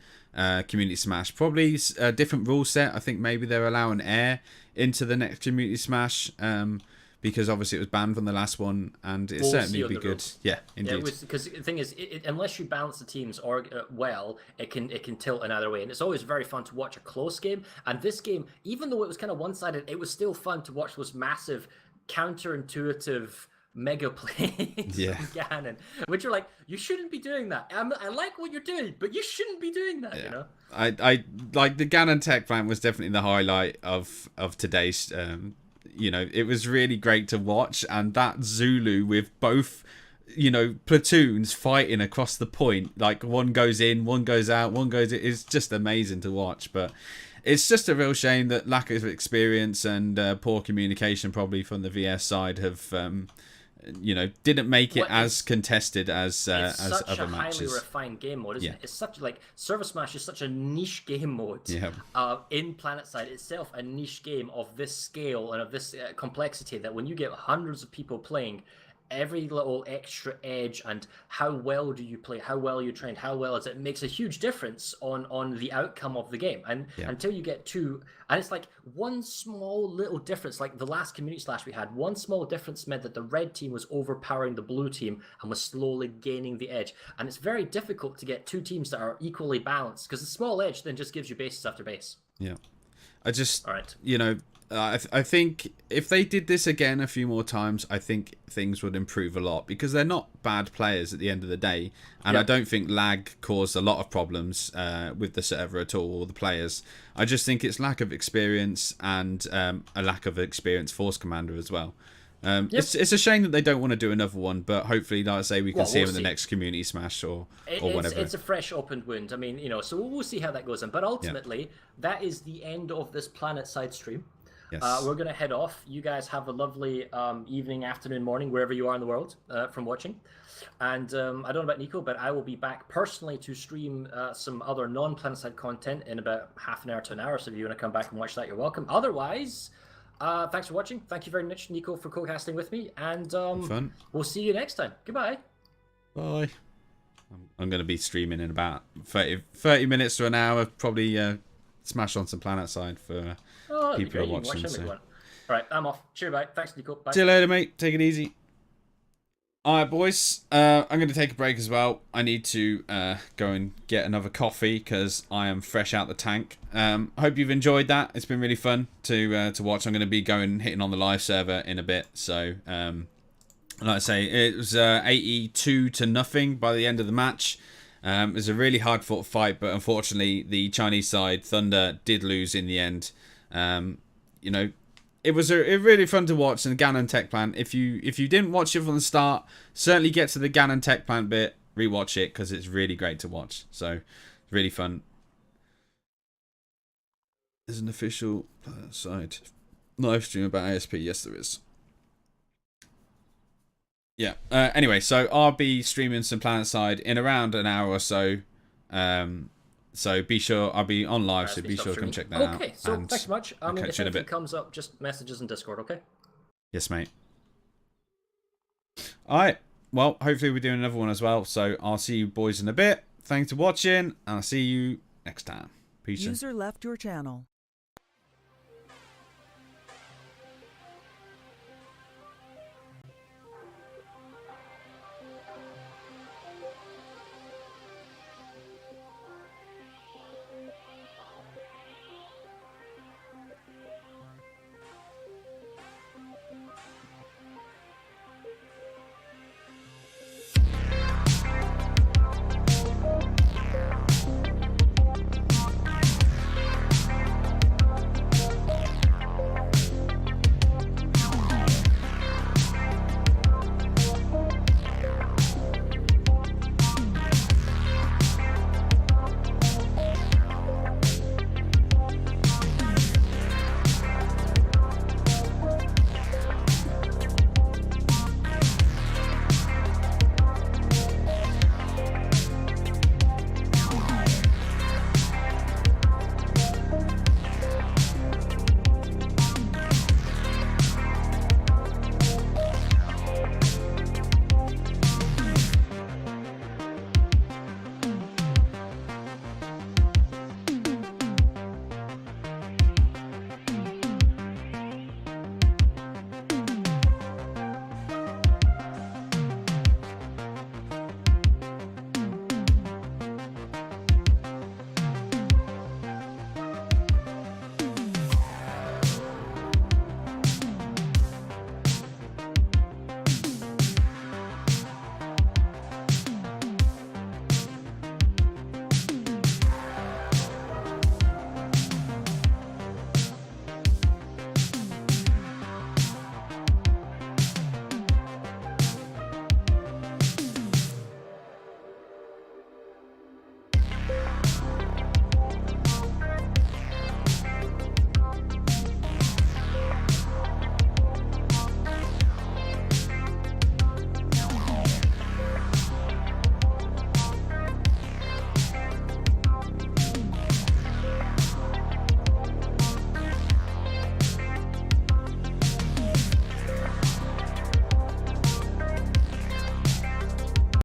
Community Smash, probably a different rule set. I think maybe they're allowing air into the next Community Smash, because obviously it was banned from the last one, and it certainly would be good. Yeah, indeed. Yeah, because the thing is, unless you balance the teams well, it can tilt another way, and it's always very fun to watch a close game. And this game, even though it was kind of one-sided, it was still fun to watch those massive, counterintuitive mega plays from Ganon, which are like, you shouldn't be doing that. I like what you're doing, but you shouldn't be doing that. I like the Ganon tech plant was definitely the highlight of today's. It was really great to watch, and that Zulu with both platoons fighting across the point, like one goes in, one goes out, one goes in. It's just amazing to watch. But it's just a real shame that lack of experience and poor communication probably from the VS side have you know, didn't make it as contested as other matches. It's such a highly refined game mode, isn't it? It's such like ServerSmash is such a niche game mode. Yeah. In Planetside itself, a niche game of this scale and of this complexity, that when you get hundreds of people playing, every little extra edge and how well do you play, how well you trained, how well is it, makes a huge difference on the outcome of the game. And until you get to, and it's like one small little difference, like the last community slash we had, one small difference meant that the red team was overpowering the blue team and was slowly gaining the edge. And it's very difficult to get two teams that are equally balanced, because the small edge then just gives you bases after base. Yeah. You know, I think if they did this again a few more times, I think things would improve a lot, because they're not bad players at the end of the day, and I don't think lag caused a lot of problems with the server at all, or the players. I just think it's lack of experience and a lack of experienced Force Commander as well. It's a shame that they don't want to do another one, but hopefully, like I say, we can see him in the next community smash or whatever. It's a fresh opened wound. I mean, you know, so we'll see how that goes on. But ultimately, that is the end of this Planetside stream. Yes. We're going to head off. You guys have a lovely evening, afternoon, morning, wherever you are in the world from watching. And I don't know about Nico, but I will be back personally to stream some other non-Planetside content in about half an hour to an hour. So if you want to come back and watch that, you're welcome. Otherwise, thanks for watching. Thank you very much, Nico, for co-casting with me. And fun. We'll see you next time. Goodbye. Bye. I'm going to be streaming in about 30 minutes to an hour. Probably smash on some Planetside for people who are watching. All right, I'm off. Cheers, bye. Thanks, Nico. Bye. See you later, mate. Take it easy. All right, boys. I'm going to take a break as well. I need to go and get another coffee because I am fresh out the tank. Hope you've enjoyed that. It's been really fun to watch. I'm going to be hitting on the live server in a bit. So, like I say, it was 82-0 by the end of the match. It was a really hard fought fight, but unfortunately the Chinese side, Thunder, did lose in the end. You know, it was really fun to watch. And Ganon Tech Plant, if you didn't watch it from the start, certainly get to the Ganon Tech Plant bit, rewatch it, because it's really great to watch. So it's really fun. There's an official side live stream about ASP. Yes, there is. Yeah. Anyway, so I'll be streaming some Planetside in around an hour or so. So be sure I'll be on live. So be sure to come check that out. Okay. So thanks so much. I mean, if anything comes up, just messages in Discord. Okay. Yes, mate. All right. Well, hopefully we're doing another one as well. So I'll see you boys in a bit. Thanks for watching. And I'll see you next time. Peace. User left your channel.